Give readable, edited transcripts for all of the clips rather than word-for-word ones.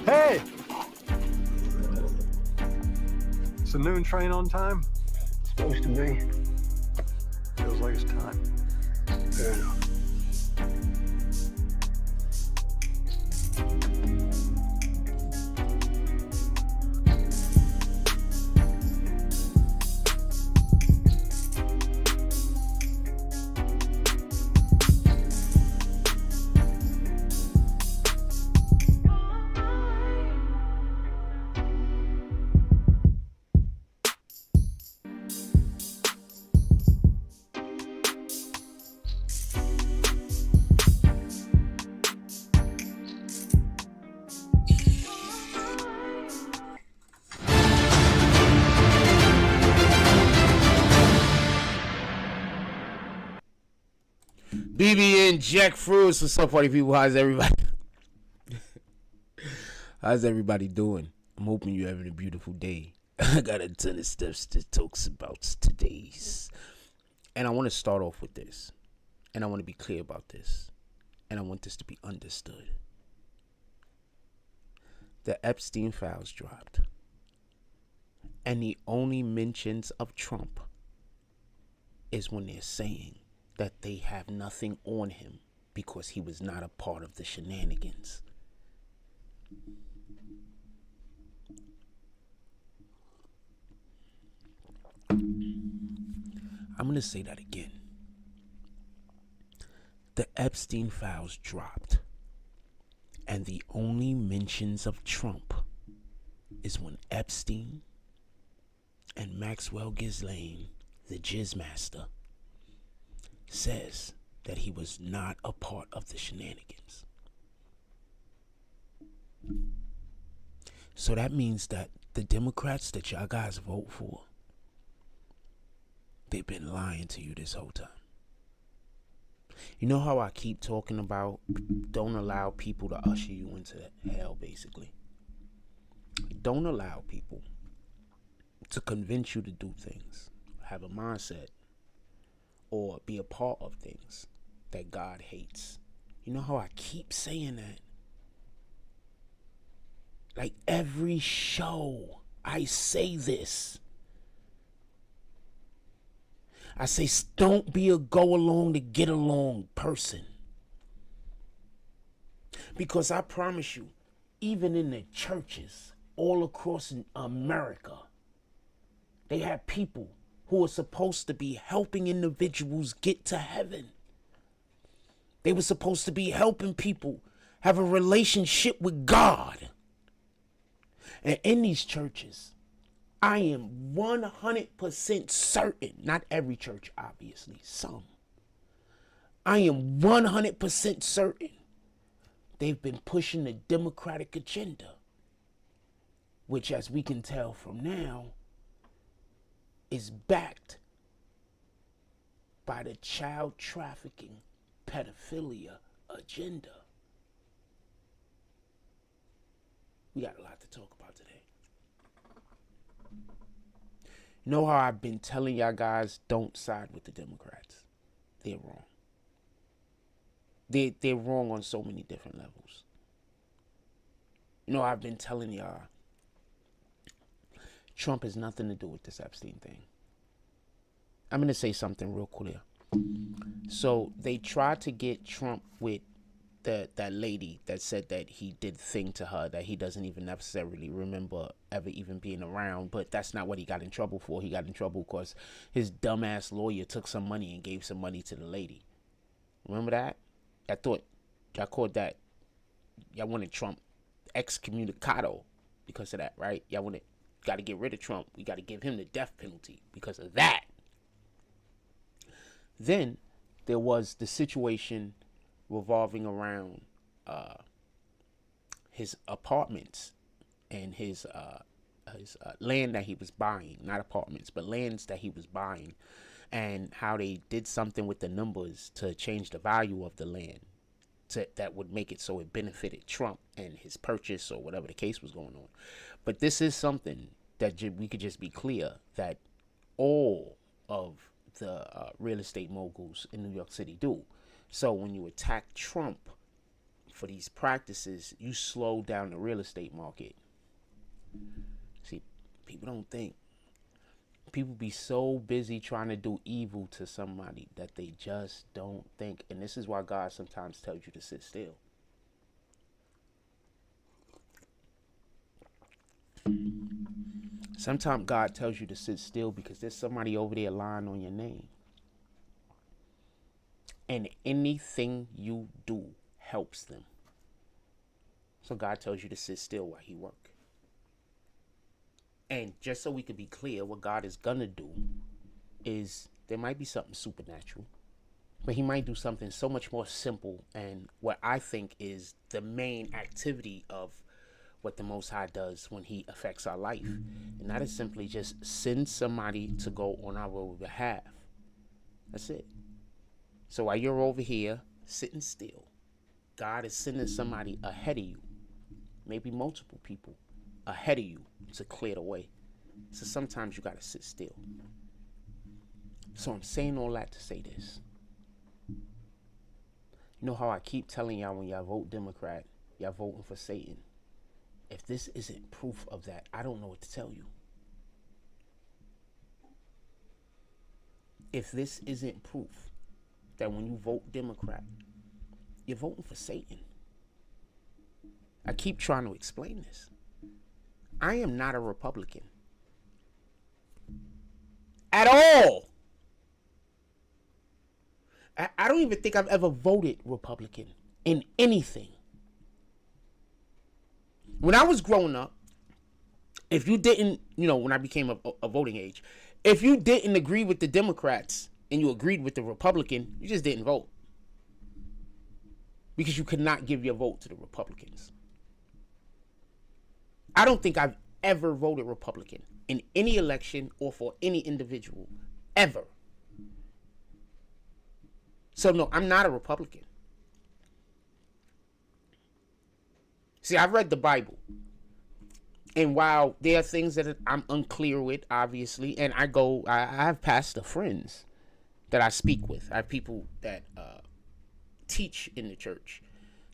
Hey! It's the noon train on time? Supposed to be. Feels like it's time. Fair enough. BBN Jack Fruits. What's up, party people? How's everybody? How's everybody doing? I'm hoping you're having a beautiful day. I got a ton of stuff to talk about today's. And I want to start off with this. And I want to be clear about this. And I want this to be understood. The Epstein files dropped. And the only mentions of Trump is when they're saying that they have nothing on him because he was not a part of the shenanigans. I'm going to say that again. The Epstein files dropped, and the only mentions of Trump is when Epstein and Maxwell Ghislaine, the Jizz Master, says that he was not a part of the shenanigans. So that means that the Democrats that y'all guys vote for, they've been lying to you this whole time. You know how I keep talking about don't allow people to usher you into hell, basically. Don't allow people to convince you to do things, have a mindset, or be a part of things that God hates. You know how I keep saying that? Like every show, I say this. I say, don't be a go along to get along person. Because I promise you, even in the churches all across America, they have people who are supposed to be helping individuals get to heaven. They were supposed to be helping people have a relationship with God. And in these churches, I am 100% certain, not every church, obviously, some. I am 100% certain they've been pushing the Democratic agenda, which, as we can tell from now, is backed by the child trafficking, pedophilia agenda. We got a lot to talk about today. You know how I've been telling y'all guys, don't side with the Democrats. They're wrong. They're wrong on so many different levels. You know, I've been telling y'all, Trump has nothing to do with this Epstein thing. I'm going to say something real clear. So they tried to get Trump with that lady that said that he did a thing to her that he doesn't even necessarily remember ever even being around. But that's not what he got in trouble for. He got in trouble because his dumbass lawyer took some money and gave some money to the lady. Remember that? I thought y'all called that. Y'all wanted Trump excommunicado because of that, right? Y'all wanted, got to get rid of Trump. We got to give him the death penalty because of that. Then there was the situation revolving around his apartments and his land that he was buying, not apartments, but lands that he was buying, and how they did something with the numbers to change the value of the land that would make it so it benefited Trump and his purchase or whatever the case was going on. But this is something that we could just be clear that all of the real estate moguls in New York City do. So when you attack Trump for these practices, you slow down the real estate market. See, people don't think. People be so busy trying to do evil to somebody that they just don't think. And this is why God sometimes tells you to sit still. Sometimes God tells you to sit still because there's somebody over there lying on your name. And anything you do helps them. So God tells you to sit still while he works. And just so we could be clear, what God is going to do is there might be something supernatural, but he might do something so much more simple and what I think is the main activity of what the Most High does when he affects our life. And that is simply just send somebody to go on our behalf. That's it. So while you're over here sitting still, God is sending somebody ahead of you, maybe multiple people ahead of you to clear the way. So sometimes you got to sit still. So I'm saying all that to say this. You know how I keep telling y'all when y'all vote Democrat, y'all voting for Satan. If this isn't proof of that, I don't know what to tell you. If this isn't proof that when you vote Democrat, you're voting for Satan. I keep trying to explain this. I am not a Republican. At all. I don't even think I've ever voted Republican in anything. When I was growing up, if you didn't, when I became a voting age, if you didn't agree with the Democrats and you agreed with the Republican, you just didn't vote. Because you could not give your vote to the Republicans. I don't think I've ever voted Republican in any election or for any individual, ever. So no, I'm not a Republican. See, I've read the Bible. And while there are things that I'm unclear with, obviously, and I have pastor friends that I speak with. I have people that teach in the church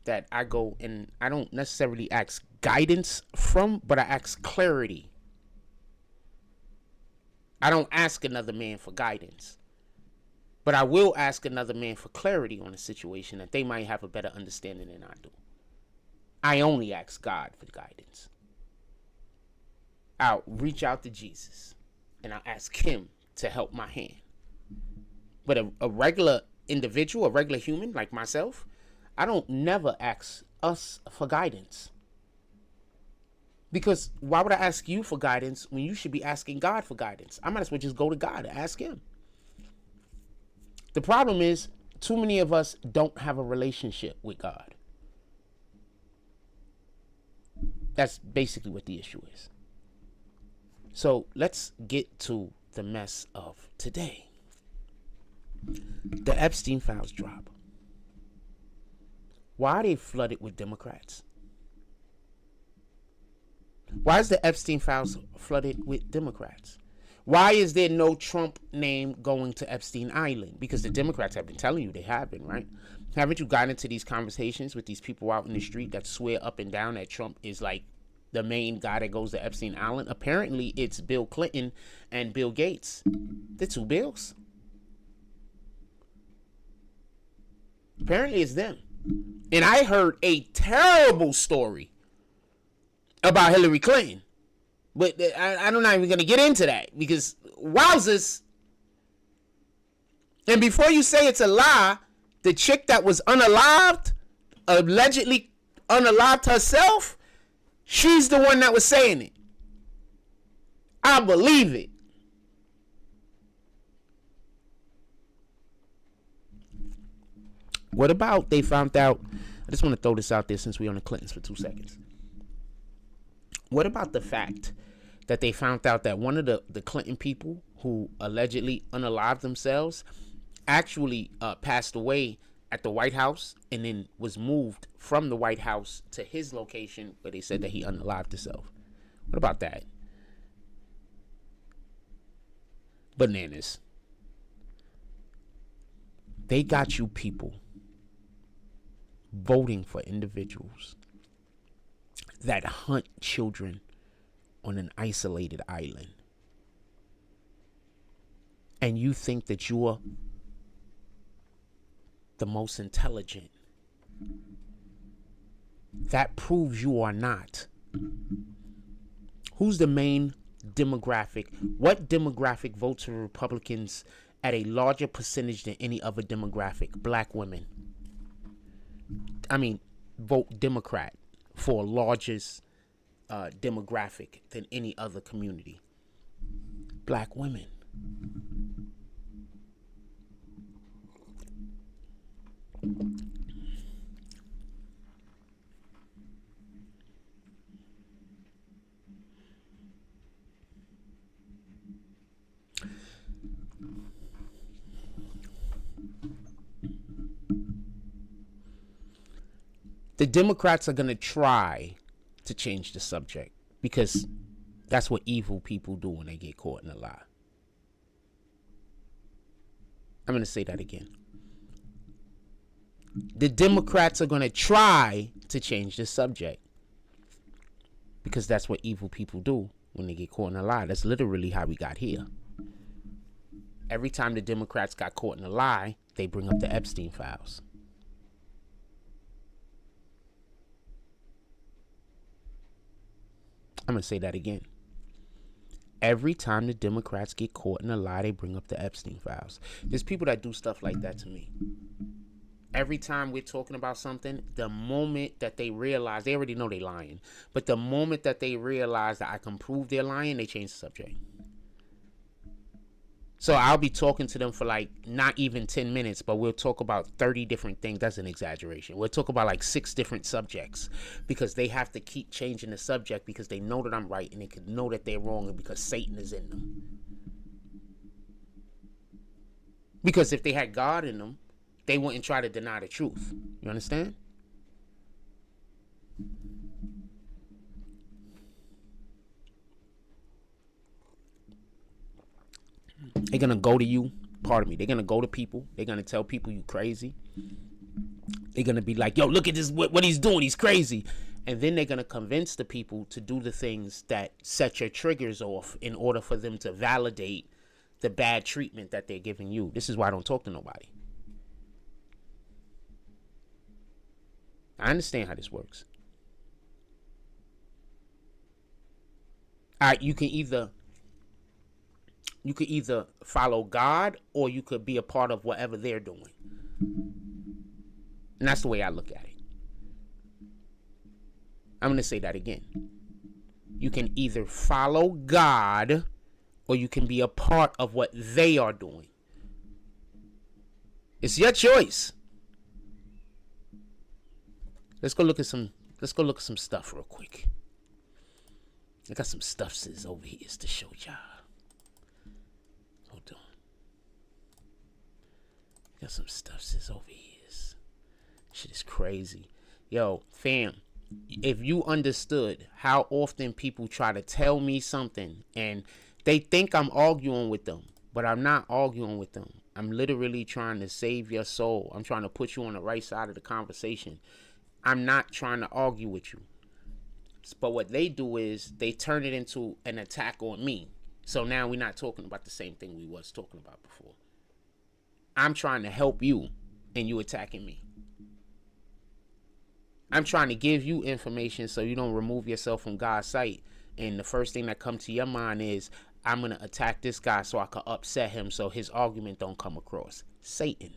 that I go and I don't necessarily ask guidance from, but I ask clarity. I don't ask another man for guidance, but I will ask another man for clarity on a situation that they might have a better understanding than I do. I only ask God for guidance. I'll reach out to Jesus and I'll ask him to help my hand. But a regular individual, a regular human like myself, I don't never ask us for guidance. Because why would I ask you for guidance when you should be asking God for guidance? I might as well just go to God and ask him. The problem is, too many of us don't have a relationship with God. That's basically what the issue is. So let's get to the mess of today. The Epstein files drop. Why are they flooded with Democrats? Why is the Epstein files flooded with Democrats? Why is there no Trump name going to Epstein Island? Because the Democrats have been telling you they have been, right? Haven't you gotten into these conversations with these people out in the street that swear up and down that Trump is like the main guy that goes to Epstein Island? Apparently, it's Bill Clinton and Bill Gates. The two Bills. Apparently, it's them. And I heard a terrible story about Hillary Clinton. But I'm not even going to get into that because wowzers. And before you say it's a lie, the chick that was unalived, allegedly unalived herself, she's the one that was saying it. I believe it. What about they found out? I just want to throw this out there since we're on the Clintons for 2 seconds. What about the fact that they found out that one of the Clinton people who allegedly unalived themselves actually passed away at the White House and then was moved from the White House to his location where they said that he unalived himself? What about that? Bananas. They got you people voting for individuals that hunt children on an isolated island. And you think that you're the most intelligent. That proves you are not. Who's the main demographic? What demographic votes for Republicans at a larger percentage than any other demographic? Black women. Vote Democrat for largest demographic than any other community. Black women. The Democrats are going to try to change the subject because that's what evil people do when they get caught in a lie. I'm going to say that again. The Democrats are going to try to change the subject because that's what evil people do when they get caught in a lie. That's literally how we got here. Every time the Democrats got caught in a lie, they bring up the Epstein files. I'm going to say that again. Every time the Democrats get caught in a lie, they bring up the Epstein files. There's people that do stuff like that to me. Every time we're talking about something, the moment that they realize, they already know they're lying, but the moment that they realize that I can prove they're lying, they change the subject. So I'll be talking to them for like not even 10 minutes, but we'll talk about 30 different things. That's an exaggeration. We'll talk about like 6 different subjects because they have to keep changing the subject because they know that I'm right and they can know that they're wrong and because Satan is in them. Because if they had God in them, they wouldn't try to deny the truth. You understand? They're going to go to you. Pardon me. They're going to go to people. They're going to tell people you crazy. They're going to be like, yo, look at this. What he's doing. He's crazy. And then they're going to convince the people to do the things that set your triggers off in order for them to validate the bad treatment that they're giving you. This is why I don't talk to nobody. I understand how this works. All right, you can either follow God or you could be a part of whatever they're doing. And that's the way I look at it. I'm going to say that again. You can either follow God or you can be a part of what they are doing. It's your choice. Let's go look at some stuff real quick. I got some stuffs over here to show y'all. Hold on. Got some stuffs over here. Shit is crazy. Yo, fam, if you understood how often people try to tell me something and they think I'm arguing with them, but I'm not arguing with them. I'm literally trying to save your soul. I'm trying to put you on the right side of the conversation. I'm not trying to argue with you. But what they do is they turn it into an attack on me. So now we're not talking about the same thing we was talking about before. I'm trying to help you and you attacking me. I'm trying to give you information so you don't remove yourself from God's sight. And the first thing that comes to your mind is, I'm going to attack this guy so I can upset him so his argument don't come across. Satan.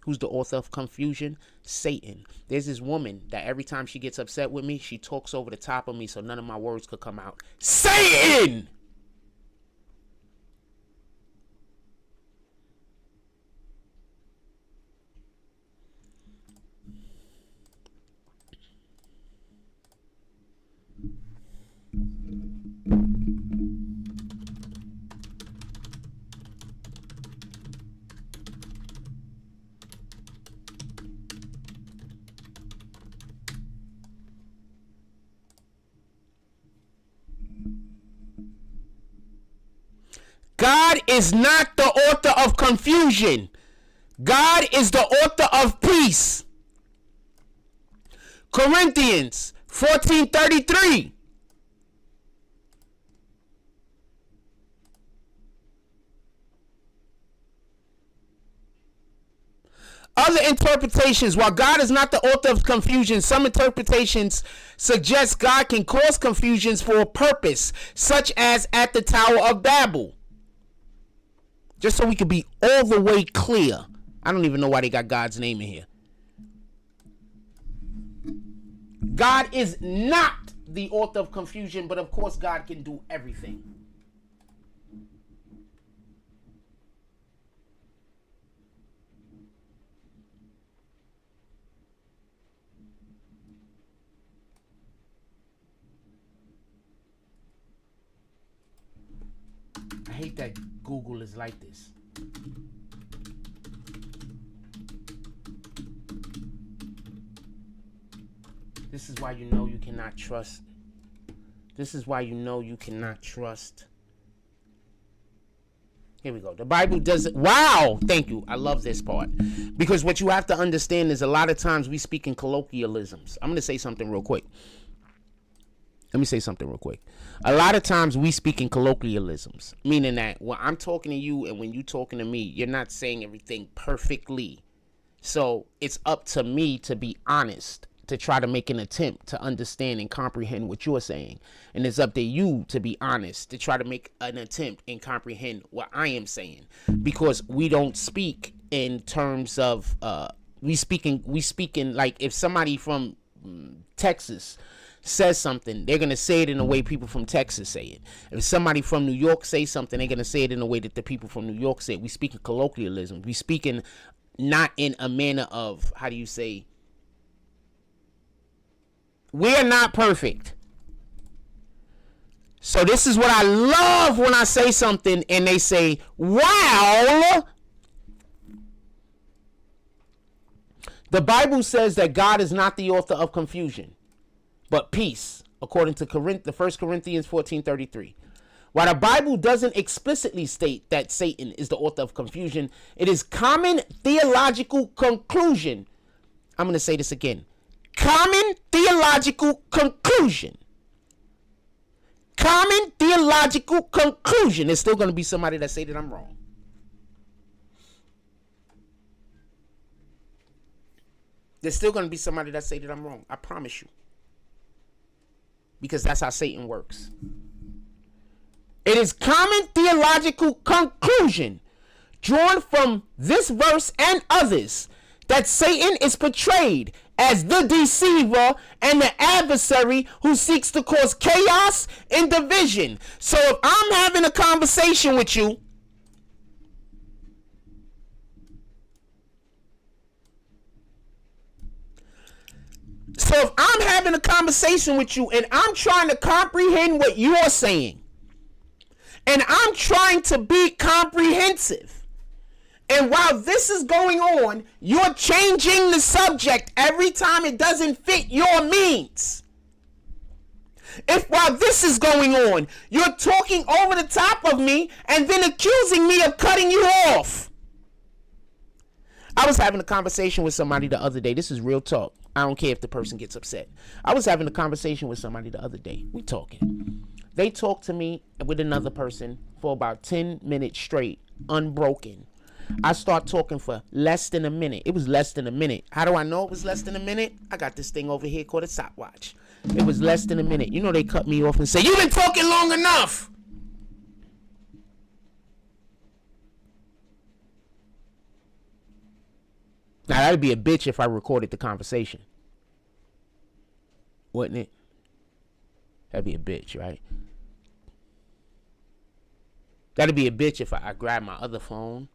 Who's the author of confusion? Satan. There's this woman that every time she gets upset with me, she talks over the top of me so none of my words could come out. Satan! God is not the author of confusion. God is the author of peace. Corinthians 14:33. Other interpretations, while God is not the author of confusion, some interpretations suggest God can cause confusions for a purpose, such as at the Tower of Babel. Just so we can be all the way clear. I don't even know why they got God's name in here. God is not the author of confusion, but of course God can do everything. I hate that Google is like this. This is why you know you cannot trust. This is why you know you cannot trust. Here we go. The Bible doesn't. Wow. Thank you. I love this part. Because what you have to understand is a lot of times we speak in colloquialisms. I'm going to say something real quick. Let me say something real quick. A lot of times we speak in colloquialisms, meaning that when I'm talking to you and when you're talking to me, you're not saying everything perfectly. So it's up to me to be honest, to try to make an attempt to understand and comprehend what you're saying. And it's up to you to be honest, to try to make an attempt and comprehend what I am saying. Because we don't speak in terms of, we speak in like if somebody from Texas says something, they're going to say it in the way people from Texas say it. If somebody from New York says something, they're going to say it in the way that the people from New York say it. We speak in colloquialism. We speak in not in a manner of, how do you say, we're not perfect. So this is what I love when I say something and they say, wow. The Bible says that God is not the author of confusion, but peace, according to 1 Corinthians 14:33. While the Bible doesn't explicitly state that Satan is the author of confusion, it is common theological conclusion. I'm going to say this again. Common theological conclusion. Common theological conclusion. There's still going to be somebody that say that I'm wrong. There's still going to be somebody that say that I'm wrong. I promise you. Because that's how Satan works. It is common theological conclusion drawn from this verse and others that Satan is portrayed as the deceiver and the adversary who seeks to cause chaos and division. So if I'm having a conversation with you, and I'm trying to comprehend what you're saying, and I'm trying to be comprehensive, and while this is going on, you're changing the subject every time it doesn't fit your means. If while this is going on, you're talking over the top of me and then accusing me of cutting you off. I was having a conversation with somebody the other day. This is real talk. I don't care if the person gets upset. I was having a conversation with somebody the other day. We talking. They talked to me with another person for about 10 minutes straight, unbroken. I start talking for less than a minute. It was less than a minute. How do I know it was less than a minute? I got this thing over here called a stopwatch. It was less than a minute. You know, they cut me off and say, "You've been talking long enough." Now, that'd be a bitch if I recorded the conversation. Wouldn't it? That'd be a bitch, right? That'd be a bitch if I grabbed my other phone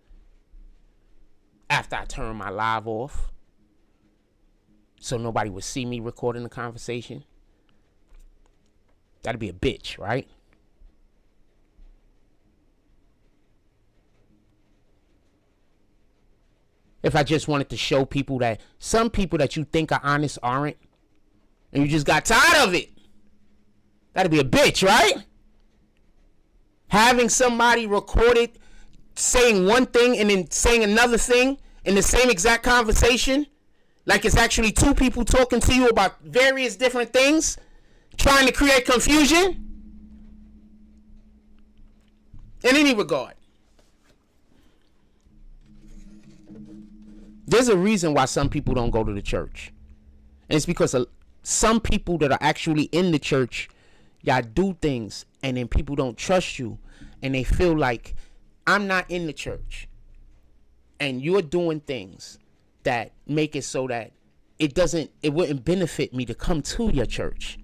after I turned my live off so nobody would see me recording the conversation. That'd be a bitch, right? If I just wanted to show people that some people that you think are honest aren't, and you just got tired of it, that'd be a bitch, right? Having somebody recorded saying one thing and then saying another thing in the same exact conversation, Like it's actually two people talking to you about various different things, trying to create confusion? In any regard. There's a reason why some people don't go to the church. And it's because some people that are actually in the church, y'all do things and then people don't trust you and they feel like, I'm not in the church and you're doing things that make it so that it wouldn't benefit me to come to your church.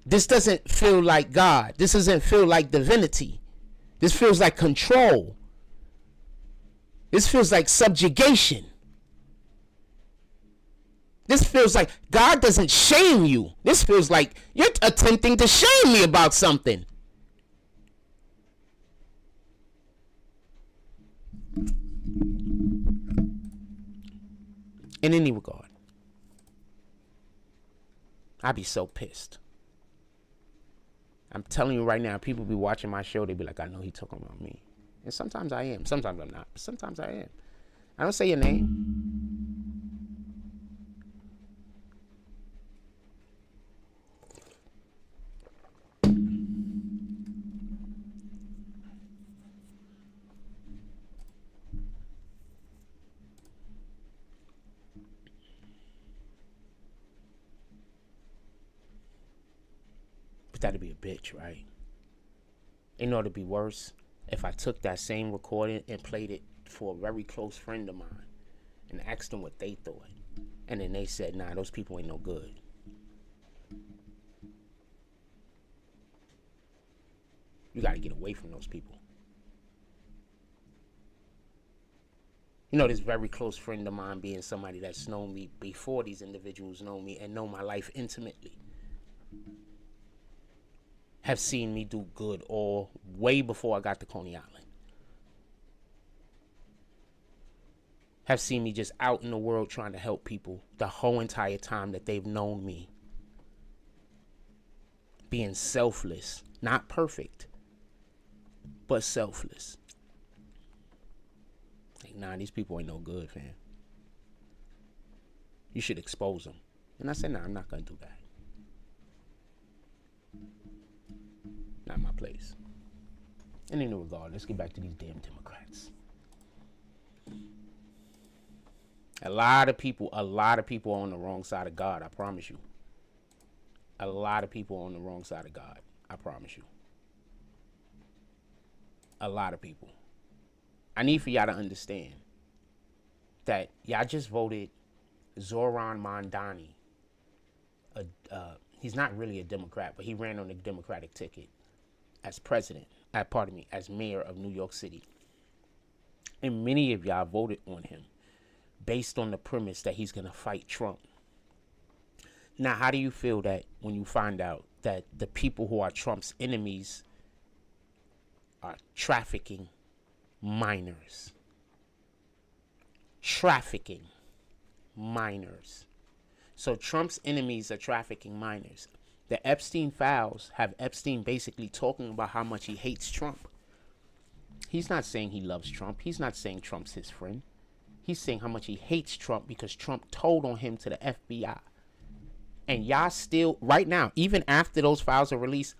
This doesn't feel like God. This doesn't feel like divinity. This feels like control. This feels like subjugation. This feels like God doesn't shame you. This feels like you're attempting to shame me about something. In any regard, I'd be so pissed. I'm telling you right now, people be watching my show, they be like, I know he talking about me. And sometimes I am. Sometimes I'm not. But sometimes I am. I don't say your name. But that'd be a bitch, right? You know, it'd be worse if I took that same recording and played it for a very close friend of mine and asked them what they thought. And then they said, nah, those people ain't no good. You got to get away from those people. You know, this very close friend of mine being somebody that's known me before these individuals know me and know my life intimately. Have seen me do good all way before I got to Coney Island. Have seen me just out in the world trying to help people the whole entire time that they've known me. Being selfless, not perfect, but selfless. Like, nah, these people ain't no good, fam. You should expose them. And I said, nah, I'm not going to do that. Not my place. In any regard, let's get back to these damn Democrats. A lot of people are on the wrong side of God, I promise you. A lot of people are on the wrong side of God, I promise you. A lot of people. I need for y'all to understand that y'all just voted Zoran Mondani. He's not really a Democrat, but he ran on the Democratic ticket as as mayor of New York City. And many of y'all voted on him based on the premise that he's going to fight Trump. Now, how do you feel that when you find out that the people who are Trump's enemies are trafficking minors? Trafficking minors. So Trump's enemies are trafficking minors. The Epstein files have Epstein basically talking about how much he hates Trump. He's not saying he loves Trump. He's not saying Trump's his friend. He's saying how much he hates Trump because Trump told on him to the FBI. And y'all still, right now, even after those files are released,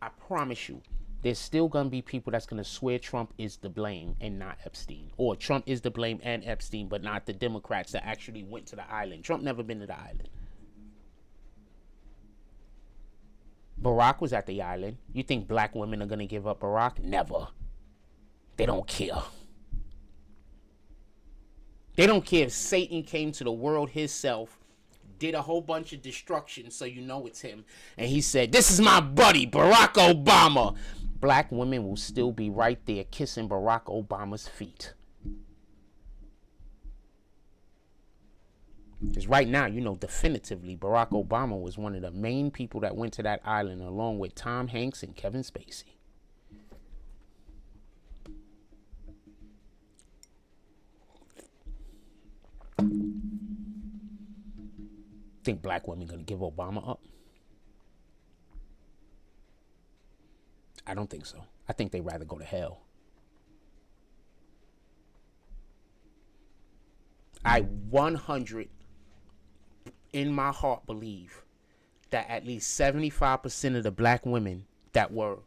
I promise you, there's still going to be people that's going to swear Trump is to blame and not Epstein. Or Trump is to blame and Epstein, but not the Democrats that actually went to the island. Trump never been to the island. Barack was at the island. You think black women are going to give up Barack? Never. They don't care. They don't care if Satan came to the world himself, did a whole bunch of destruction so you know it's him, and he said, this is my buddy, Barack Obama. Black women will still be right there kissing Barack Obama's feet. Because right now, you know, definitively, Barack Obama was one of the main people that went to that island along with Tom Hanks and Kevin Spacey. Think black women gonna give Obama up? I don't think so. I think they'd rather go to hell. I 100 in my heart believe that at least 75% of the black women that were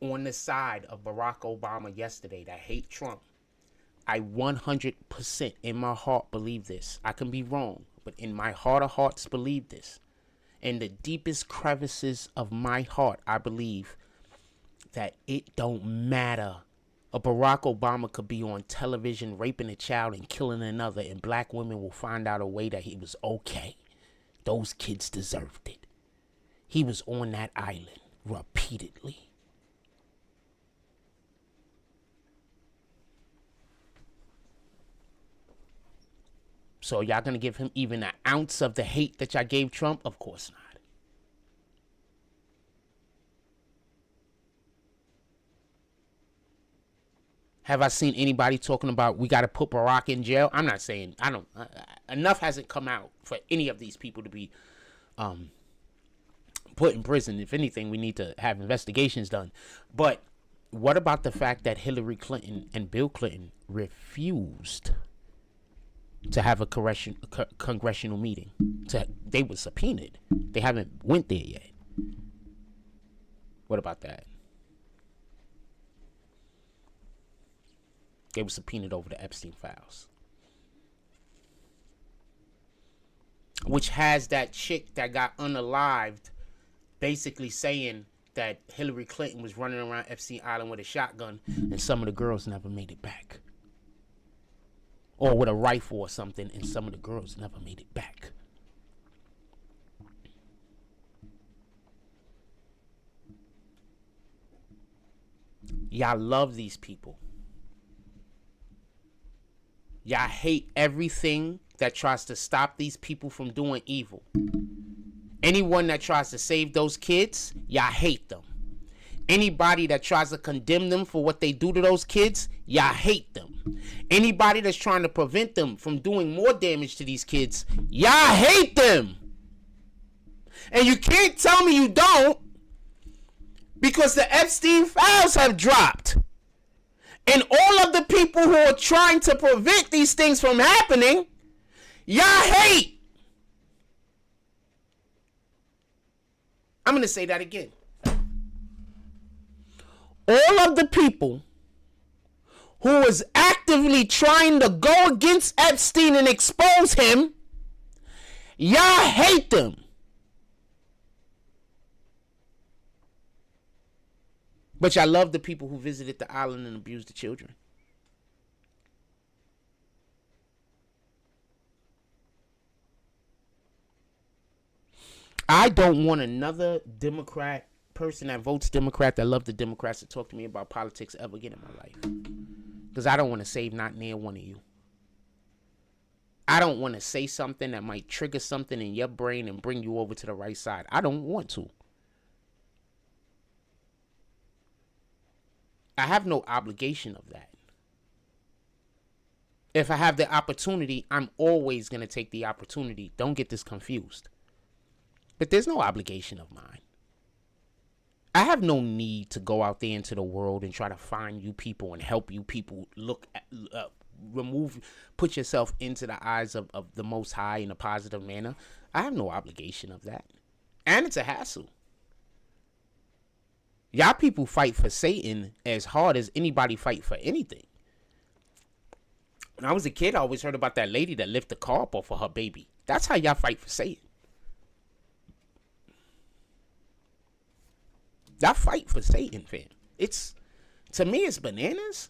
on the side of Barack Obama yesterday that hate Trump, I 100% in my heart believe this. I can be wrong, but in my heart of hearts believe this. In the deepest crevices of my heart, I believe that it don't matter. A Barack Obama could be on television raping a child and killing another, and black women will find out a way that he was okay. Those kids deserved it. He was on that island repeatedly. So y'all gonna give him even an ounce of the hate that y'all gave Trump? Of course not. Have I seen anybody talking about we got to put Barack in jail? I'm not saying, enough hasn't come out for any of these people to be put in prison. If anything, we need to have investigations done. But what about the fact that Hillary Clinton and Bill Clinton refused to have a congressional meeting? They were subpoenaed. They haven't went there yet. What about that? They were subpoenaed over the Epstein files. Which has that chick that got unalived basically saying that Hillary Clinton was running around Epstein Island with a shotgun and some of the girls never made it back. Or with a rifle or something, and some of the girls never made it back. Y'all love these people. Y'all hate everything that tries to stop these people from doing evil. Anyone that tries to save those kids, y'all hate them. Anybody that tries to condemn them for what they do to those kids, y'all hate them. Anybody that's trying to prevent them from doing more damage to these kids, y'all hate them. And you can't tell me you don't, because the Epstein files have dropped. And all of the people who are trying to prevent these things from happening, y'all hate. I'm going to say that again. All of the people who was actively trying to go against Epstein and expose him, y'all hate them. But y'all love the people who visited the island and abused the children. I don't want another Democrat person that votes Democrat, that love the Democrats, to talk to me about politics ever again in my life. Because I don't want to save not near one of you. I don't want to say something that might trigger something in your brain and bring you over to the right side. I don't want to. I have no obligation of that. If I have the opportunity, I'm always going to take the opportunity. Don't get this confused. But there's no obligation of mine. I have no need to go out there into the world and try to find you people and help you people look at, put yourself into the eyes of the Most High in a positive manner. I have no obligation of that. And it's a hassle. Y'all people fight for Satan as hard as anybody fight for anything. When I was a kid, I always heard about that lady that lifted the car up off of her baby. That's how y'all fight for Satan. Y'all fight for Satan, fam. To me, it's bananas.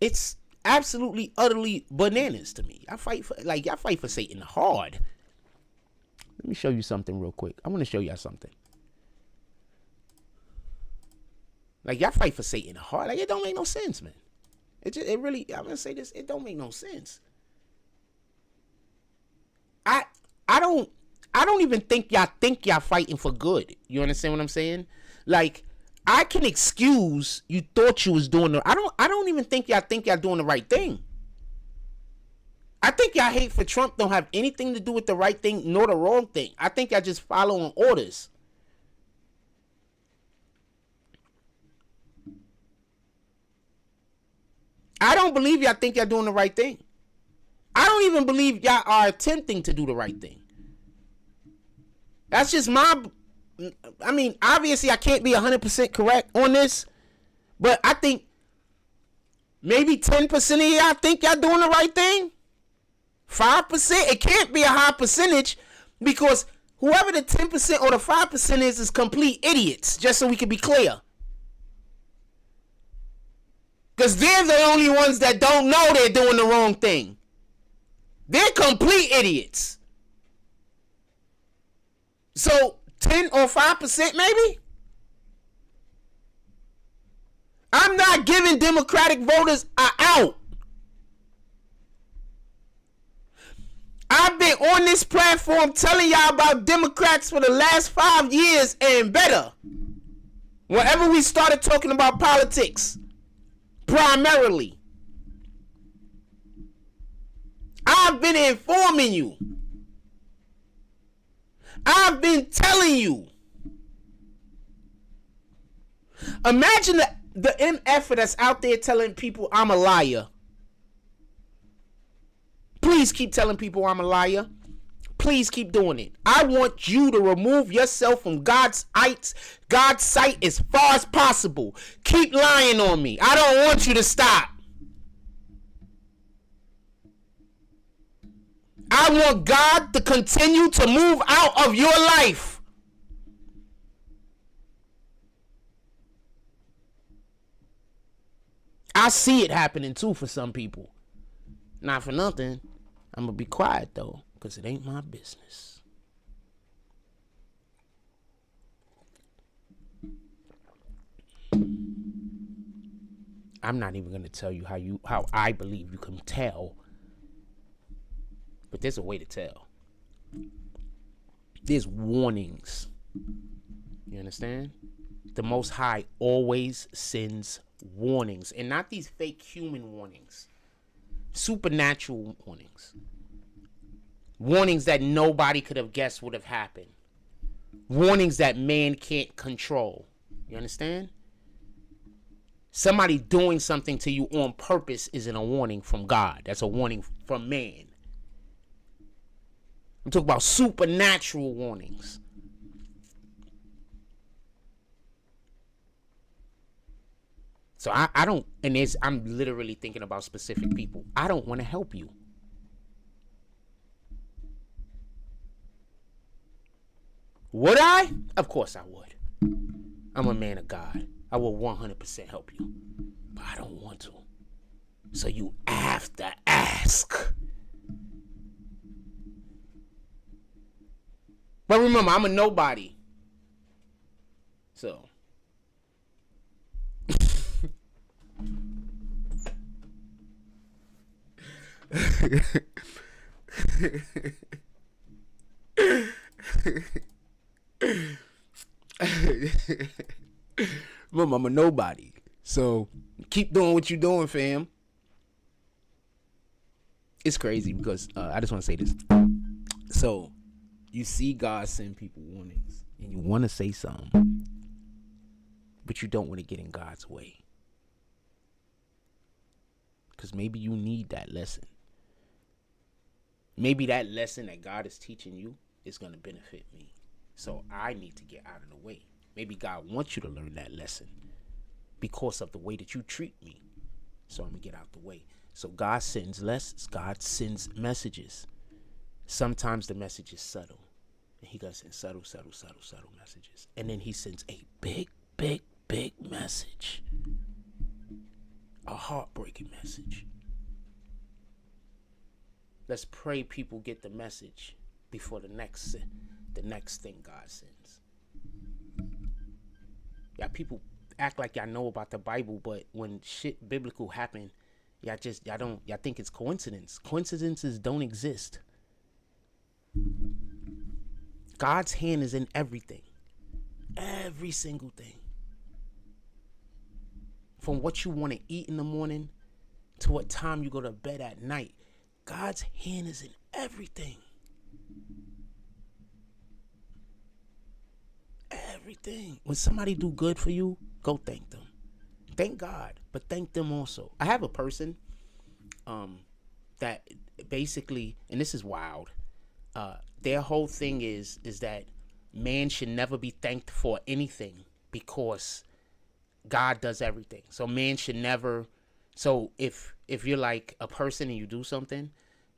It's absolutely, utterly bananas to me. Y'all fight for Satan hard. Let me show you something real quick. I want to show y'all something. Like, y'all fight for Satan hard. Like, it don't make no sense, man. It really, I'm gonna say this, it don't make no sense. I don't even think y'all fighting for good. You understand what I'm saying? Like, I can excuse you thought you was doing I don't even think y'all doing the right thing. I think y'all hate for Trump don't have anything to do with the right thing nor the wrong thing. I think y'all just following orders. I don't believe y'all think y'all doing the right thing. I don't even believe y'all are attempting to do the right thing. That's just I mean, obviously I can't be 100% correct on this, but I think maybe 10% of y'all think y'all doing the right thing. 5%, it can't be a high percentage, because whoever the 10% or the 5% is complete idiots, just so we can be clear. Because they're the only ones that don't know they're doing the wrong thing. They're complete idiots. So 10 or 5% maybe? I'm not giving Democratic voters an out. I've been on this platform telling y'all about Democrats for the last 5 years and better. Whenever we started talking about politics, primarily, I've been informing you. I've been telling you. Imagine the MF that's out there telling people I'm a liar. Please keep telling people I'm a liar. Please keep doing it. I want you to remove yourself from God's sight as far as possible. Keep lying on me. I don't want you to stop. I want God to continue to move out of your life. I see it happening too for some people. Not for nothing. I'm going to be quiet though, because it ain't my business. I'm not even going to tell you how I believe you can tell. But there's a way to tell. There's warnings. You understand? The Most High always sends warnings. And not these fake human warnings. Supernatural warnings. Warnings that nobody could have guessed would have happened. Warnings that man can't control. You understand? Somebody doing something to you on purpose isn't a warning from God. That's a warning from man. I'm talking about supernatural warnings. So I don't, and I'm literally thinking about specific people. I don't want to help you. Would I? Of course I would. I'm a man of God. I will 100% help you. But I don't want to. So you have to ask. But remember, I'm a nobody. So. Remember, I'm a nobody. So keep doing what you're doing, fam. It's crazy because I just want to say this. So you see God send people warnings and you want to say something, but you don't want to get in God's way. Because maybe you need that lesson. Maybe that lesson that God is teaching you is going to benefit me. So I need to get out of the way. Maybe God wants you to learn that lesson because of the way that you treat me. So I'm going to get out the way. So God sends lessons. God sends messages. Sometimes the message is subtle. And he goes in subtle messages. And then he sends a big message. A heartbreaking message. Let's pray people get the message before the next thing God sends. Yeah, people act like y'all know about the Bible, but when shit biblical happen, y'all think it's coincidence. Coincidences don't exist. God's hand is in everything. Every single thing. From what you want to eat in the morning to what time you go to bed at night. God's hand is in everything. Everything. When somebody do good for you, go thank them. Thank God, but thank them also. I have a person that basically, and this is wild, their whole thing is that man should never be thanked for anything because God does everything. So man should never. So if you're like a person and you do something,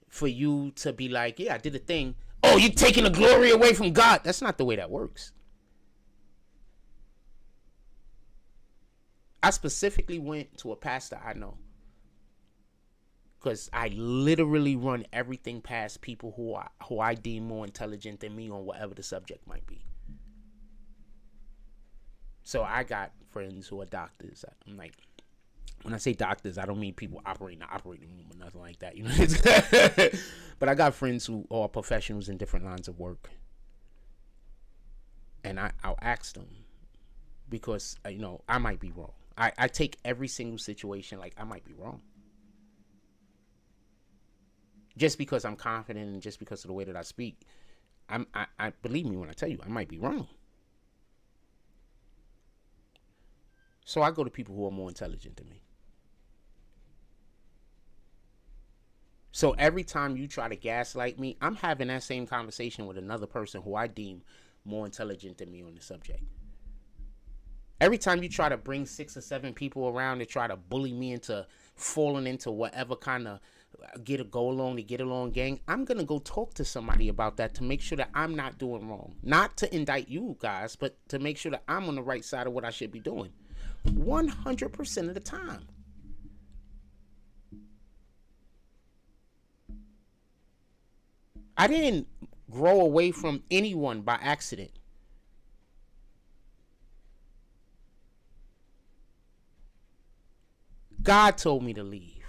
for you to be like, yeah, I did a thing. Oh, you're taking the glory away from God. That's not the way that works. I specifically went to a pastor I know because I literally run everything past people who I deem more intelligent than me on whatever the subject might be. So I got friends who are doctors. I'm like, when I say doctors, I don't mean people operating the operating room or nothing like that, you know. But I got friends who are professionals in different lines of work, and I'll ask them because you know I might be wrong. I take every single situation like I might be wrong, just because I'm confident and just because of the way that I speak. I believe me when I tell you I might be wrong. So I go to people who are more intelligent than me. So every time you try to gaslight me, I'm having that same conversation with another person who I deem more intelligent than me on the subject. Every time you try to bring 6 or 7 people around to try to bully me into falling into whatever kind of get along gang, I'm going to go talk to somebody about that to make sure that I'm not doing wrong. Not to indict you guys, but to make sure that I'm on the right side of what I should be doing. 100% of the time. I didn't grow away from anyone by accident. God told me to leave.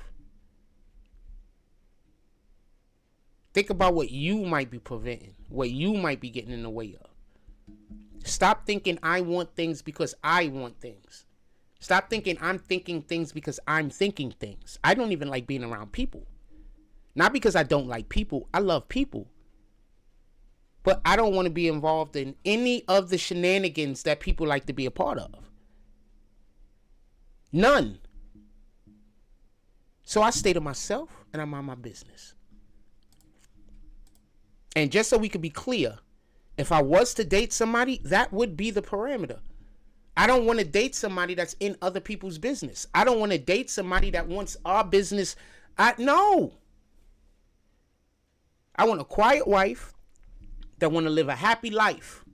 Think about what you might be preventing, what you might be getting in the way of. Stop thinking I want things because I want things. Stop thinking I'm thinking things because I'm thinking things. I don't even like being around people. Not because I don't like people. I love people. But I don't want to be involved in any of the shenanigans that people like to be a part of. None. So I stay to myself and I mind my business. And just so we could be clear, if I was to date somebody, that would be the parameter. I don't want to date somebody that's in other people's business. I don't want to date somebody that wants our business. No. I want a quiet wife that want to live a happy life.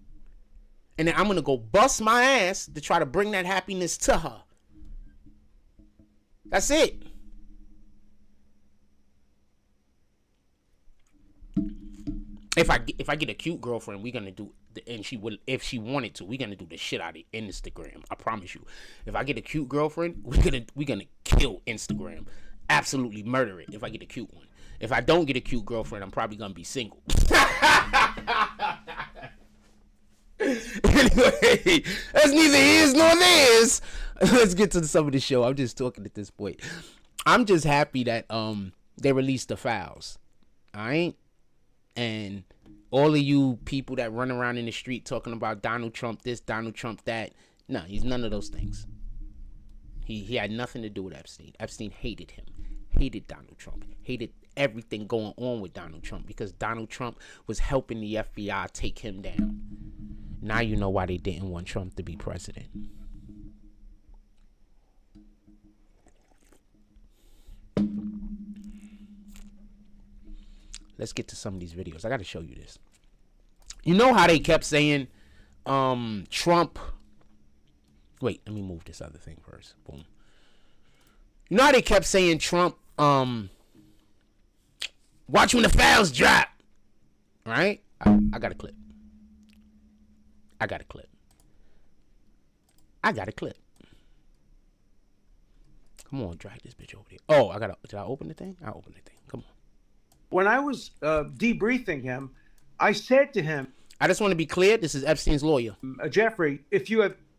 And then I'm going to go bust my ass to try to bring that happiness to her. That's it. If I get a cute girlfriend, we're gonna do, and she will, if she wanted to, we're gonna do the shit out of Instagram. I promise you. If I get a cute girlfriend, we're gonna kill Instagram, absolutely murder it. If I get a cute one, if I don't get a cute girlfriend, I'm probably gonna be single. Anyway, that's neither his nor theirs. Let's get to some of the show. I'm just talking at this point. I'm just happy that they released the files. All right. And all of you people that run around in the street talking about Donald Trump this, Donald Trump that. No, he's none of those things. He had nothing to do with Epstein. Epstein hated him. Hated Donald Trump. Hated everything going on with Donald Trump because Donald Trump was helping the FBI take him down. Now you know why they didn't want Trump to be president. Let's get to some of these videos. I got to show you this. You know how they kept saying Trump. Wait, let me move this other thing first. Boom. You know how they kept saying Trump, watch when the files drop. Right? I got a clip. I got a clip. Come on, drag this bitch over there. Oh, did I open the thing? I opened the thing. Come on. When I was debriefing him, I said to him, I just want to be clear. This is Epstein's lawyer. Jeffrey,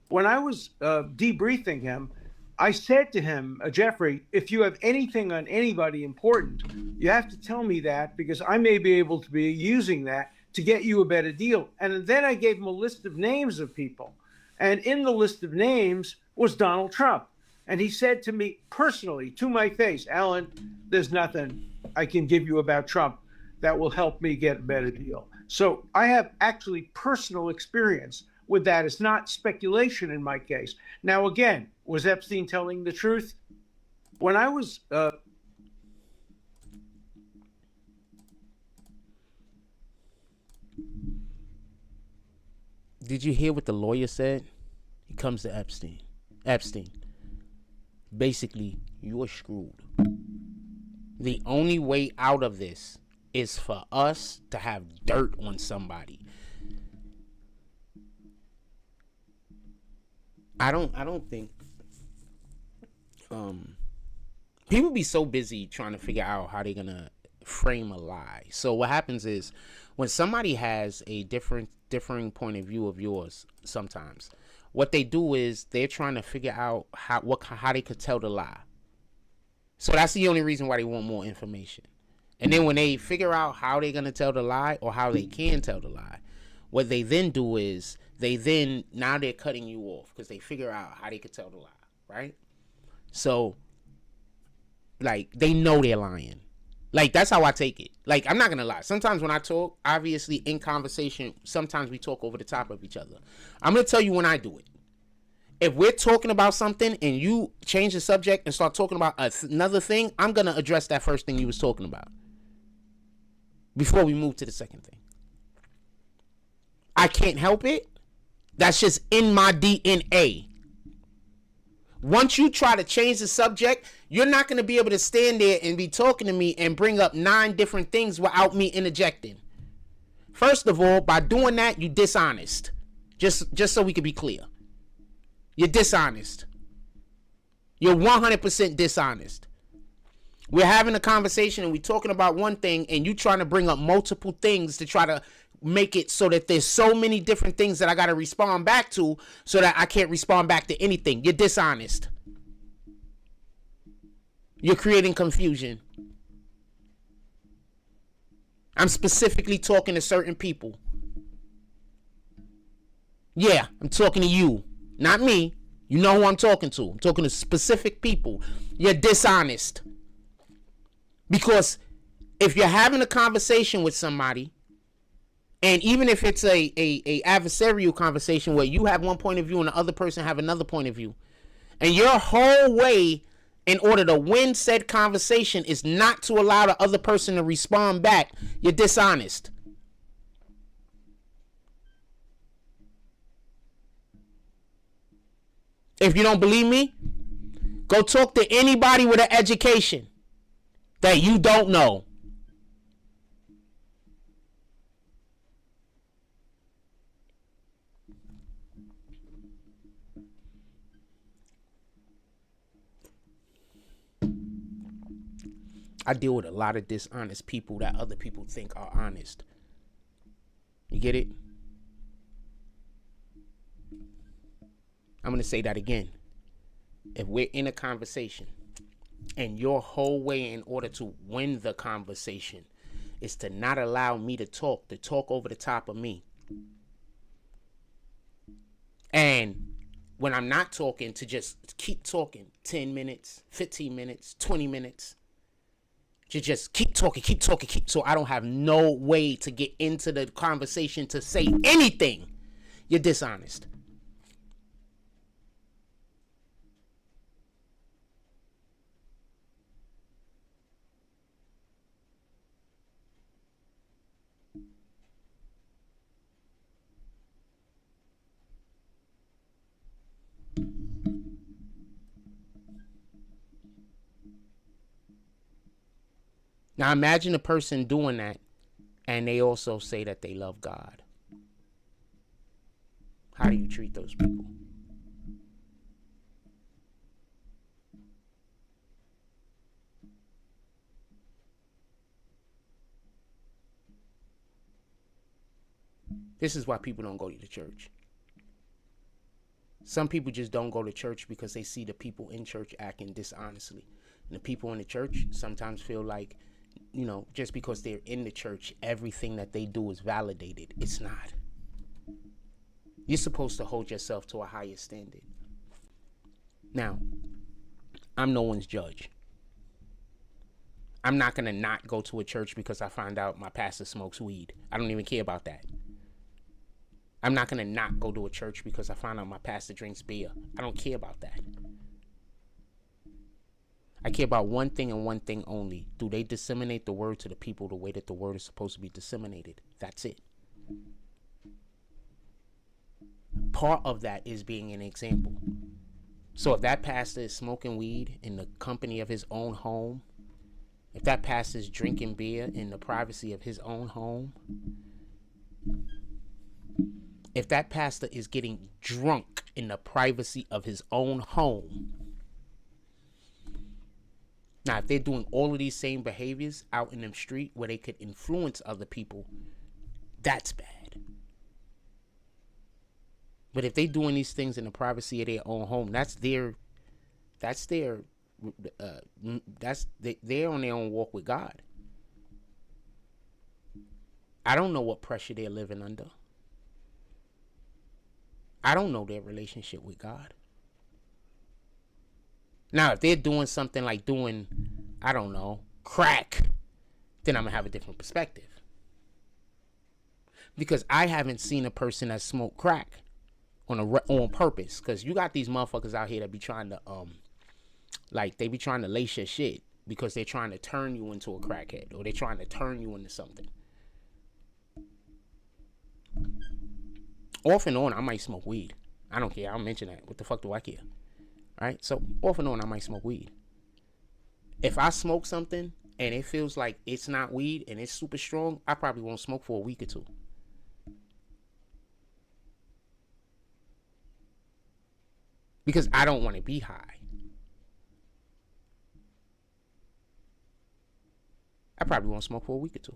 when I was debriefing him, I said to him, Jeffrey, if you have anything on anybody important, you have to tell me that because I may be able to be using that to get you a better deal. And then I gave him a list of names of people. And in the list of names was Donald Trump. And he said to me personally, to my face, Alan, there's nothing I can give you about Trump that will help me get a better deal. So I have actually personal experience with that. It's not speculation in my case. Now, again, was Epstein telling the truth? When I was Did you hear what the lawyer said? He comes to Epstein. Epstein, basically, you're screwed. The only way out of this is for us to have dirt on somebody. I don't think people be so busy trying to figure out how they're gonna frame a lie. So what happens is when somebody has a differing point of view of yours, sometimes what they do is they're trying to figure out how they could tell the lie. So that's the only reason why they want more information. And then when they figure out how they're gonna tell the lie or how they can tell the lie, what they then do is now they're cutting you off because they figure out how they could tell the lie, right? So like they know they're lying. Like that's how I take it. Like I'm not gonna lie. Sometimes when I talk, obviously in conversation, sometimes we talk over the top of each other. I'm gonna tell you when I do it. If we're talking about something and you change the subject and start talking about another thing, I'm gonna address that first thing you was talking about before we move to the second thing. I can't help it. That's just in my DNA. Once you try to change the subject, you're not going to be able to stand there and be talking to me and bring up 9 different things without me interjecting. First of all, by doing that, you're dishonest. Just so we can be clear. You're dishonest. You're 100% dishonest. We're having a conversation and we're talking about one thing and you trying to bring up multiple things to try to make it so that there's so many different things that I got to respond back to so that I can't respond back to anything. You're dishonest. You're creating confusion. I'm specifically talking to certain people. Yeah, I'm talking to you, not me. You know who I'm talking to. I'm talking to specific people. You're dishonest. Because if you're having a conversation with somebody, and even if it's a adversarial conversation where you have one point of view and the other person have another point of view, and your whole way in order to win said conversation is not to allow the other person to respond back, you're dishonest. If you don't believe me, go talk to anybody with an education that you don't know. I deal with a lot of dishonest people that other people think are honest. You get it? I'm going to say that again. If we're in a conversation and your whole way in order to win the conversation is to not allow me to talk over the top of me. And when I'm not talking, to just keep talking 10 minutes, 15 minutes, 20 minutes. To just keep talking, so I don't have no way to get into the conversation to say anything. You're dishonest. Now imagine a person doing that and they also say that they love God. How do you treat those people? This is why people don't go to the church. Some people just don't go to church because they see the people in church acting dishonestly. And the people in the church sometimes feel like, you know, just because they're in the church, everything that they do is validated. It's not. You're supposed to hold yourself to a higher standard. Now, I'm no one's judge. I'm not going to not go to a church because I find out my pastor smokes weed. I don't even care about that. I'm not going to not go to a church because I find out my pastor drinks beer. I don't care about that. I care about one thing and one thing only. Do they disseminate the word to the people the way that the word is supposed to be disseminated? That's it. Part of that is being an example. So if that pastor is smoking weed in the company of his own home, if that pastor is drinking beer in the privacy of his own home, if that pastor is getting drunk in the privacy of his own home, now if they're doing all of these same behaviors out in the street where they could influence other people, that's bad. But if they're doing these things in the privacy of their own home, they're on their own walk with God. I don't know what pressure they're living under. I don't know their relationship with God. Now, if they're doing something like doing, I don't know, crack, then I'm going to have a different perspective. Because I haven't seen a person that smoked crack on purpose. Because you got these motherfuckers out here that be trying to, they be trying to lace your shit because they're trying to turn you into a crackhead or they're trying to turn you into something. Off and on, I might smoke weed. I don't care. I'll mention that. What the fuck do I care? All right? So, off and on, I might smoke weed. If I smoke something and it feels like it's not weed and it's super strong, I probably won't smoke for a week or two. Because I don't want to be high. I probably won't smoke for a week or two.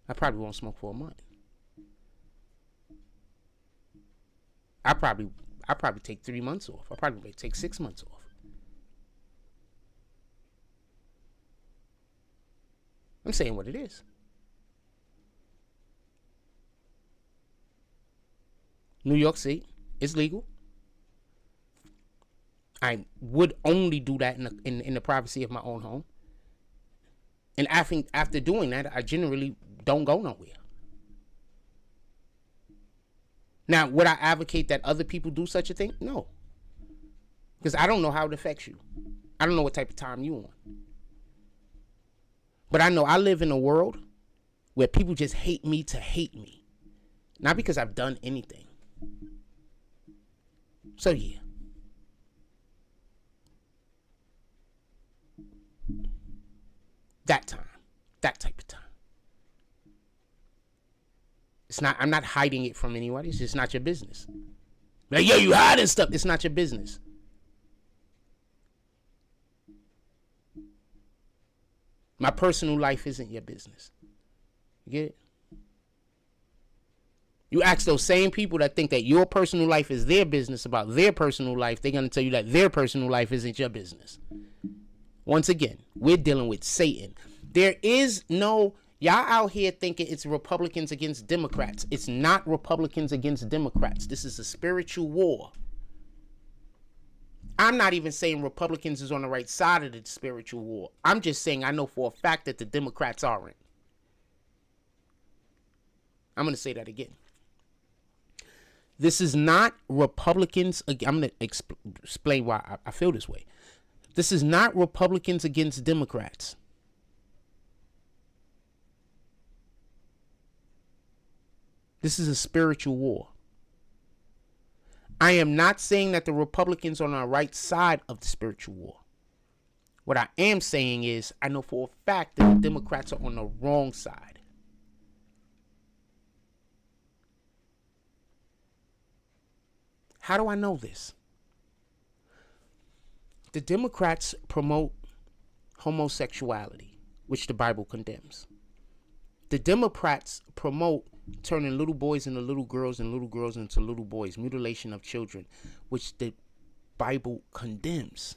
I probably won't smoke for a month. I probably take 3 months off. I probably take 6 months off. I'm saying what it is. New York City, it's legal. I would only do that in the privacy of my own home. And after doing that, I generally don't go nowhere. Now, would I advocate that other people do such a thing? No. Because I don't know how it affects you. I don't know what type of time you're on. But I know I live in a world where people just hate me to hate me. Not because I've done anything. So, yeah. That time. That type of time. I'm not hiding it from anybody. It's just not your business. Like, yo, you hiding stuff. It's not your business. My personal life isn't your business. You get it? You ask those same people that think that your personal life is their business about their personal life, they're going to tell you that their personal life isn't your business. Once again, we're dealing with Satan. There is no... Y'all out here thinking it's Republicans against Democrats. It's not Republicans against Democrats. This is a spiritual war. I'm not even saying Republicans is on the right side of the spiritual war. I'm just saying I know for a fact that the Democrats aren't. I'm going to say that again. This is not Republicans. I'm going to explain why I feel this way. This is not Republicans against Democrats. This is a spiritual war. I am not saying that the Republicans are on the right side of the spiritual war. What I am saying is I know for a fact that the Democrats are on the wrong side. How do I know this? The Democrats promote homosexuality, which the Bible condemns. The Democrats promote turning little boys into little girls and little girls into little boys, mutilation of children, which the Bible condemns.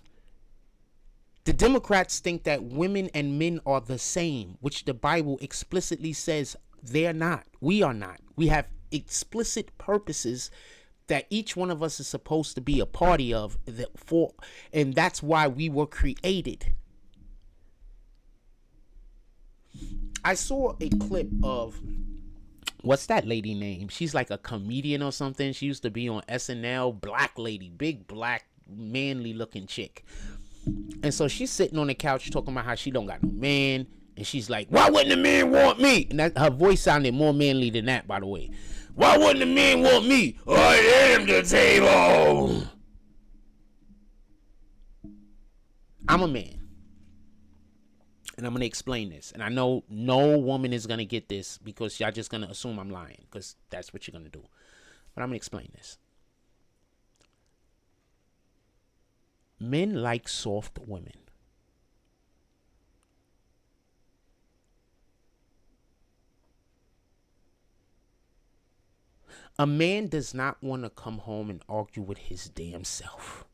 The Democrats think that women and men are the same, which the Bible explicitly says they're not. We are not. We have explicit purposes that each one of us is supposed to be a party of, and that's why we were created. I saw a clip of, what's that lady name? She's like a comedian or something. She used to be on SNL. Black lady, big black manly looking chick. And so she's sitting on the couch talking about how she don't got no man, and she's like, why wouldn't a man want me? And her voice sounded more manly than that, by the way. Why wouldn't a man want me? I am the table. I'm a man. And I'm going to explain this. And I know no woman is going to get this because y'all just going to assume I'm lying, because that's what you're going to do. But I'm going to explain this. Men like soft women. A man does not want to come home and argue with his damn self.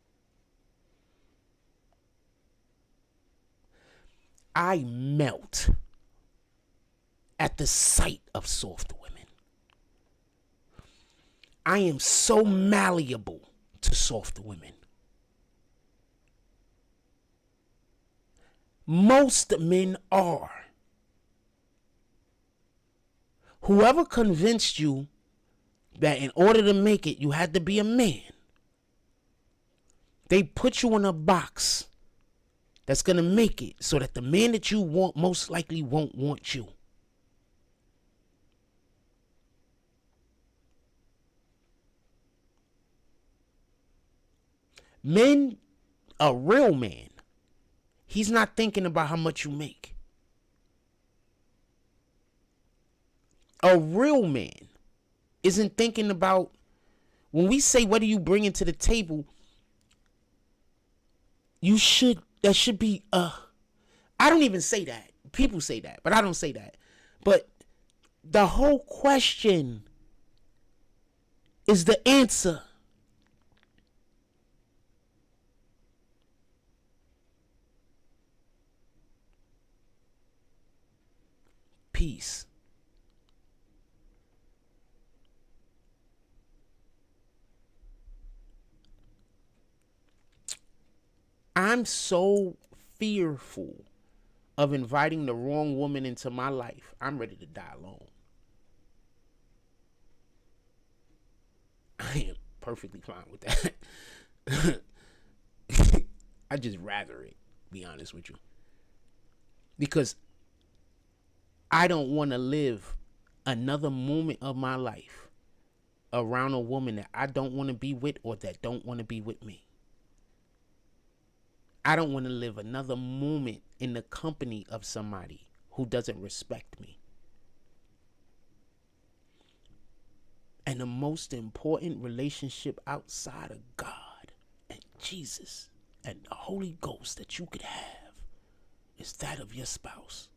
I melt at the sight of soft women. I am so malleable to soft women. Most men are. Whoever convinced you that in order to make it, you had to be a man, they put you in a box that's going to make it so that the man that you want most likely won't want you. Men, a real man, he's not thinking about how much you make. A real man isn't thinking about, when we say what are you bringing to the table, that should be, I don't even say that. People say that, but I don't say that. But the whole question is the answer. Peace. I'm so fearful of inviting the wrong woman into my life. I'm ready to die alone. I am perfectly fine with that. I just rather it, be honest with you. Because I don't want to live another moment of my life around a woman that I don't want to be with or that don't want to be with me. I don't want to live another moment in the company of somebody who doesn't respect me. And the most important relationship outside of God and Jesus and the Holy Ghost that you could have is that of your spouse.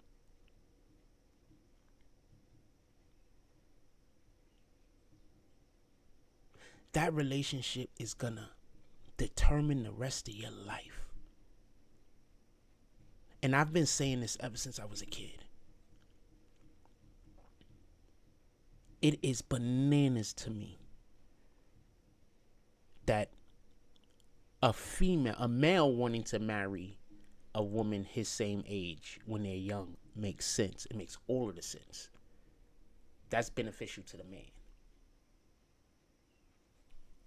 That relationship is gonna determine the rest of your life. And I've been saying this ever since I was a kid. It is bananas to me that a male wanting to marry a woman his same age when they're young makes sense. It makes all of the sense. That's beneficial to the man.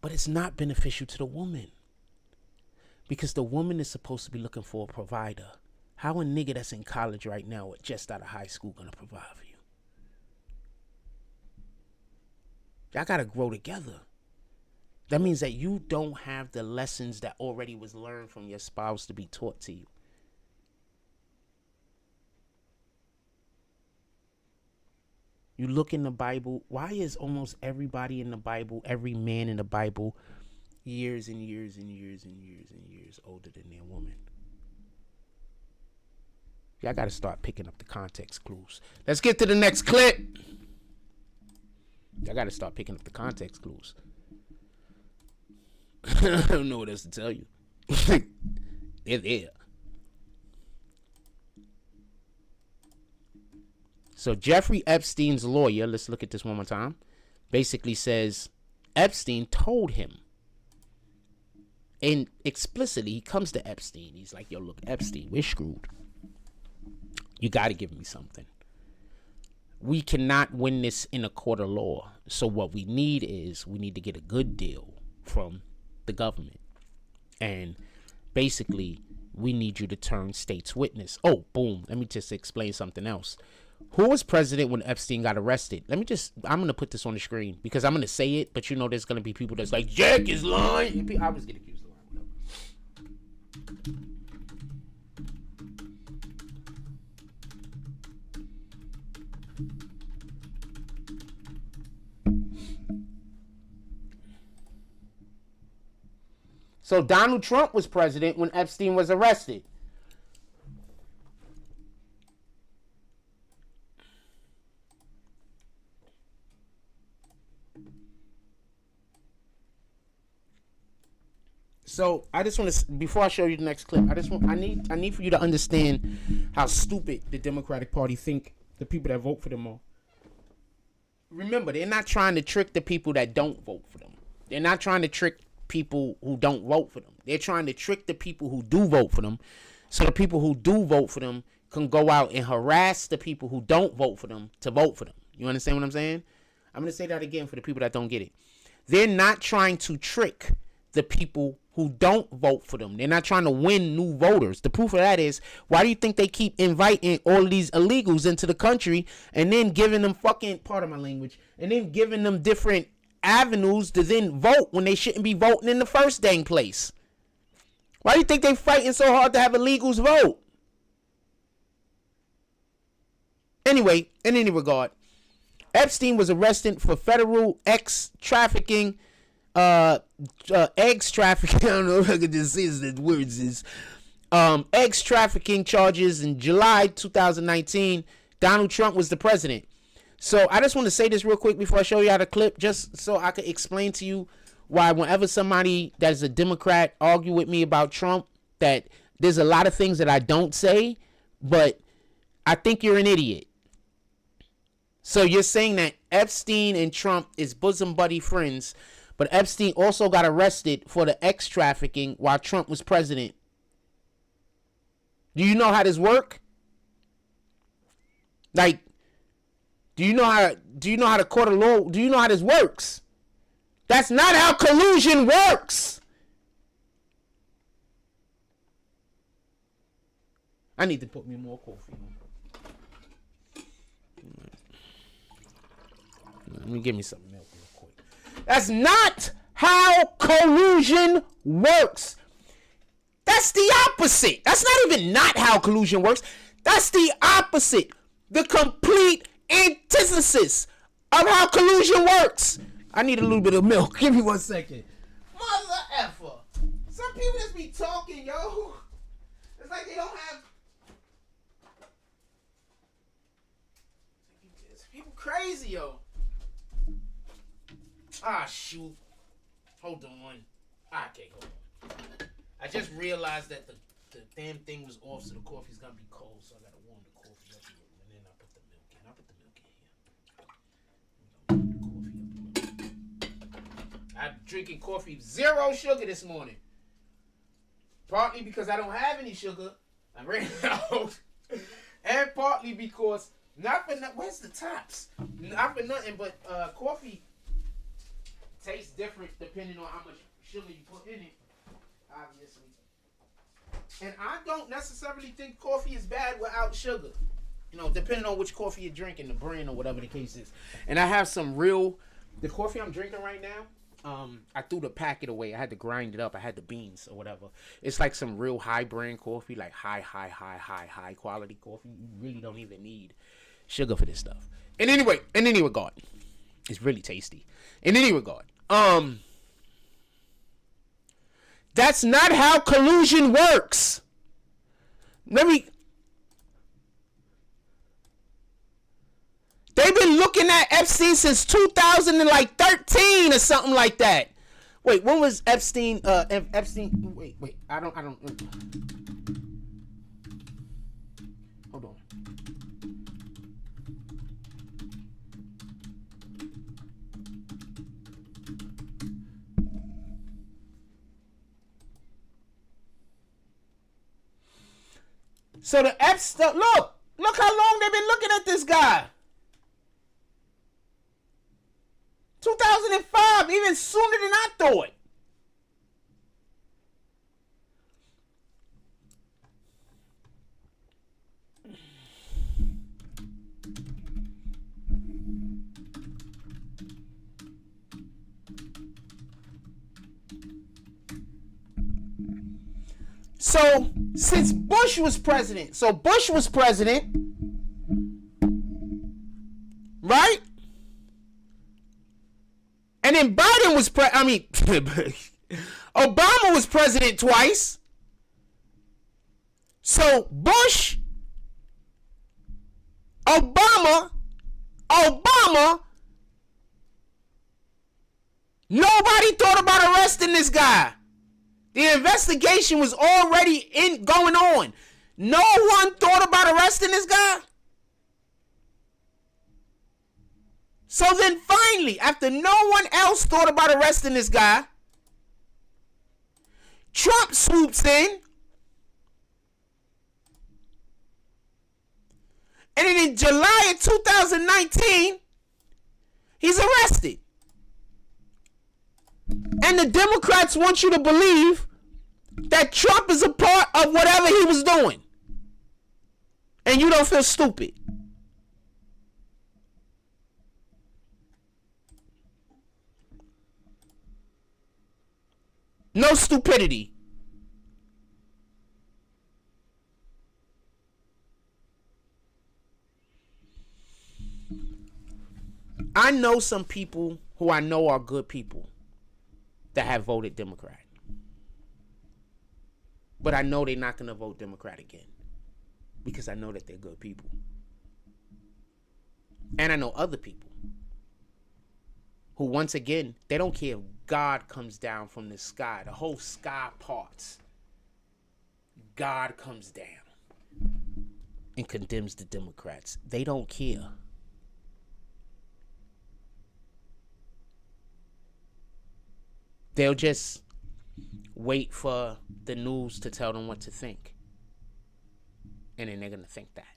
But it's not beneficial to the woman. Because the woman is supposed to be looking for a provider. How a nigga that's in college right now or just out of high school gonna provide for you? Y'all gotta grow together. That means that you don't have the lessons that already was learned from your spouse to be taught to you. You look in the Bible, why is almost everybody in the Bible, every man in the Bible, years and years and years and years and years older than their woman? Y'all got to start picking up the context clues. Let's get to the next clip. Y'all got to start picking up the context clues. I don't know what else to tell you. They're there. So Jeffrey Epstein's lawyer, let's look at this one more time, basically says Epstein told him, and explicitly, he comes to Epstein. He's like, yo, look, Epstein, we're screwed. You got to give me something. We cannot win this in a court of law. So what we need to get a good deal from the government. And basically, we need you to turn state's witness. Oh, boom. Let me just explain something else. Who was president when Epstein got arrested? I'm going to put this on the screen because I'm going to say it, but you know there's going to be people that's like, Jack is lying. I was getting accused of lying. So Donald Trump was president when Epstein was arrested. So I just want to, before I show you the next clip, I need for you to understand how stupid the Democratic Party think the people that vote for them are. Remember, they're not trying to trick the people that don't vote for them. They're not trying to trick people who don't vote for them. They're trying to trick the people who do vote for them, so the people who do vote for them can go out and harass the people who don't vote for them to vote for them. You understand what I'm saying? I'm going to say that again for the people that don't get it. They're not trying to trick the people who don't vote for them. They're not trying to win new voters. The proof of that is, why do you think they keep inviting all these illegals into the country and then giving them fucking, pardon my language, and then giving them different avenues to then vote when they shouldn't be voting in the first dang place? Why do you think they fighting so hard to have illegals vote? Anyway, in any regard, Epstein was arrested for federal eggs trafficking. Eggs trafficking. I don't know if I could just say the words. Eggs trafficking charges in July 2019. Donald Trump was the president. So I just want to say this real quick before I show you how the clip, just so I could explain to you why whenever somebody that is a Democrat argue with me about Trump, that there's a lot of things that I don't say, but I think you're an idiot. So you're saying that Epstein and Trump is bosom buddy friends, but Epstein also got arrested for the eggs trafficking while Trump was president. Do you know how this work? Like, do you know how the court of law, do you know how this works? That's not how collusion works. I need to put me more coffee. Let me give me some milk real quick. That's not how collusion works. That's the opposite. That's not even not how collusion works. That's the opposite. The complete antithesis of how collusion works. I need a little bit of milk. Give me 1 second. Mother effer. Some people just be talking, yo. It's like they don't have. People crazy, yo. Ah, shoot. Hold on. Okay, hold on. I just realized that the damn thing was off, so the coffee's gonna be cold, so I gotta warm the coffee up a little, and then I put the milk in. I put the milk in here. I'm drinking coffee 0 sugar this morning. Partly because I don't have any sugar. I ran out. And partly because, not for nothing, where's the tops? Not for nothing, but coffee tastes different depending on how much sugar you put in it, obviously. And I don't necessarily think coffee is bad without sugar. You know, depending on which coffee you're drinking, the brand or whatever the case is. And I have some real, the coffee I'm drinking right now, I threw the packet away. I had to grind it up. I had the beans or whatever. It's like some real high brand coffee, like high quality coffee. You really don't even need sugar for this stuff. And anyway, in any regard, it's really tasty. In any regard, that's not how collusion works. They've been looking at Epstein since 2013 or something like that. Wait, when was Epstein? Wait. I don't. Hold on. So the Epstein, look how long they've been looking at this guy. 2005, even sooner than I thought. So, since Bush was president, right? And then Biden was Obama was president twice. So, Bush, Obama, nobody thought about arresting this guy. The investigation was already going on. No one thought about arresting this guy. So then finally, after no one else thought about arresting this guy, Trump swoops in. And then in July of 2019, he's arrested. And the Democrats want you to believe that Trump is a part of whatever he was doing. And you don't feel stupid. No stupidity. I know some people who I know are good people that have voted Democrat. But I know they're not going to vote Democrat again. Because I know that they're good people. And I know other people who, once again, they don't care if God comes down from the sky. The whole sky parts. God comes down and condemns the Democrats. They don't care. They'll just wait for the news to tell them what to think. And then they're going to think that.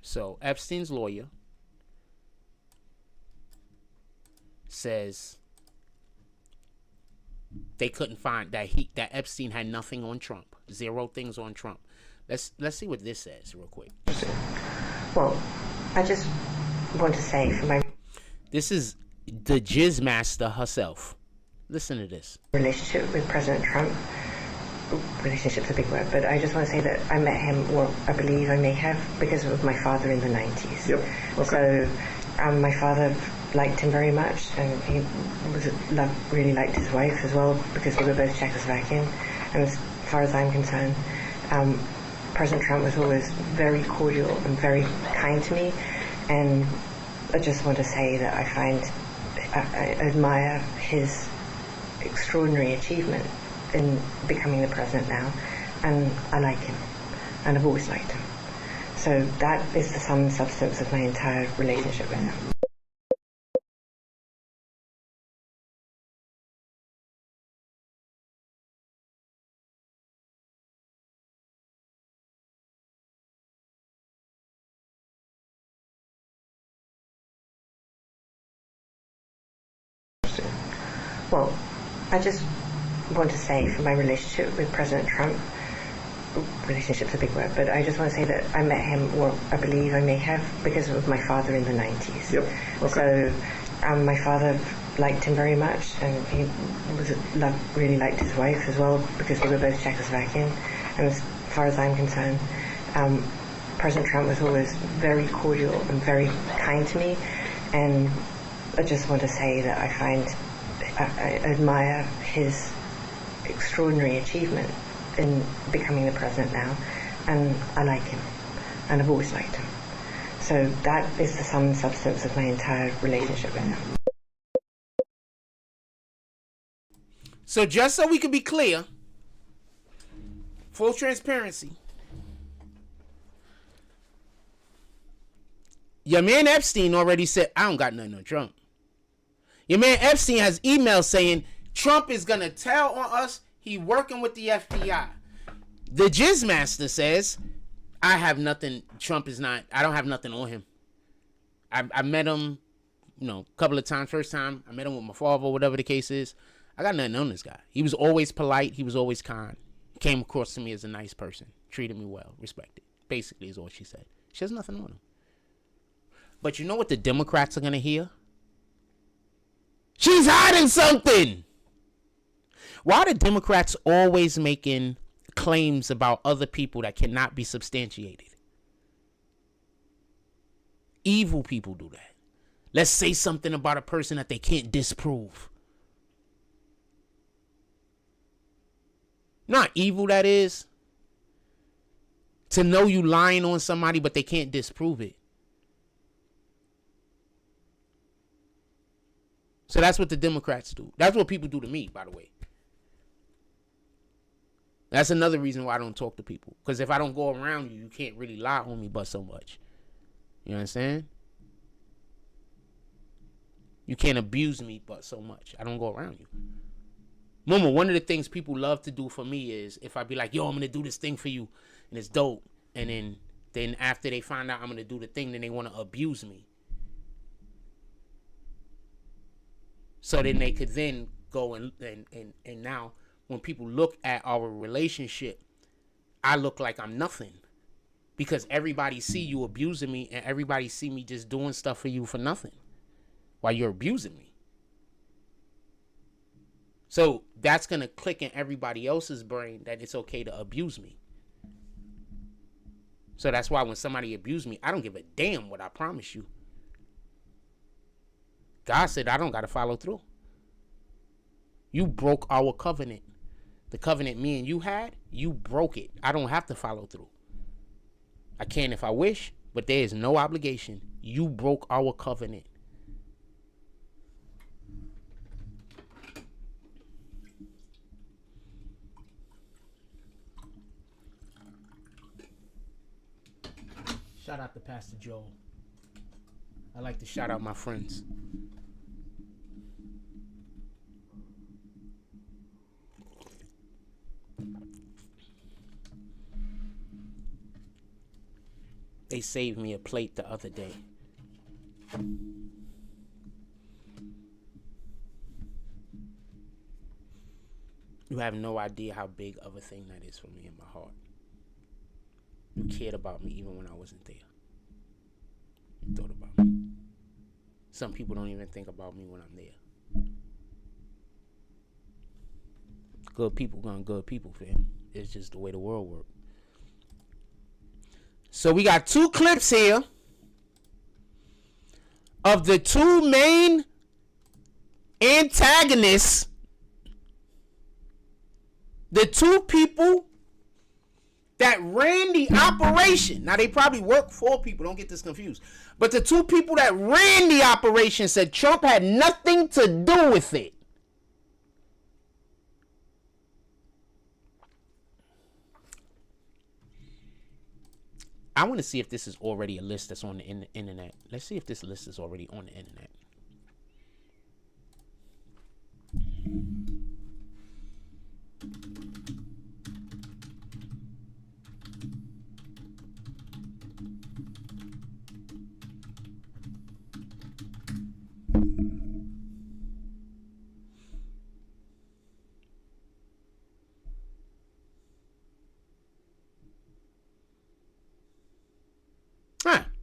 So Epstein's lawyer says they couldn't find that Epstein had nothing on Trump. 0 things on Trump. Let's see what this says real quick. Well, I just want to say for my... This is the Jizz Master herself. Listen to this. Relationship with President Trump. Relationship's a big word, but I just want to say that I met him, well, I believe I may have, because of my father in the 90s. Yep. Okay. So my father liked him very much, and he really liked his wife as well, because they were both Czechoslovakian. And as far as I'm concerned, President Trump was always very cordial and very kind to me, and I just want to say that I admire his extraordinary achievement in becoming the president now, and I like him, and I've always liked him. So that is the sum and substance of my entire relationship with him. Well, I just want to say for my relationship with President Trump, relationship's a big word, but I just want to say that I met him, well, I believe I may have, because of my father in the 90s. Yep. Okay. So my father liked him very much, and he really liked his wife as well, because they were both Czechoslovakian. And as far as I'm concerned, President Trump was always very cordial and very kind to me, and I just want to say that I admire his extraordinary achievement in becoming the president now, and I like him, and I've always liked him. So that is the sum and substance of my entire relationship with him. So just so we can be clear, full transparency, your man Epstein already said, I don't got nothing on Trump. Your man Epstein has emails saying Trump is going to tell on us He working with the FBI. The Jizz Master says, I have nothing. Trump is not. I don't have nothing on him. I met him, a couple of times. First time I met him with my father, whatever the case is. I got nothing on this guy. He was always polite. He was always kind. Came across to me as a nice person. Treated me well. Respected. Basically is all she said. She has nothing on him. But you know what the Democrats are going to hear? She's hiding something. Why are the Democrats always making claims about other people that cannot be substantiated? Evil people do that. Let's say something about a person that they can't disprove. Not evil, that is. To know you lying on somebody, but they can't disprove it. So that's what the Democrats do. That's what people do to me, by the way. That's another reason why I don't talk to people. Because if I don't go around you, you can't really lie on me but so much. You understand? You can't abuse me but so much. I don't go around you. Remember, one of the things people love to do for me is if I be like, yo, I'm going to do this thing for you. And it's dope. And then after they find out I'm going to do the thing, then they want to abuse me. So then they could then go and now when people look at our relationship, I look like I'm nothing. Because everybody see you abusing me and everybody see me just doing stuff for you for nothing while you're abusing me. So that's going to click in everybody else's brain that it's okay to abuse me. So that's why when somebody abused me, I don't give a damn what I promise you. God said I don't got to follow through. You broke our covenant. The covenant me and you had, you broke it. I don't have to follow through. I can if I wish, but there is no obligation. You broke our covenant. Shout out to Pastor Joel. I like to shout out my friends. They saved me a plate the other day. You have no idea how big of a thing that is for me in my heart. You cared about me even when I wasn't there. You thought about me. Some people don't even think about me when I'm there. Good people gonna good people, fam. It's just the way the world works. So we got two clips here of the two main antagonists. The two people that ran the operation. Now, they probably work for people. Don't get this confused. But the two people that ran the operation said Trump had nothing to do with it. I want to see if this is already a list that's on the internet. Let's see if this list is already on the internet.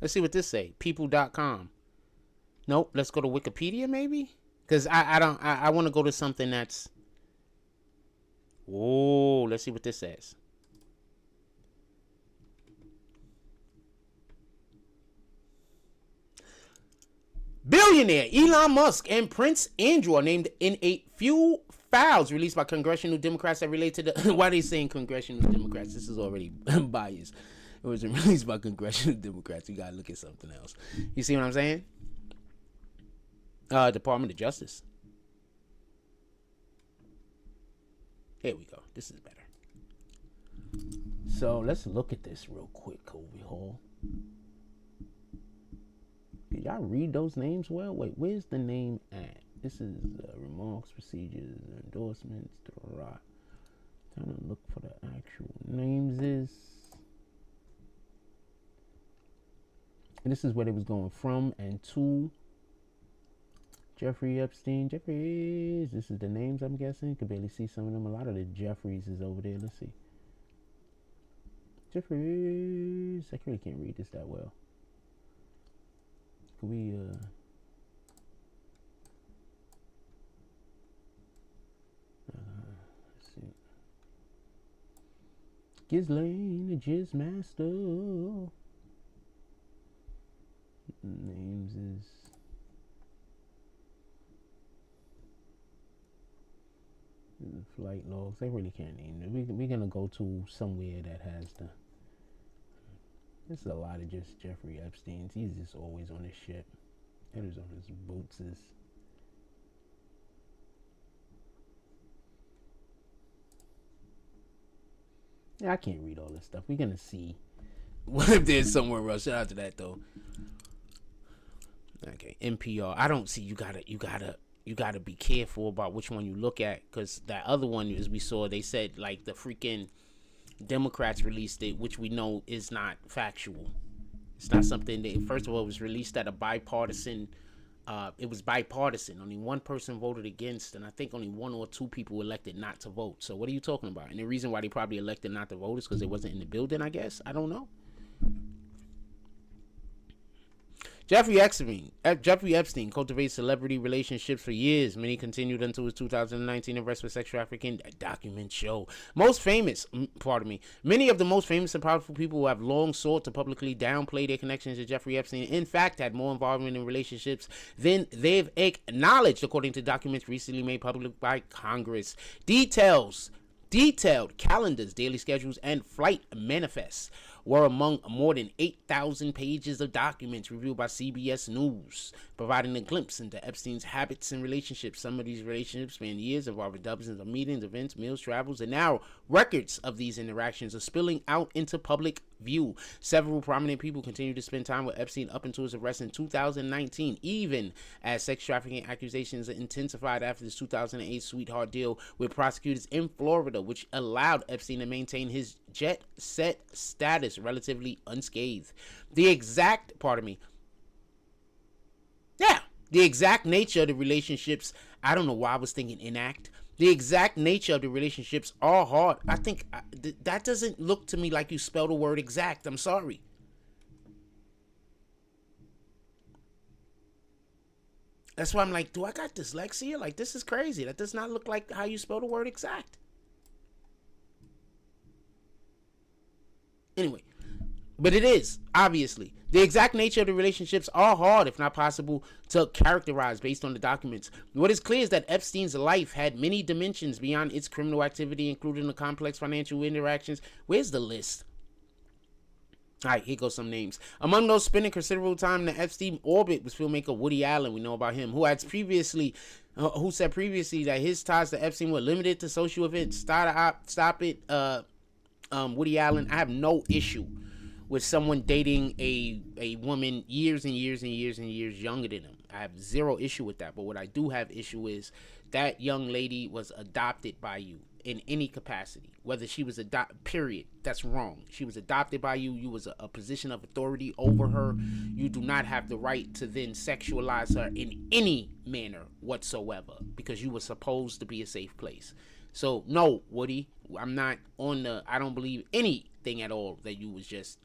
Let's see what this say. People.com. Nope. Let's go to Wikipedia maybe. Because I want to go to something that's. Oh, let's see what this says. Billionaire Elon Musk and Prince Andrew are named in a few files released by congressional Democrats that relate to the. Why are they saying congressional Democrats? This is already biased. It was released by congressional Democrats. You gotta look at something else. You see what I'm saying? Department of Justice. Here we go. This is better. So let's look at this real quick, Kobe Hall. Did y'all read those names well? Wait, where's the name at? This is remarks, procedures, endorsements, Trying to look for the actual names is. And this is where they was going from and to. Jeffrey Epstein. Jeffries. This is the names I'm guessing. Could barely see some of them. A lot of the Jeffries is over there. Let's see. Jeffries. I really can't read this that well. Could we let's see. Ghislaine, the Jizz Master. Names is flight logs. I really can't name it. We're gonna go to somewhere that has the. This is a lot of just Jeffrey Epstein's. He's just always on his ship. It is on his boots. Yeah, I can't read all this stuff. We're gonna see what if there's somewhere else. Shout out to that though. Okay, NPR. I don't see. You gotta be careful about which one you look at, because that other one, as we saw, they said like the freaking Democrats released it, which we know is not factual. It's not something that, first of all, it was released at a bipartisan. It was bipartisan. Only one person voted against, and I think only one or two people elected not to vote. So what are you talking about? And the reason why they probably elected not to vote is because it wasn't in the building, I guess. I don't know. Jeffrey Epstein cultivated celebrity relationships for years. Many continued until his 2019 arrest for sex trafficking. Documents show. Many of the most famous and powerful people who have long sought to publicly downplay their connections to Jeffrey Epstein, in fact, had more involvement in relationships than they've acknowledged, according to documents recently made public by Congress. Detailed calendars, daily schedules, and flight manifests were among more than 8,000 pages of documents reviewed by CBS News, providing a glimpse into Epstein's habits and relationships. Some of these relationships span years, involving dozens of meetings, events, meals, travels, and now records of these interactions are spilling out into public view. Several prominent people continue to spend time with Epstein up until his arrest in 2019, even as sex trafficking accusations intensified after his 2008 sweetheart deal with prosecutors in Florida, which allowed Epstein to maintain his jet set status relatively unscathed. The exact nature of the relationships, I don't know why I was thinking enact. The exact nature of the relationships are hard. I think that doesn't look to me like you spell the word exact. I'm sorry. That's why I'm like, do I got dyslexia? Like, this is crazy. That does not look like how you spell the word exact. Anyway, but it is, obviously. The exact nature of the relationships are hard, if not possible, to characterize based on the documents. What is clear is that Epstein's life had many dimensions beyond its criminal activity, including the complex financial interactions. Where's the list? All right, here goes some names. Among those spending considerable time in the Epstein orbit was filmmaker Woody Allen. We know about him, who said previously that his ties to Epstein were limited to social events. Stop it, Woody Allen. I have no issue with someone dating a woman years and years and years and years younger than him. I have zero issue with that. But what I do have issue is that young lady was adopted by you in any capacity, whether she was adopted, period. That's wrong. She was adopted by you. You was a position of authority over her. You do not have the right to then sexualize her in any manner whatsoever, because you were supposed to be a safe place. So no, Woody, I'm not on I don't believe anything at all that you was just,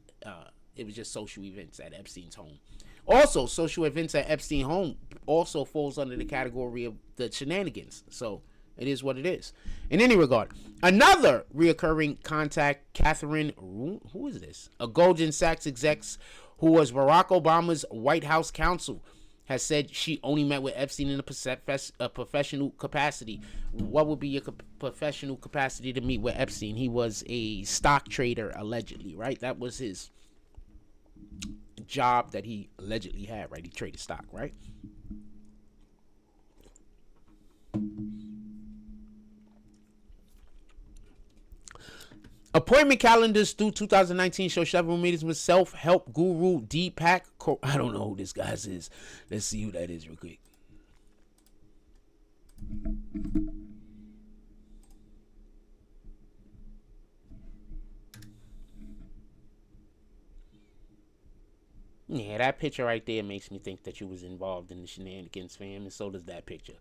it was just social events at Epstein's home. Also, social events at Epstein's home also falls under the category of the shenanigans. So it is what it is. In any regard, another reoccurring contact, Catherine, who is this? A Goldman Sachs exec who was Barack Obama's White House counsel, has said she only met with Epstein in a professional capacity. What would be your professional capacity to meet with Epstein? He was a stock trader, allegedly, right? That was his job that he allegedly had, right? He traded stock, right? Appointment calendars through 2019 show several meetings with self-help guru Deepak. I don't know who this guy is. Let's see who that is real quick. Yeah, that picture right there makes me think that you was involved in the shenanigans, fam, and so does that picture.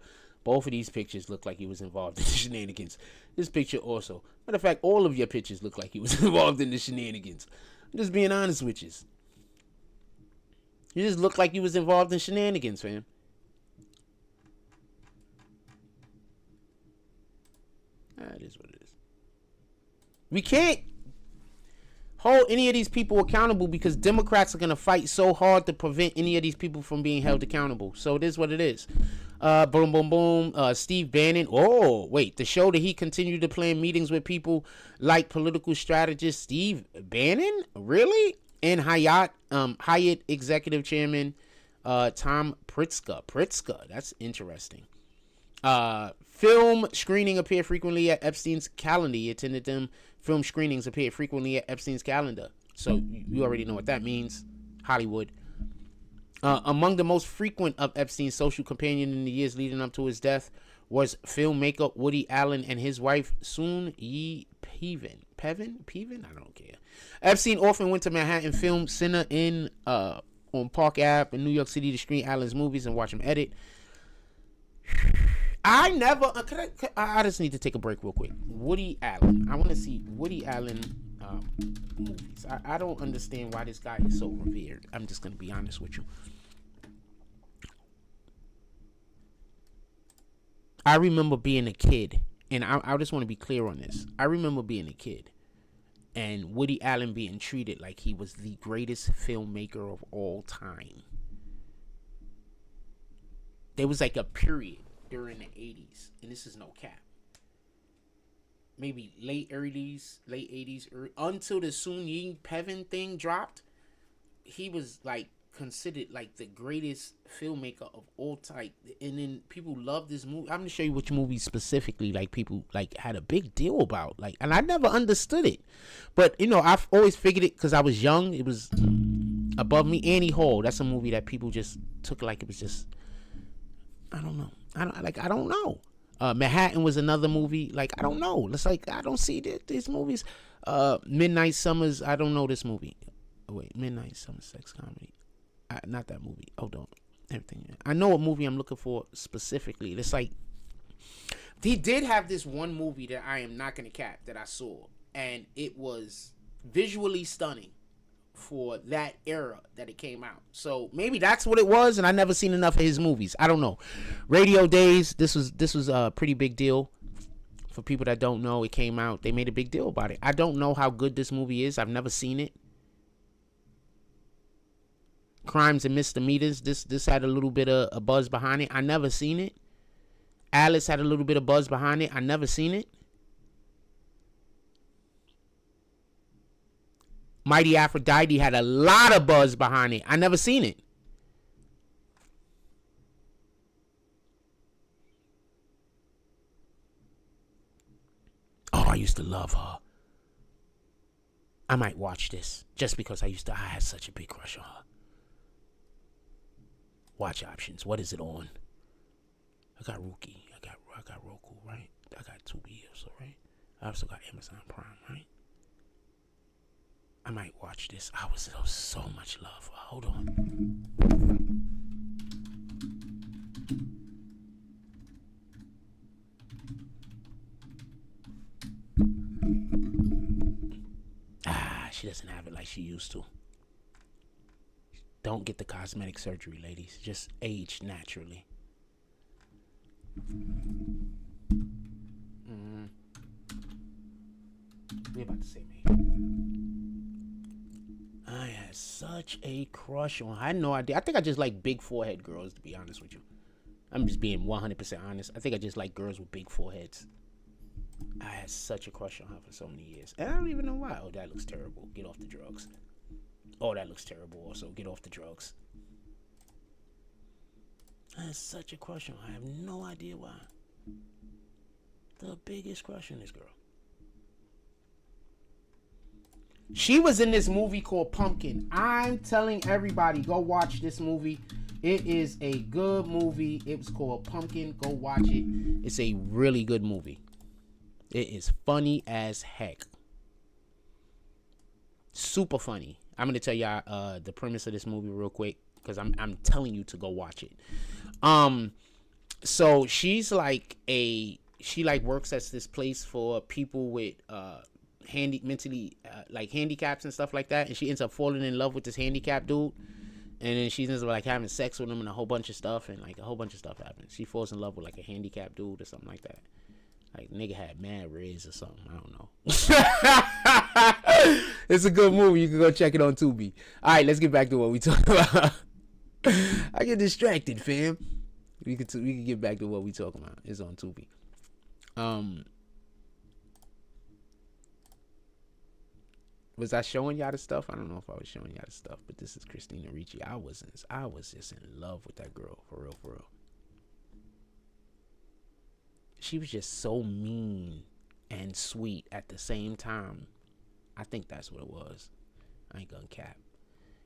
Both of these pictures look like you was involved in the shenanigans. This picture also. Matter of fact, all of your pictures look like you was involved in the shenanigans. I'm just being honest with you. You just look like you was involved in shenanigans, fam. That is what it is. We can't hold any of these people accountable because Democrats are going to fight so hard to prevent any of these people from being held accountable. So it is what it is. Boom, boom, boom. Steve Bannon. Oh, wait. The show that he continued to plan meetings with people like political strategist Steve Bannon? Really? And Hyatt executive chairman Tom Pritzker. That's interesting. Film screening appear frequently at Epstein's calendar. He attended them. Film screenings appear frequently at Epstein's calendar. So you already know what that means. Hollywood. Among the most frequent of Epstein's social companions in the years leading up to his death was filmmaker Woody Allen and his wife Soon Yi Peven? I don't care. Epstein often went to Manhattan Film Center on Park Ave in New York City to screen Allen's movies and watch him edit. I never. I just need to take a break real quick. Woody Allen. I want to see Woody Allen movies. I don't understand why this guy is so revered. I'm just gonna be honest with you. I remember being a kid, and I just want to be clear on this. I remember being a kid, and Woody Allen being treated like he was the greatest filmmaker of all time. There was like a period during the 80s, and this is no cap, maybe late 80s, until the Soon Yi Peven thing dropped, he was like considered like the greatest filmmaker of all time. And then people loved this movie. I'm gonna show you which movie specifically like people like had a big deal about, like, and I never understood it, but you know, I've always figured it because I was young. It was above me. Annie Hall, that's a movie that people just took like it was just, I don't know. I don't know. Manhattan was another movie. Like, I don't know. It's like, I don't see these movies. Midnight Summers. I don't know this movie. Oh, wait, Midnight Summer Sex Comedy. Not that movie. Hold on. Everything. I know what movie I'm looking for specifically. It's like, he did have this one movie that I am not going to cap that I saw. And it was visually stunning for that era that it came out. So maybe that's what it was, and I never seen enough of his movies. I don't know. Radio Days, this was a pretty big deal. For people that don't know, it came out. They made a big deal about it. I don't know how good this movie is. I've never seen it. Crimes and Misdemeanors. This had a little bit of a buzz behind it. I never seen it. Alice had a little bit of buzz behind it. I never seen it. Mighty Aphrodite had a lot of buzz behind it. I never seen it. Oh, I used to love her. I might watch this just because I had such a big crush on her. Watch options. What is it on? I got Rookie. I got Roku, right? I got Tubi also, right? I also got Amazon Prime, right? I might watch this. I was so much love. Hold on. She doesn't have it like she used to. Don't get the cosmetic surgery, ladies. Just age naturally. We're about to say me. I had such a crush on her. I had no idea. I think I just like big forehead girls, to be honest with you. I'm just being 100% honest. I think I just like girls with big foreheads. I had such a crush on her for so many years. And I don't even know why. Oh, that looks terrible. Get off the drugs. Oh, that looks terrible also. Get off the drugs. I had such a crush on her. I have no idea why. The biggest crush on this girl. She was in this movie called Pumpkin. I'm telling everybody, go watch this movie. It is a good movie. It was called Pumpkin. Go watch it. It's a really good movie. It is funny as heck. Super funny. I'm gonna tell y'all the premise of this movie real quick, because I'm telling you to go watch it. So she's like she like works at this place for people with mentally like handicaps and stuff like that, and she ends up falling in love with this handicapped dude, and then she ends up like having sex with him and a whole bunch of stuff, and like a whole bunch of stuff happens. She falls in love with like a handicapped dude or something like that. Like nigga had mad riz or something. I don't know. It's a good movie. You can go check it on Tubi. All right, let's get back to what we talking about. I get distracted, fam. We can get back to what we talking about. It's on Tubi. Was I showing y'all the stuff? I don't know if I was showing y'all the stuff, but this is Christina Ricci. I was just in love with that girl, for real, for real. She was just so mean and sweet at the same time. I think that's what it was. I ain't gonna cap.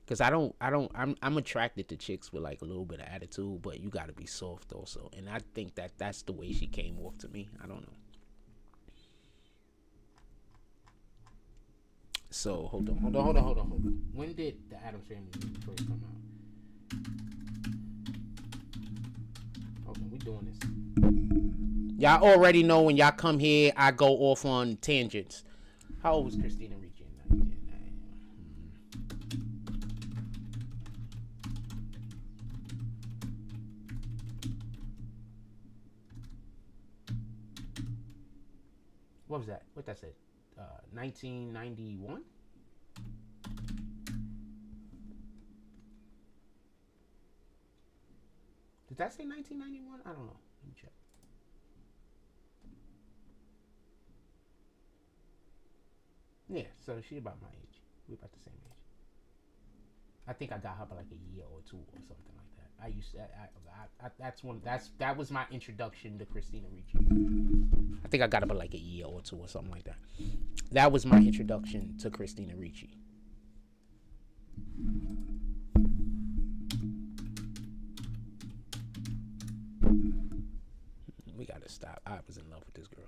Cause I'm attracted to chicks with like a little bit of attitude, but you gotta be soft also. And I think that's the way she came off to me. I don't know. So hold on. When did the Addams Family movie first come out? Hold on, we doing this. Y'all already know when y'all come here, I go off on tangents. How old was Christina Ricci in 1990? What was that? What that said? 1991? Did that say 1991? I don't know. Let me check. Yeah, so she's about my age. We're about the same age. I think I got her by like a year or two or something like that. I used to. That was my introduction to Christina Ricci. I think I got her by like a year or two or something like that. That was my introduction to Christina Ricci. We gotta stop. I was in love with this girl.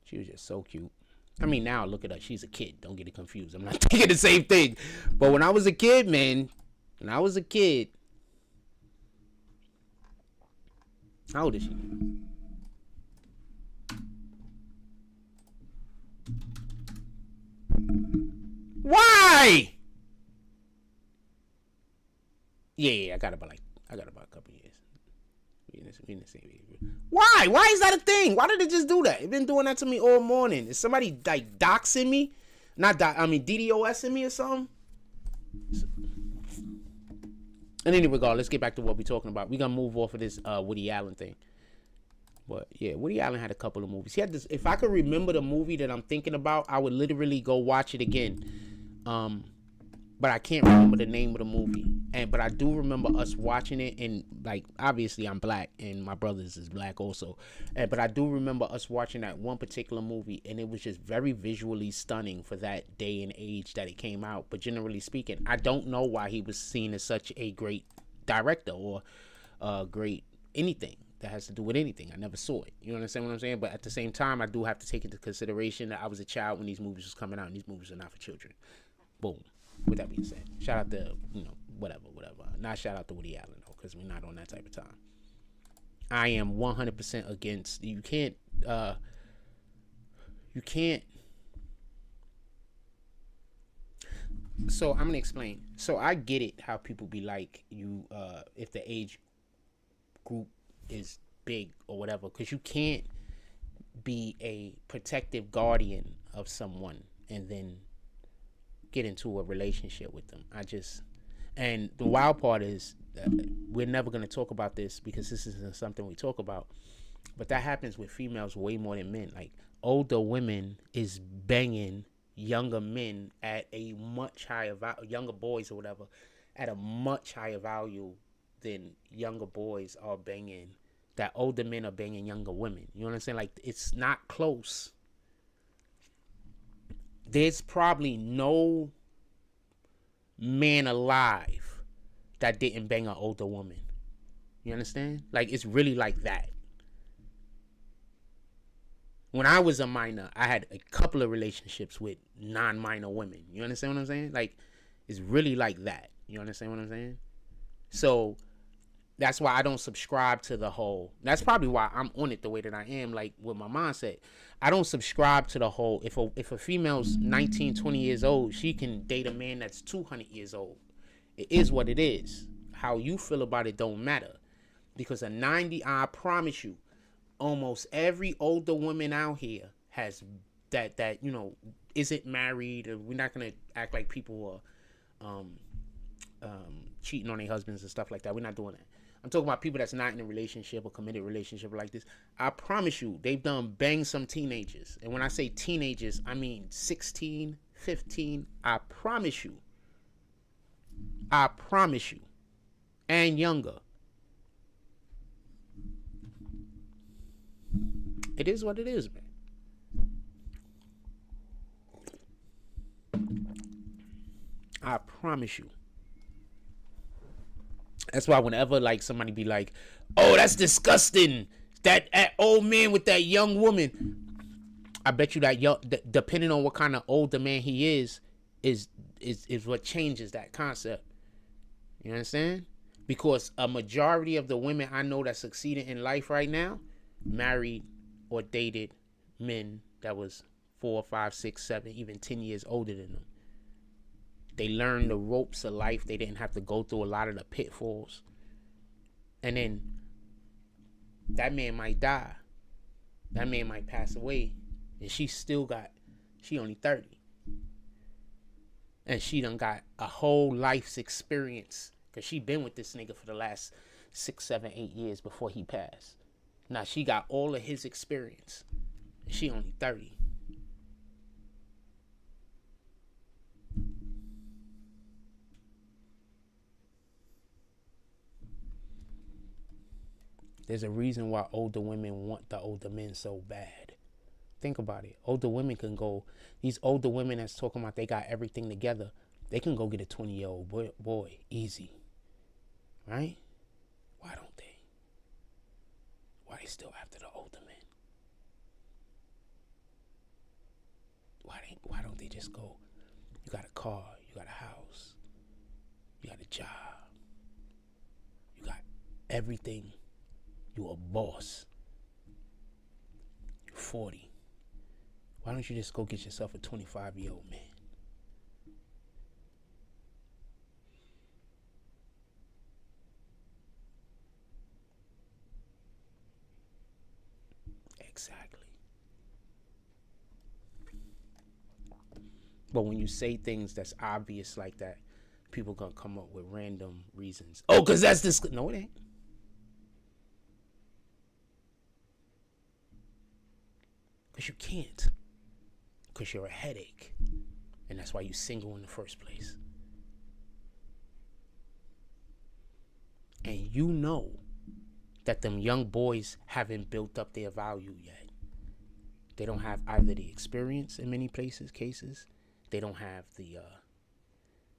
She was just so cute. I mean, now look at her. She's a kid. Don't get it confused. I'm not thinking the same thing. But when I was a kid, man, how old is she? Why? Yeah, I got about a couple years. We in the same age. Why? Why is that a thing? Why did it just do that? It's been doing that to me all morning. Is somebody like doxing me? DDoSing me or something? And anyway, let's get back to what we're talking about. We're gonna move off of this Woody Allen thing. But yeah, Woody Allen had a couple of movies. He had this. If I could remember the movie that I'm thinking about, I would literally go watch it again. But I can't remember the name of the movie. But I do remember us watching it, and like obviously I'm black and my brothers is black also. But I do remember us watching that one particular movie, and it was just very visually stunning for that day and age that it came out. But generally speaking, I don't know why he was seen as such a great director or great anything that has to do with anything. I never saw it. You understand what I'm saying? But at the same time, I do have to take into consideration that I was a child when these movies was coming out, and these movies are not for children. Boom. With that being said, shout out to, whatever. Not shout out to Woody Allen, though, because we're not on that type of time. I am 100% against, you can't, so I'm going to explain. So I get it, how people be like, if the age group is big or whatever, because you can't be a protective guardian of someone and then get into a relationship with them. And the wild part is we're never going to talk about this because this isn't something we talk about, but that happens with females way more than men. Like older women is banging younger men at a much higher younger boys or whatever at a much higher value than younger boys are banging, that older men are banging younger women. You know what I'm saying? Like, it's not close. There's probably no man alive that didn't bang an older woman. You understand? Like, it's really like that. when I was a minor, I had a couple of relationships with non-minor women. You understand what I'm saying? Like, it's really like that. You understand what I'm saying? So that's why I don't subscribe to the whole. That's probably why I'm on it the way that I am. Like what my mom said, I don't subscribe to the whole. If a female's 19, 20 years old, she can date a man that's 200 years old. It is what it is. How you feel about it don't matter. Because a 90, I promise you, almost every older woman out here has that you know, isn't married. We're not gonna act like people are cheating on their husbands and stuff like that. We're not doing that. I'm talking about people that's not in a relationship or committed relationship like this. I promise you, they've done banged some teenagers. And when I say teenagers, I mean 16, 15. I promise you. I promise you. And younger. It is what it is, man. I promise you. That's why whenever like somebody be like, "Oh, that's disgusting," that old man with that young woman, I bet you that young, depending on what kind of older man he is what changes that concept. You understand? Because a majority of the women I know that succeeded in life right now married or dated men that was 4, 5, 6, 7, even 10 years older than them. They learned the ropes of life. They didn't have to go through a lot of the pitfalls. And then that man might die. That man might pass away. And she only 30. And she done got a whole life's experience. Because she been with this nigga for the last 6, 7, 8 years before he passed. Now she got all of his experience. And she only 30. There's a reason why older women want the older men so bad. Think about it. Older women can go, these older women that's talking about they got everything together, they can go get a 20-year-old boy easy. Right? Why don't they? Why they still after the older men? Why don't they just go, you got a car, you got a house, you got a job, you got everything. You a boss. You're 40. Why don't you just go get yourself a 25-year-old man? Exactly. But when you say things that's obvious like that, people gonna come up with random reasons. Oh, cause that's this. No, it ain't. Because you can't. Because you're a headache. And that's why you're single in the first place. And you know that them young boys haven't built up their value yet. They don't have either the experience in many cases. They don't have the,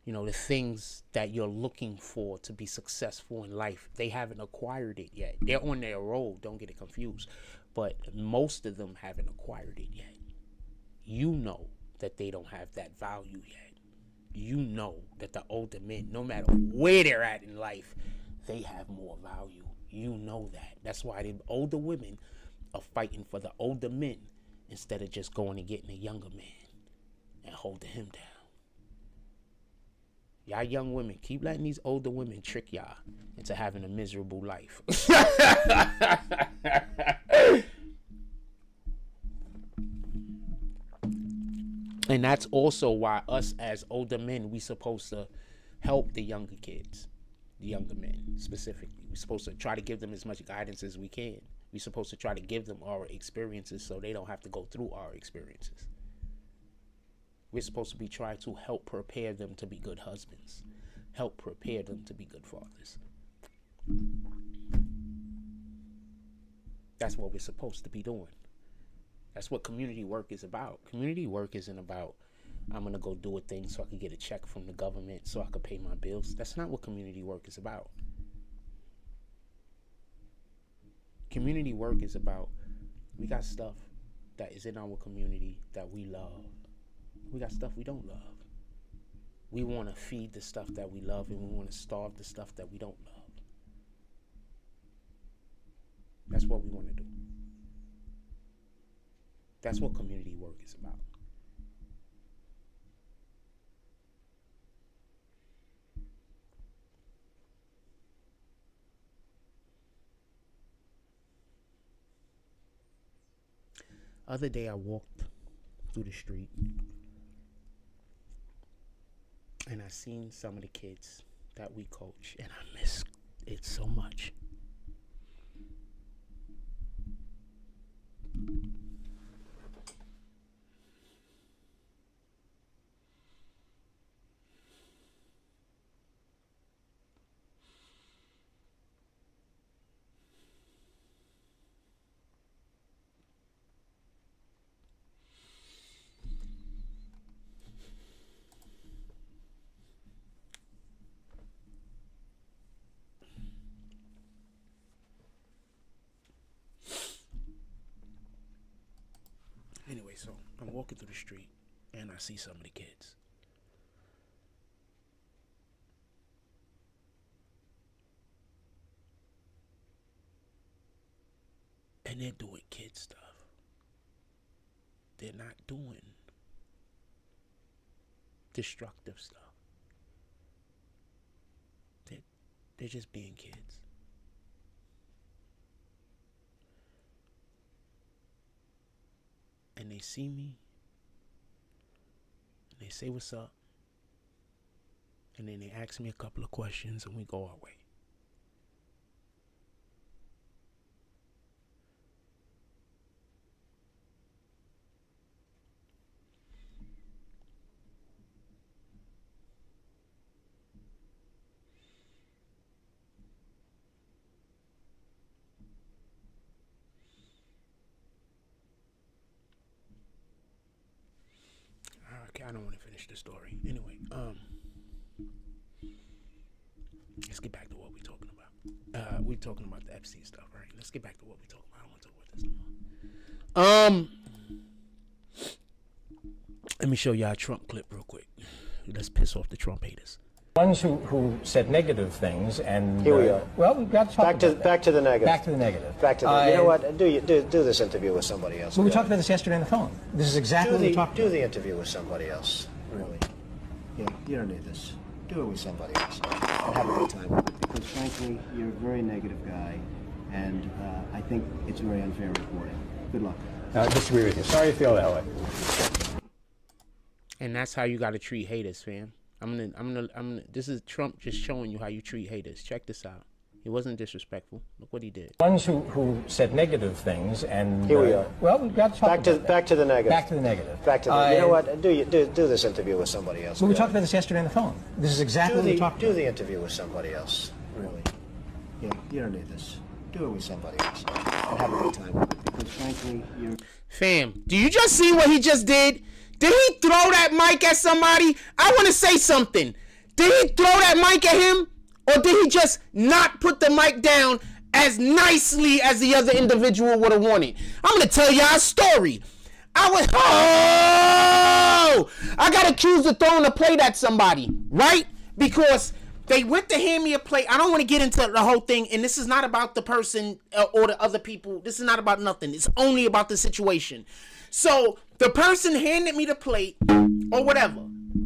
the things that you're looking for to be successful in life. They haven't acquired it yet. They're on their road. Don't get it confused. But most of them haven't acquired it yet. You know that they don't have that value yet. You know that the older men, no matter where they're at in life, they have more value. You know that. That's why the older women are fighting for the older men instead of just going and getting a younger man and holding him down. Y'all young women, keep letting these older women trick y'all into having a miserable life. And that's also why us as older men, we supposed to help the younger kids, the younger men specifically. We're supposed to try to give them as much guidance as we can. We're supposed to try to give them our experiences so they don't have to go through our experiences. We're supposed to be trying to help prepare them to be good husbands, help prepare them to be good fathers. That's what we're supposed to be doing. That's what community work is about. Community work isn't about, I'm going to go do a thing so I can get a check from the government so I can pay my bills. That's not what community work is about. Community work is about, we got stuff, that is in our community that we love. We got stuff we don't love. We want to feed the stuff that we love, and we want to starve the stuff that we don't love. That's what we want to do. That's what community work is about. Other day I walked through the street and I seen some of the kids that we coach, and I miss it so much. Anyway, so I'm walking through the street and I see some of the kids. And they're doing kid stuff. They're not doing destructive stuff. They're just being kids. And they see me, and they say what's up, and then they ask me a couple of questions, and we go our way. I don't want to finish the story. Anyway, let's get back to what we're talking about. We're talking about the Epstein stuff, right? Let's get back to what we're talking about. I don't want to talk about this no more. Let me show y'all a Trump clip real quick. Let's piss off the Trump haters. Ones who said negative things, and here we are. Well, we've got to talk back to the negative. Back to the negative. Back to the. You know what? Do this interview with somebody else. Well, we talked about this yesterday on the phone. This is exactly what we talked about. Do the interview with somebody else. Really. Yeah, you don't need this. Do it with somebody else. And have a good time with it. Because frankly, you're a very negative guy, and I think it's very unfair reporting. Good luck. I disagree with you. Sorry you feel that way. And that's how you got to treat haters, fam. I'm gonna. This is Trump just showing you how you treat haters. Check this out. He wasn't disrespectful. Look what he did. Ones who said negative things, and here we are. Well, we've got to talk back to the negative. Back to the negative. Back to the. You know what? Do this interview with somebody else. Well, we talked about this yesterday on the phone. This is exactly what we talked about. Do the interview with somebody else. Really. Yeah, you don't need this. Do it with somebody else. And have a good time with it. Because frankly, you're. Fam, do you just see what he just did? Did he throw that mic at somebody? I want to say something. Did he throw that mic at him? Or did he just not put the mic down as nicely as the other individual would have wanted? I'm going to tell y'all a story. I got accused of throwing a plate at somebody, right? Because they went to hand me a plate. I don't want to get into the whole thing, and this is not about the person or the other people. This is not about nothing. It's only about the situation. So the person handed me the plate or whatever.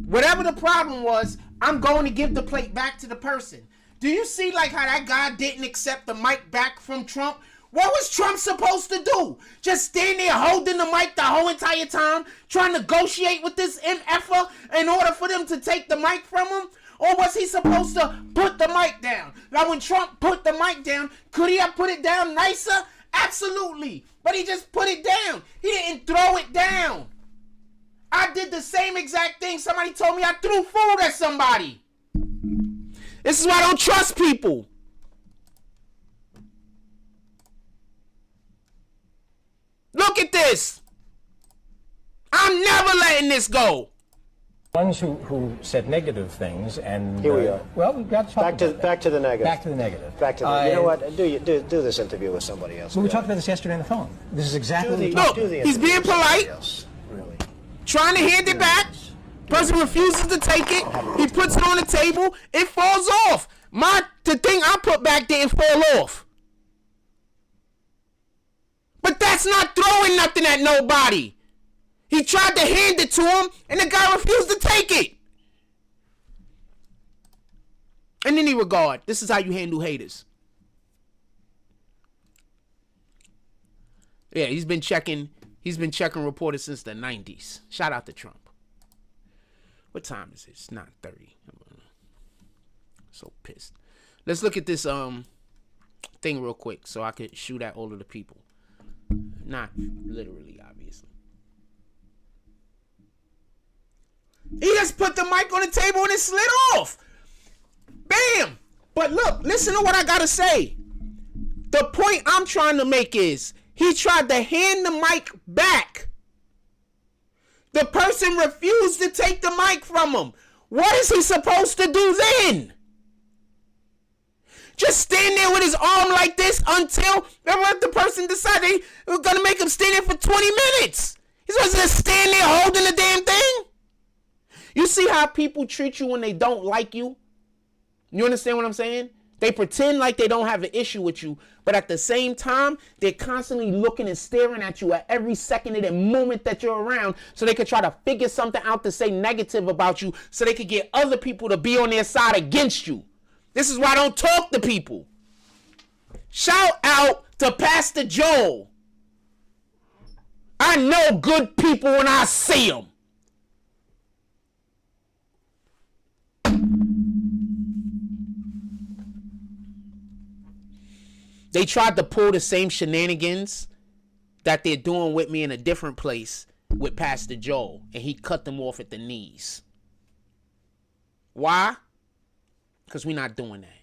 Whatever the problem was, I'm going to give the plate back to the person. Do you see like how that guy didn't accept the mic back from Trump? What was Trump supposed to do? Just stand there holding the mic the whole entire time, trying to negotiate with this MFer in order for them to take the mic from him? Or was he supposed to put the mic down? Now when Trump put the mic down, could he have put it down nicer? Absolutely. But he just put it down. He didn't throw it down. I did the same exact thing. Somebody told me I threw food at somebody. This is why I don't trust people. Look at this. I'm never letting this go. Ones who said negative things and Here we are. Well, we've got to talk Back to about that. back to the negative. Back to the negative. Back to the. You know what? Do this interview with somebody else. Well, we talked about this yesterday on the phone. This is exactly what we Do talked the about. He's interview being with somebody polite. else, really. Trying to hand it back. Person refuses to take it. He puts it on the table. It falls off. The thing I put back didn't fall off. But that's not throwing nothing at nobody. He tried to hand it to him, and the guy refused to take it. In any regard, this is how you handle haters. Yeah, he's been checking reporters since the 90s. Shout out to Trump. What time is it? It's 9:30. I'm so pissed. Let's look at this thing real quick so I could shoot at all of the people. Not literally, obviously. He just put the mic on the table and it slid off. Bam! But look, listen to what I gotta say. The point I'm trying to make is he tried to hand the mic back. The person refused to take the mic from him. What is he supposed to do then? Just stand there with his arm like this until the person decided they were gonna make him stand there for 20 minutes. He's supposed to just stand there holding the damn thing? You see how people treat you when they don't like you? You understand what I'm saying? They pretend like they don't have an issue with you, but at the same time, they're constantly looking and staring at you at every second of the moment that you're around so they could try to figure something out to say negative about you so they could get other people to be on their side against you. This is why I don't talk to people. Shout out to Pastor Joel. I know good people when I see them. They tried to pull the same shenanigans that they're doing with me in a different place with Pastor Joel, and he cut them off at the knees. Why? Because we're not doing that.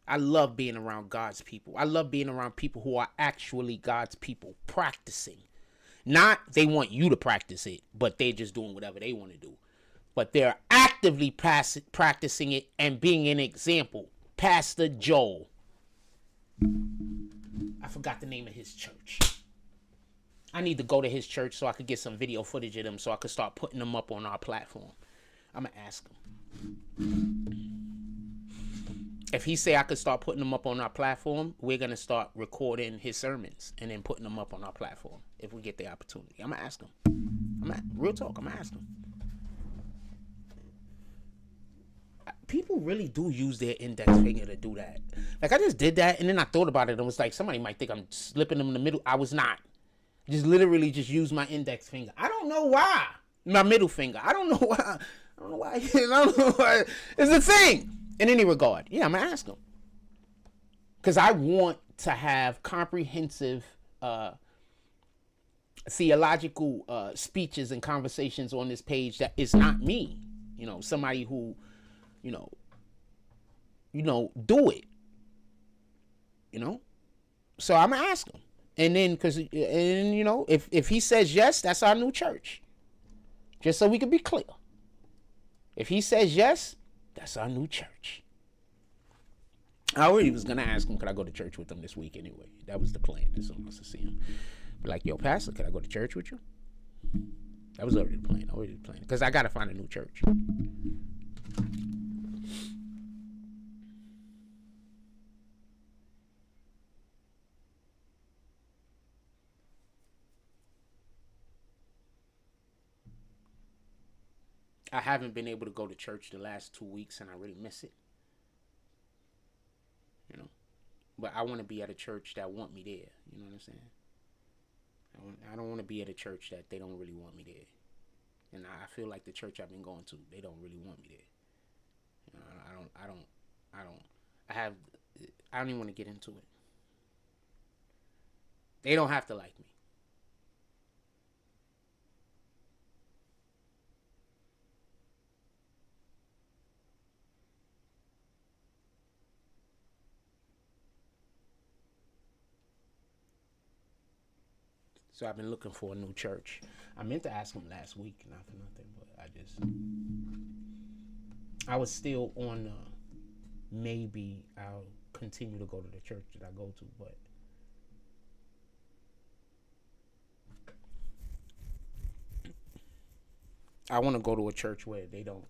I love being around God's people. I love being around people who are actually God's people, practicing. Not they want you to practice it, but they're just doing whatever they want to do. But they're actively practicing it and being an example. Pastor Joel. I forgot the name of his church. I need to go to his church so I could get some video footage of them so I could start putting them up on our platform. I'm going to ask him. If he say I could start putting them up on our platform, we're going to start recording his sermons and then putting them up on our platform if we get the opportunity. I'm going to ask him. Real talk, I'm going to ask him. People really do use their index finger to do that. Like, I just did that, and then I thought about it, and it was like, somebody might think I'm slipping them in the middle. I was not. Just literally just use my index finger. I don't know why. My middle finger. I don't know why. I don't know why. I don't know why. It's the thing. In any regard. Yeah, I'm going to ask him. Because I want to have comprehensive theological speeches and conversations on this page that is not me. You know, somebody who, you know, do it. You know? So I'm going to ask him. And then, you know, if he says yes, that's our new church. Just so we can be clear. If he says yes, that's our new church. I already was going to ask him, could I go to church with him this week anyway? That was the plan. As soon as I see him. Be like, yo, Pastor, could I go to church with you? That was already the plan. Because I got to find a new church. I haven't been able to go to church the last 2 weeks, and I really miss it. You know, but I want to be at a church that want me there. You know what I'm saying? I don't want to be at a church that they don't really want me there. And I feel like the church I've been going to, they don't really want me there. You know, I don't even want to get into it. They don't have to like me. So I've been looking for a new church. I meant to ask him last week, not for nothing, but I was still on maybe I'll continue to go to the church that I go to, but I want to go to a church where they don't,